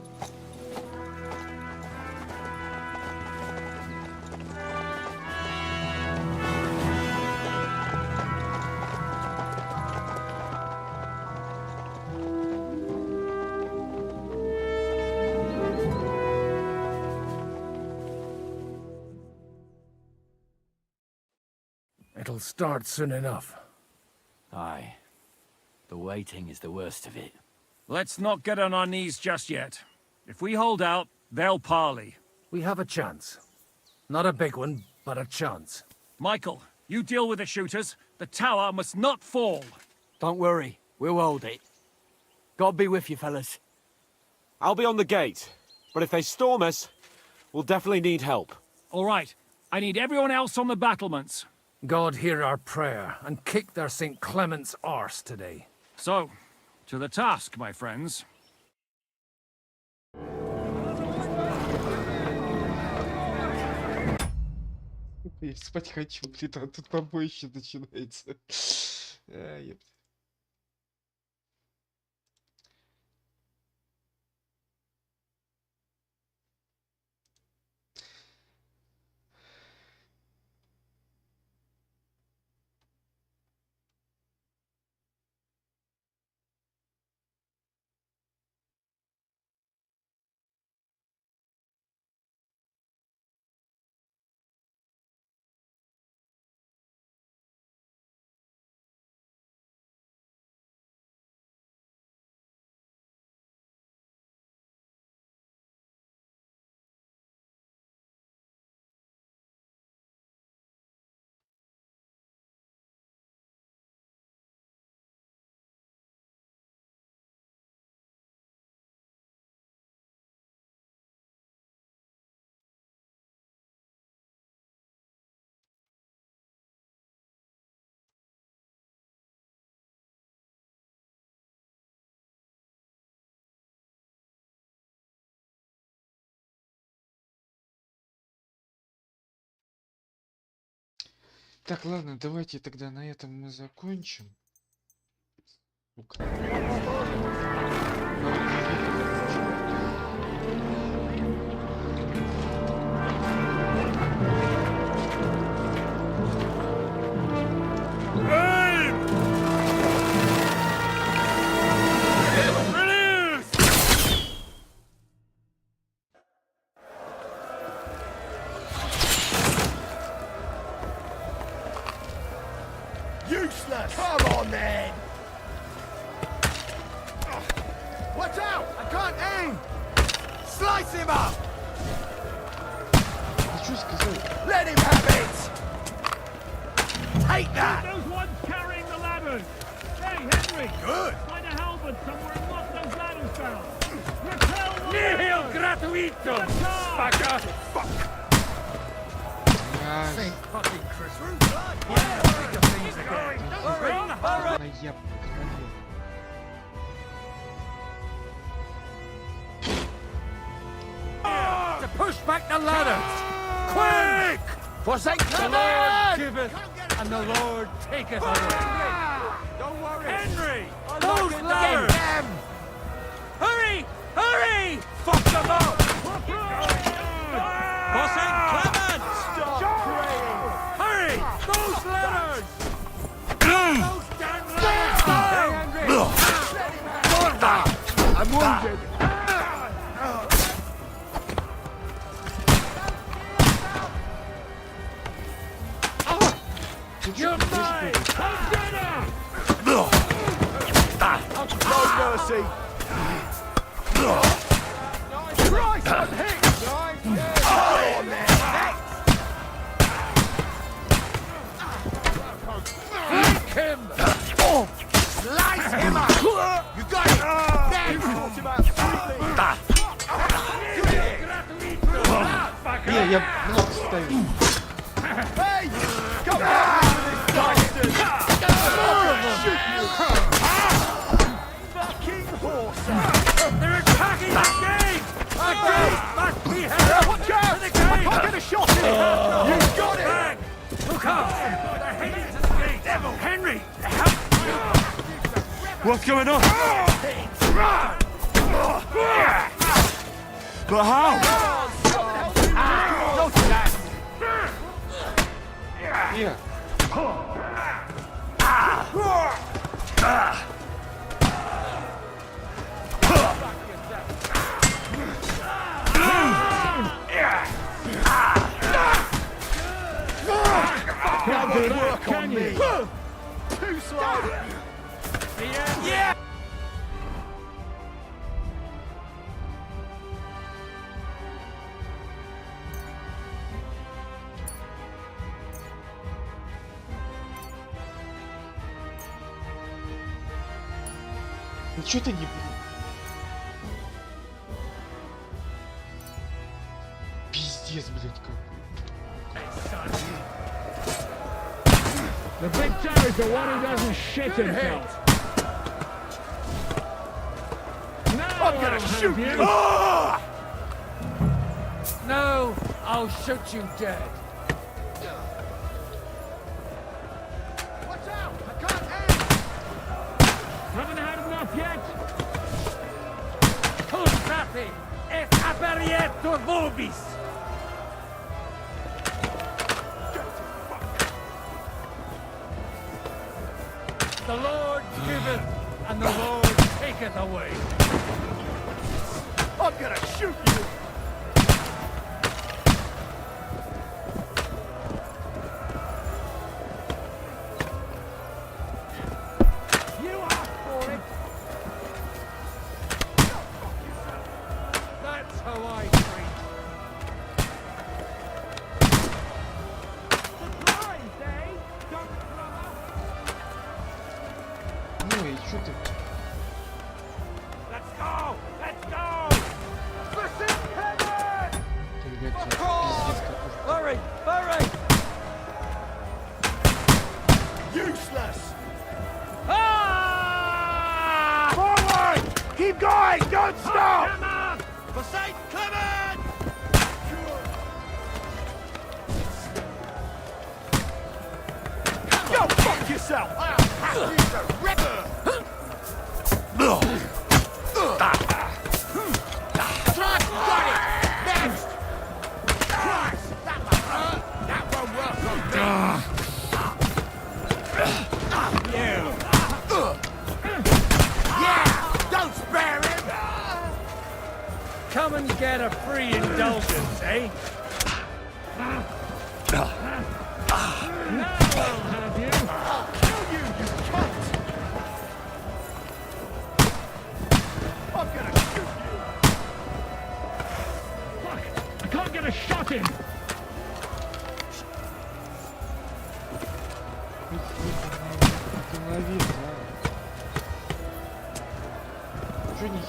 It'll start soon enough. Aye. The waiting is the worst of it. Let's not get on our knees just yet. If we hold out, they'll parley. We have a chance. Not a big one, but a chance. Michael, you deal with the shooters. The tower must not fall. Don't worry. We'll hold it. God be with you, fellas. I'll be on the gate. But if they storm us, we'll definitely need help. All right. I need everyone else on the battlements. God hear our prayer, and kick their St. Clement's arse today. So, to the task, my friends. Я спать хочу, блин, а тут побоище начинается. Ёпта. Так, ладно, давайте тогда на этом мы закончим. Сука. Useless! Come on, then! Watch out! I can't aim! Slice him up! Let him have it! Take that! Those ones carrying the ladders! Hey, Henry! Good! Find a halberd somewhere and lock those ladders down! Repel the Nihil gratuito! Fucker! Fuck! St. fucking Christmas! Yeah, bigger things again! Hurry! To push back the ladders! Quick! For St. The Lord giveth, and the Lord taketh away. Don't worry. Henry! Those ladders! Hurry! Hurry! Fuck them up! For St. Clement! Stop praying! Hurry! Those ladders! Those damn ladders! Hey, Henry! I'm wounded! You're mine! No mercy! Christ, I'm hit! Oh, man! Flank him! Slice him up! You got it! There! Я блок ставлю. Hey! Come on! Bastard! Shoot you! Fucking horse! They're attacking the gate! The gate must be held! Watch out! I can't get a shot in! You got it! Bang! Look out! They're heading to the gate! Devil! Henry! Help! What's going on? But how? Here. Good work on me! Too slow! Yeah! Ничего ты не блин. Пиздец, блядь, как. The big toe is the one who doesn't shit himself. I'm gonna shoot you! No, I'll shoot you dead. Watch out! I can't aim! Haven't had enough yet. Pulsate et aperietur vobis. The Lord giveth, and the Lord taketh away. I'm gonna shoot you! You asked for it. That's how I treat. Surprise, eh? Don't Ну и чё ты? Let's go! Let's go! Ты, ребят, пиздец как. Hurry! Hurry! Useless! Ah! Forward! Keep going! Don't stop! Come on! For St. Clement! Go fuck yourself! He's a ripper! Got it! Next! Christ! That won't work on me! Yeah! Don't spare him! Come and get a free indulgence, eh? Now I'll have you. I'll kill you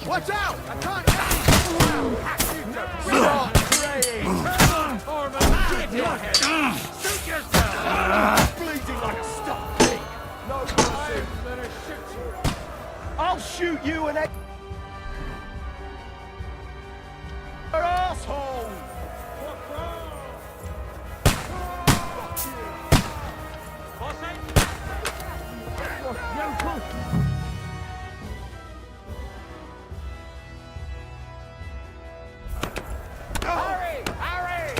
Watch out! I can't stop praying! Transformer, get your head! Shoot yourself! Bleeding like a stuck pig! No mercy! Better shoot you! I'll shoot you and your asshole! Hurry! Hurry!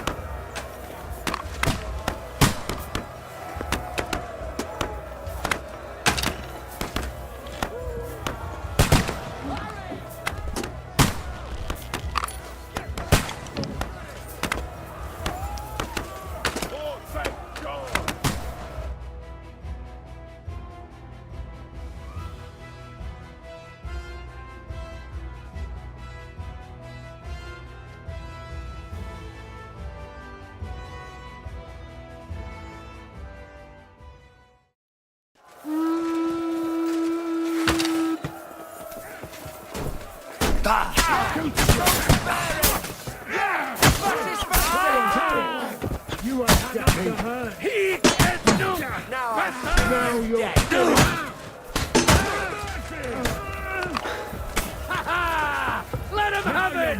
You are dead. He is doomed. Now you're dead. Let him have it!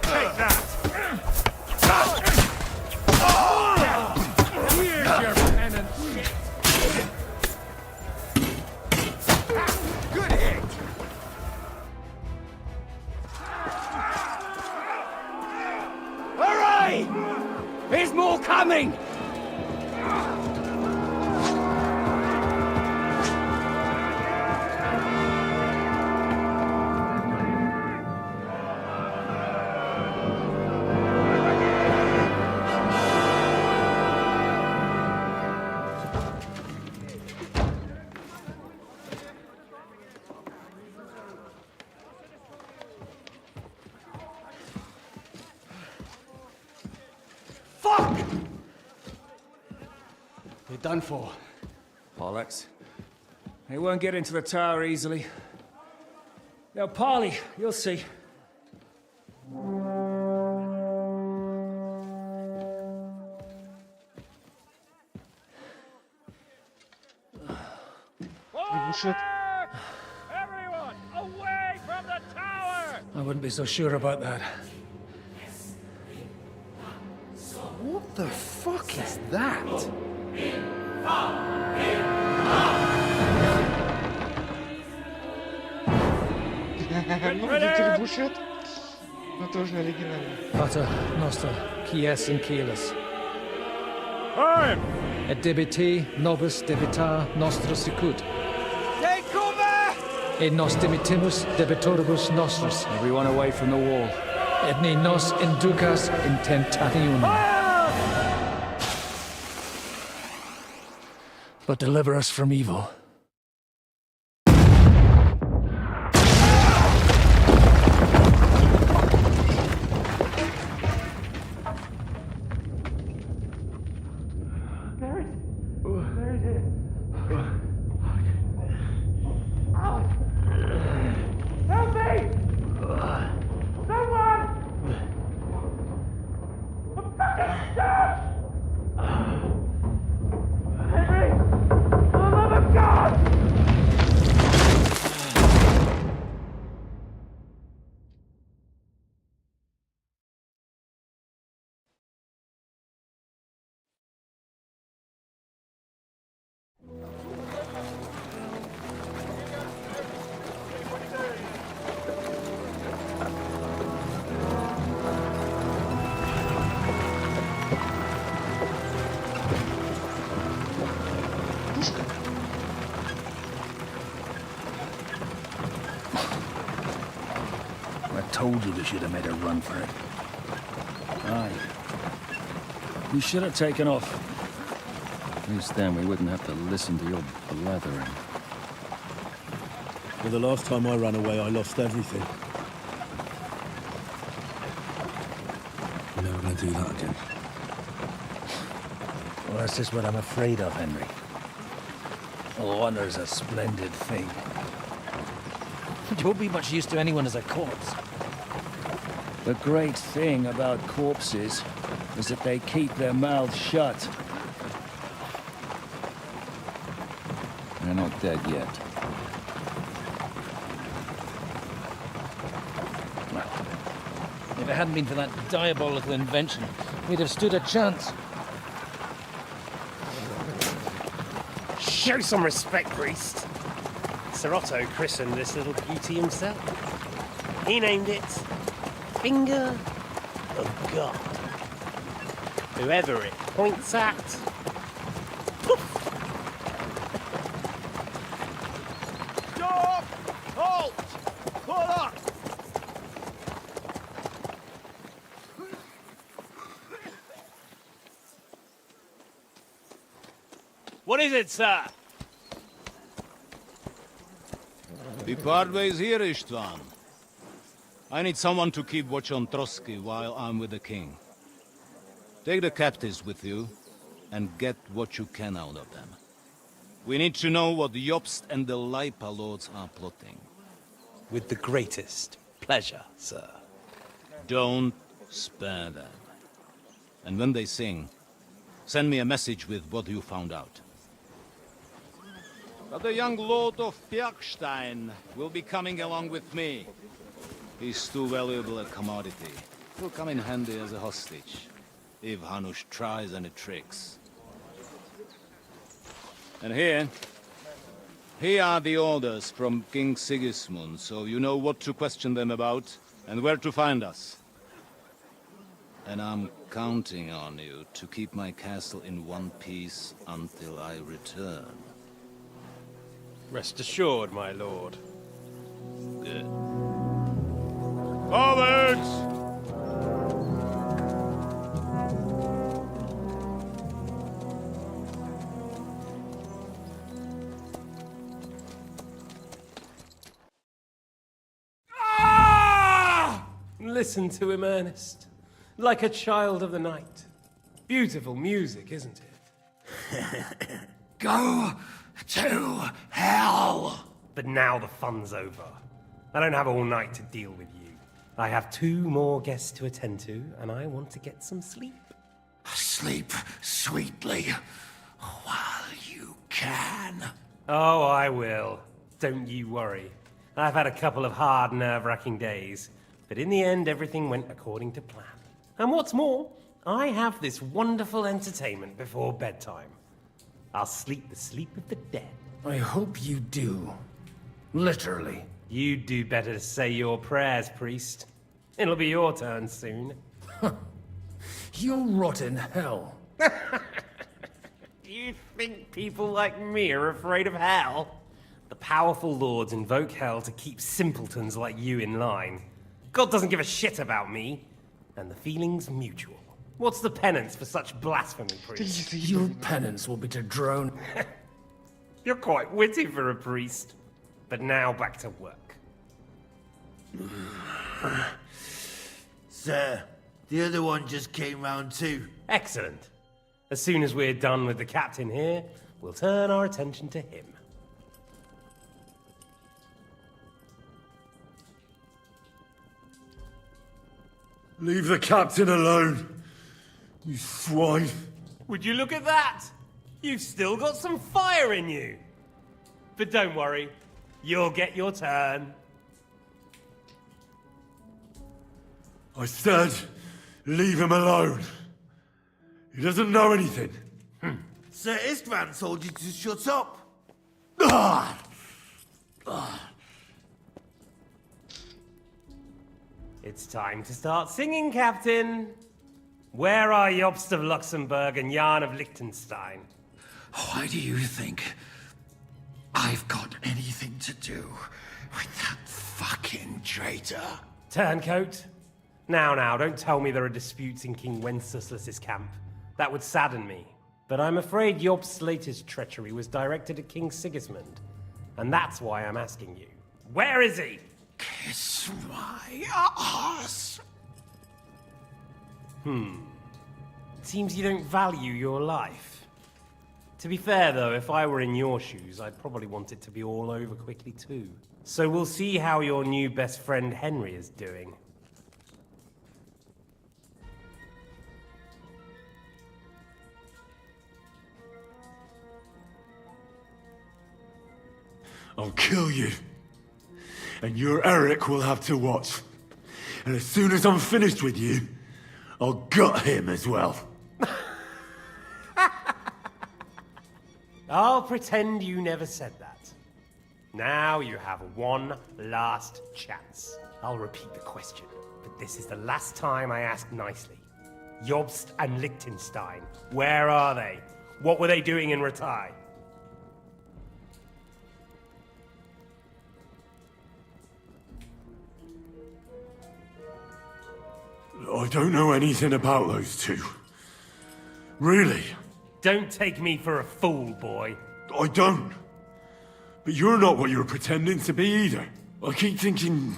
Take that. Here's your penance. Good hit! Hurry! There's more coming! Fuck! You're done for. Bollocks. They won't get into the tower easily. Now, parley, you'll see. Everyone, away from the tower! I wouldn't be so sure about that. What the fuck is that? Ну, где требушет, но тоже оригинально. Pater noster, quies in caelus. Et debiti nobis debita nostra sicut. Take cover! Et nos dimitimus debitoribus nostris. Everyone away from the wall. Et ne nos inducas in tentationem. But deliver us from evil. Help me! Someone! I'm fucking stuck! Henry! For the love of God! I told you we should have made a run for it. Aye. We should have taken off. At least then we wouldn't have to listen to your blathering. Well, the last time I ran away, I lost everything. I'm never gonna do that again. Well, that's just what I'm afraid of, Henry. Oh, honor's a splendid thing. You won't be much use to anyone as a corpse. The great thing about corpses is that they keep their mouths shut. They're not dead yet. If it hadn't been for that diabolical invention, we'd have stood a chance. Show some respect, priest. Sir Otto christened this little beauty himself. He named it Finger of God. Whoever it points at. Stop! Halt! Pull up! What is it, sir? We part ways here, Istvan. I need someone to keep watch on Trotsky while I'm with the king. Take the captives with you, and get what you can out of them. We need to know what Jobst and the Leipa lords are plotting. With the greatest pleasure, sir. Don't spare them. And when they sing, send me a message with what you found out. But the young lord of Bjergstein will be coming along with me. He's too valuable a commodity. He'll come in handy as a hostage, if Hanush tries any tricks. And here are the orders from King Sigismund, so you know what to question them about and where to find us. And I'm counting on you to keep my castle in one piece until I return. Rest assured, my lord. Good. Forwards! Listen to him, Ernest. Like a child of the night. Beautiful music, isn't it? Go to hell! But now the fun's over. I don't have all night to deal with you. I have 2 more guests to attend to, and I want to get some sleep. Sleep sweetly while you can. Oh, I will. Don't you worry. I've had a couple of hard, nerve-wracking days, but in the end, everything went according to plan. And what's more, I have this wonderful entertainment before bedtime. I'll sleep the sleep of the dead. I hope you do. Literally. You'd do better to say your prayers, priest. It'll be your turn soon. You'll rot in hell. Do you think people like me are afraid of hell? The powerful lords invoke hell to keep simpletons like you in line. God doesn't give a shit about me. And the feeling's mutual. What's the penance for such blasphemy, priest? Your penance will be to drown. You're quite witty for a priest. But now back to work. Sir, the other one just came round too. Excellent. As soon as we're done with the captain here, we'll turn our attention to him. Leave the captain alone, you swine. Would you look at that? You've still got some fire in you. But don't worry, you'll get your turn. I said, leave him alone. He doesn't know anything. Sir Istvan told you to shut up. It's time to start singing, Captain. Where are Jobst of Luxembourg and Jan of Liechtenstein? Why do you think I've got anything to do with that fucking traitor? Turncoat? Now, don't tell me there are disputes in King Wenceslas's camp. That would sadden me. But I'm afraid Jobst's latest treachery was directed at King Sigismund. And that's why I'm asking you. Where is he? Kiss my ass. It seems you don't value your life. To be fair, though, if I were in your shoes, I'd probably want it to be all over quickly, too. So we'll see how your new best friend Henry is doing. I'll kill you. And your Eric will have to watch. And as soon as I'm finished with you, I'll gut him as well. I'll pretend you never said that. Now you have one last chance. I'll repeat the question, but this is the last time I ask nicely. Jobst and Liechtenstein, where are they? What were they doing in Ratai? I don't know anything about those two. Really? Don't take me for a fool, boy. I don't. But you're not what you're pretending to be either. I keep thinking,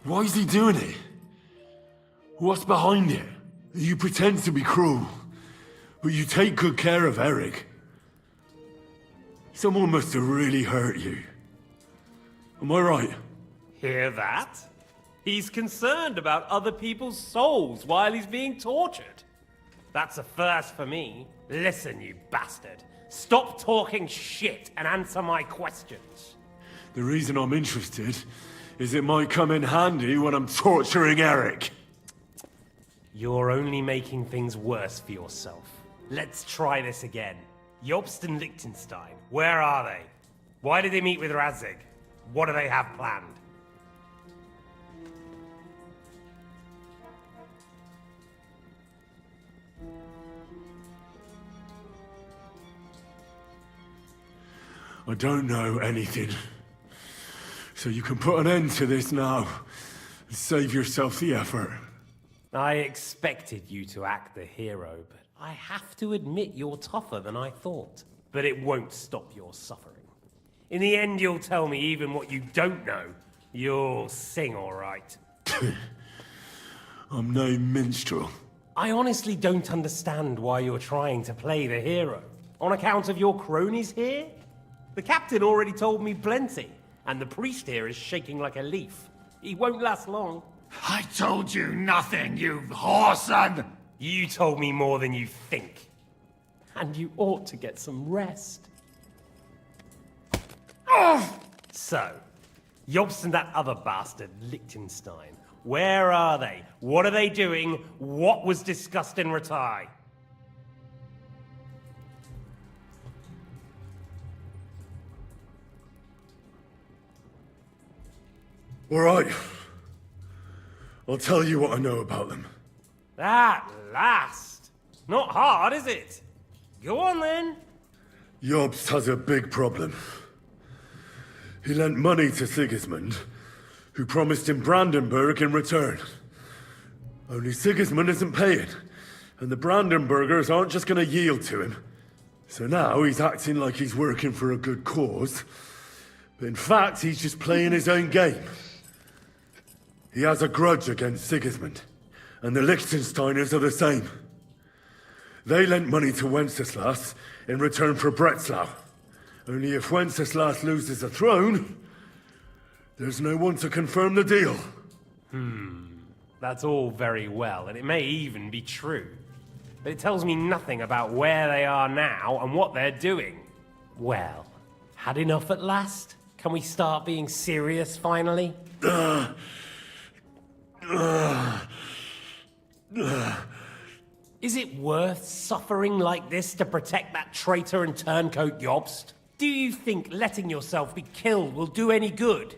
why is he doing it? What's behind it? You pretend to be cruel, but you take good care of Eric. Someone must have really hurt you. Am I right? Hear that? He's concerned about other people's souls while he's being tortured. That's a first for me. Listen, you bastard. Stop talking shit and answer my questions. The reason I'm interested is it might come in handy when I'm torturing Eric. You're only making things worse for yourself. Let's try this again. Jobst and Liechtenstein, where are they? Why did they meet with Radzig? What do they have planned? I don't know anything. So you can put an end to this now and save yourself the effort. I expected you to act the hero, but I have to admit you're tougher than I thought. But it won't stop your suffering. In the end, you'll tell me even what you don't know. You'll sing all right. I'm no minstrel. I honestly don't understand why you're trying to play the hero. On account of your cronies here? The captain already told me plenty, and the priest here is shaking like a leaf. He won't last long. I told you nothing, you whoreson! You told me more than you think. And you ought to get some rest. So, Jobst and that other bastard, Liechtenstein, where are they? What are they doing? What was discussed in Ratai? All right. I'll tell you what I know about them. At last! Not hard, is it? Go on then. Jobst has a big problem. He lent money to Sigismund, who promised him Brandenburg in return. Only Sigismund isn't paying, and the Brandenburgers aren't just going to yield to him. So now he's acting like he's working for a good cause, but in fact he's just playing his own game. He has a grudge against Sigismund, and the Liechtensteiners are the same. They lent money to Wenceslas in return for Breslau. Only if Wenceslas loses the throne, there's no one to confirm the deal. That's all very well, and it may even be true. But it tells me nothing about where they are now and what they're doing. Well, had enough at last? Can we start being serious finally? Is it worth suffering like this to protect that traitor and turncoat Jobst? Do you think letting yourself be killed will do any good?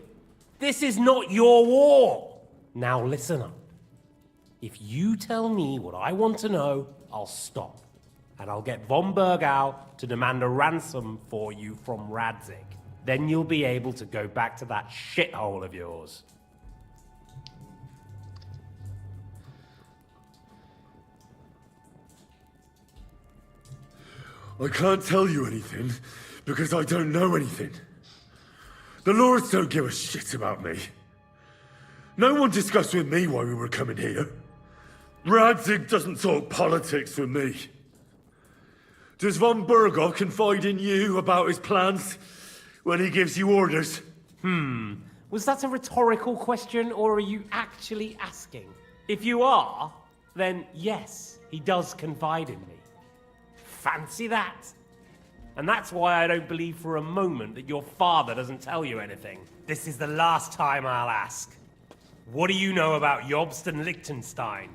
This is not your war! Now listen up. If you tell me what I want to know, I'll stop. And I'll get von Bergau to demand a ransom for you from Radzig. Then you'll be able to go back to that shithole of yours. I can't tell you anything, because I don't know anything. The Lords don't give a shit about me. No one discussed with me why we were coming here. Radzig doesn't talk politics with me. Does von Bergov confide in you about his plans when he gives you orders? Was that a rhetorical question, or are you actually asking? If you are, then yes, he does confide in me. Fancy that. And that's why I don't believe for a moment that your father doesn't tell you anything. This is the last time I'll ask. What do you know about Jobst and Liechtenstein?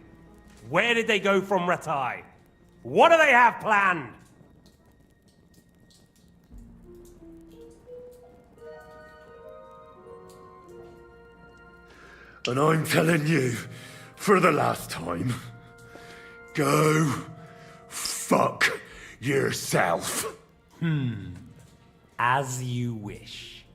Where did they go from Ratai? What do they have planned? And I'm telling you, for the last time, go fuck yourself. As you wish.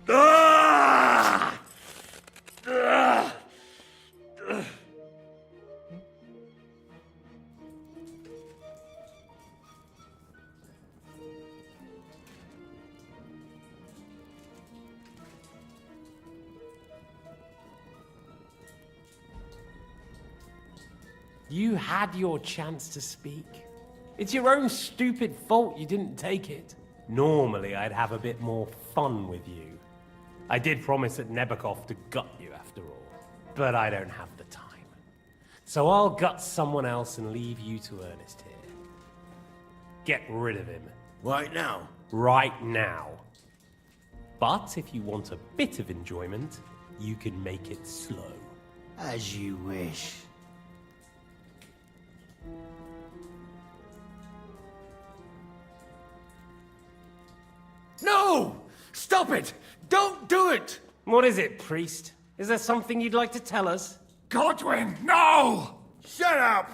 Ah! Ah! You had your chance to speak. It's your own stupid fault you didn't take it. Normally, I'd have a bit more fun with you. I did promise at Nebakov to gut you after all, but I don't have the time. So I'll gut someone else and leave you to Ernest here. Get rid of him. Right now? Right now. But if you want a bit of enjoyment, you can make it slow. As you wish. No! Stop it! Don't do it! What is it, priest? Is there something you'd like to tell us? Godwin, no! Shut up!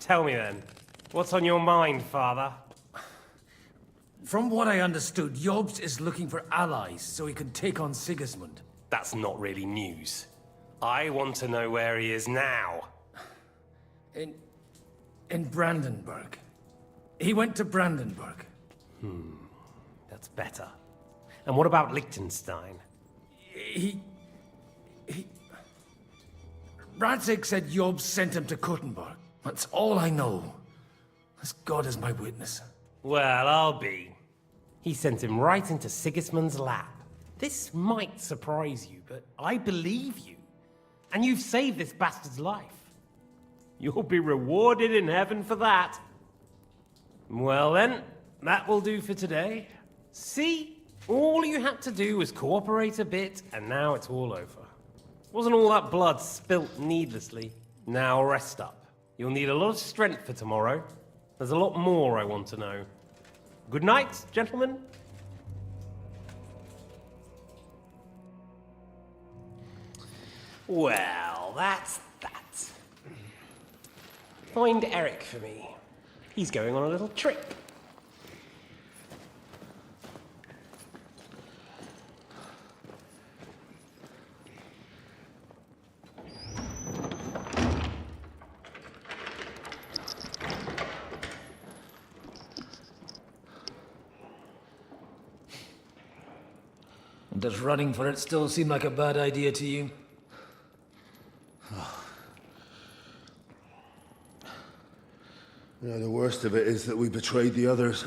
Tell me then. What's on your mind, father? From what I understood, Jobst is looking for allies so he can take on Sigismund. That's not really news. I want to know where he is now. In Brandenburg. He went to Brandenburg. That's better. And what about Liechtenstein? Radzig said Jobst sent him to Kuttenberg. That's all I know. As God is my witness. Well, I'll be. He sent him right into Sigismund's lap. This might surprise you, but I believe you. And you've saved this bastard's life. You'll be rewarded in heaven for that. Well then, that will do for today. See? All you had to do was cooperate a bit, and now it's all over. Wasn't all that blood spilt needlessly. Now rest up. You'll need a lot of strength for tomorrow. There's a lot more I want to know. Good night, gentlemen. Well, that's that. Find Eric for me. He's going on a little trip. Does running for it still seem like a bad idea to you? The worst of it is that we betrayed the others.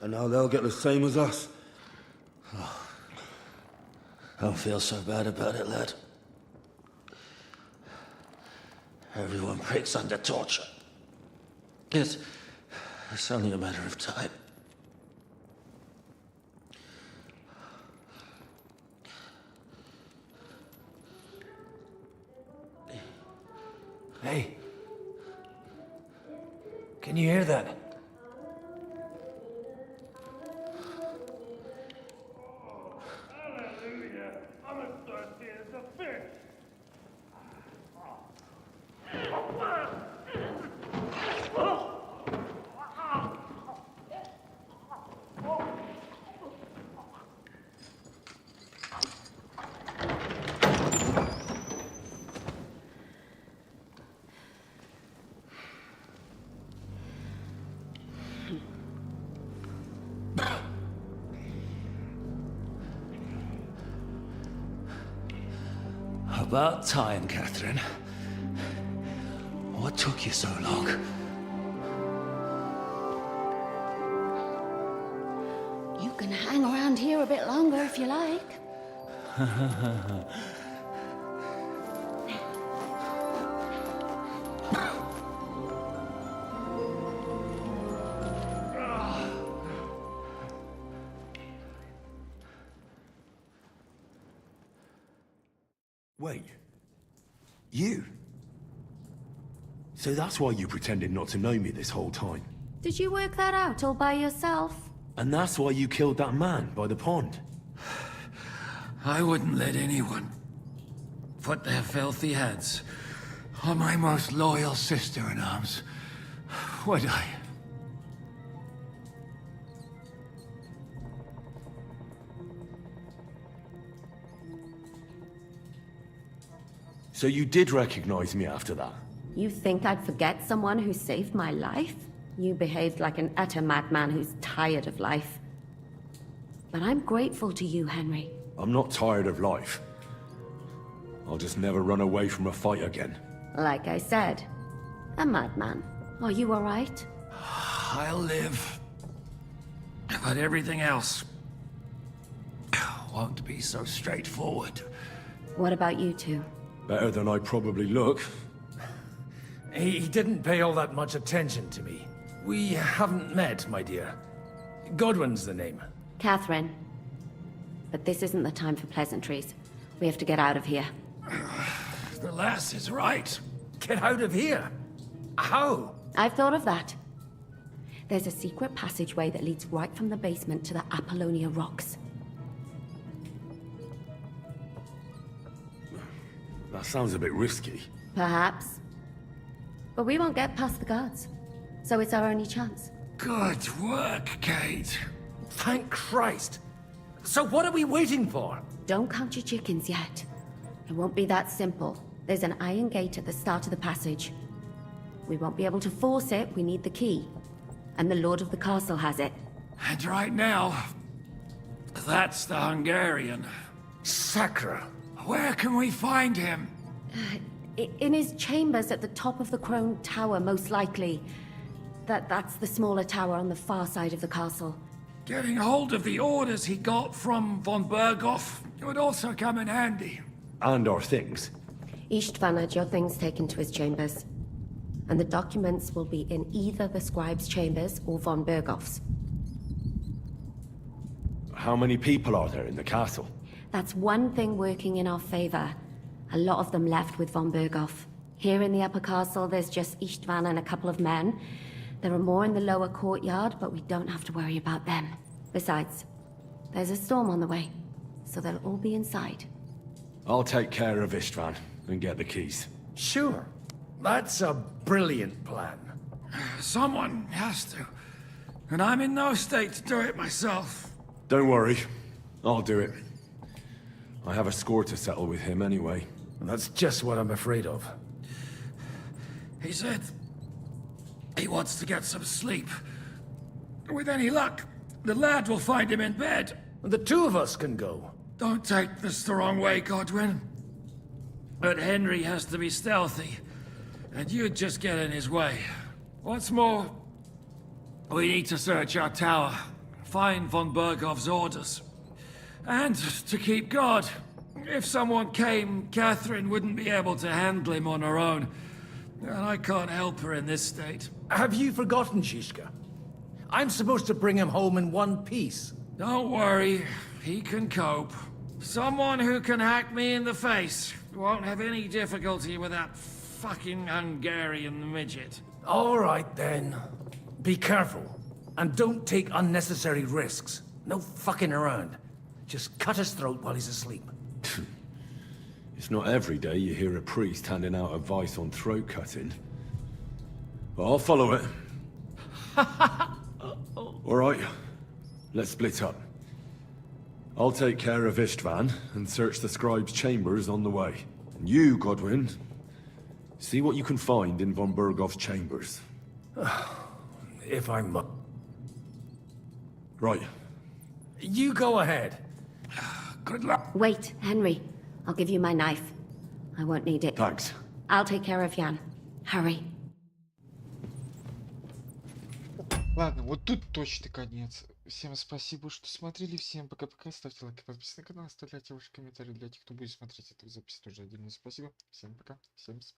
And now they'll get the same as us. Don't feel so bad about it, lad. Everyone breaks under torture. It's only a matter of time. Hey. Can you hear that? Hallelujah. I'm as thirsty as a fish. About time, Catherine. What took you so long? You can hang around here a bit longer if you like. Wait. You? So that's why you pretended not to know me this whole time? Did you work that out all by yourself? And that's why you killed that man by the pond? I wouldn't let anyone put their filthy hands on my most loyal sister-in-arms, would I? So you did recognize me after that? You think I'd forget someone who saved my life? You behaved like an utter madman who's tired of life. But I'm grateful to you, Henry. I'm not tired of life. I'll just never run away from a fight again. Like I said, a madman. Are you all right? I'll live. But everything else won't be so straightforward. What about you two? Better than I probably look. He didn't pay all that much attention to me. We haven't met, my dear. Godwin's the name. Catherine. But this isn't the time for pleasantries. We have to get out of here. The lass is right. Get out of here. How? I've thought of that. There's a secret passageway that leads right from the basement to the Apollonia Rocks. That sounds a bit risky. Perhaps. But we won't get past the guards. So it's our only chance. Good work, Kate. Thank Christ. So what are we waiting for? Don't count your chickens yet. It won't be that simple. There's an iron gate at the start of the passage. We won't be able to force it, we need the key. And the Lord of the Castle has it. And right now, that's the Hungarian. Sacra. Where can we find him? In his chambers at the top of the Crone Tower, most likely. That's the smaller tower on the far side of the castle. Getting hold of the orders he got from von Berghoff would also come in handy. And our things. Istvan had your things taken to his chambers. And the documents will be in either the scribe's chambers or von Berghoff's. How many people are there in the castle? That's one thing working in our favor. A lot of them left with von Berghoff. Here in the upper castle, there's just Istvan and a couple of men. There are more in the lower courtyard, but we don't have to worry about them. Besides, there's a storm on the way, so they'll all be inside. I'll take care of Istvan and get the keys. Sure. That's a brilliant plan. Someone has to. And I'm in no state to do it myself. Don't worry. I'll do it. I have a score to settle with him anyway. That's just what I'm afraid of. He said he wants to get some sleep. With any luck, the lad will find him in bed. The two of us can go. Don't take this the wrong way, Godwin. But Henry has to be stealthy, and you'd just get in his way. What's more, we need to search our tower, find von Berghoff's orders. And to keep guard. If someone came, Catherine wouldn't be able to handle him on her own. And I can't help her in this state. Have you forgotten, Shishka? I'm supposed to bring him home in one piece. Don't worry, he can cope. Someone who can hack me in the face won't have any difficulty with that fucking Hungarian midget. All right, then. Be careful. And don't take unnecessary risks. No fucking around. Just cut his throat while he's asleep. It's not every day you hear a priest handing out advice on throat cutting. But I'll follow it. All right, let's split up. I'll take care of Istvan and search the scribe's chambers on the way. And you, Godwin, see what you can find in von Berghoff's chambers. If I'm... Right. You go ahead. Good luck. Wait, Henry. I'll give you my knife. I won't need it. Thanks. I'll take care of Jan. Hurry. Ладно, вот тут точно конец. Всем спасибо, что смотрели. Всем пока-пока. Ставьте лайки, подписывайтесь на канал, оставляйте ваши комментарии. Для тех, кто будет смотреть эту запись, тоже отдельное спасибо. Всем пока. Всем спасибо.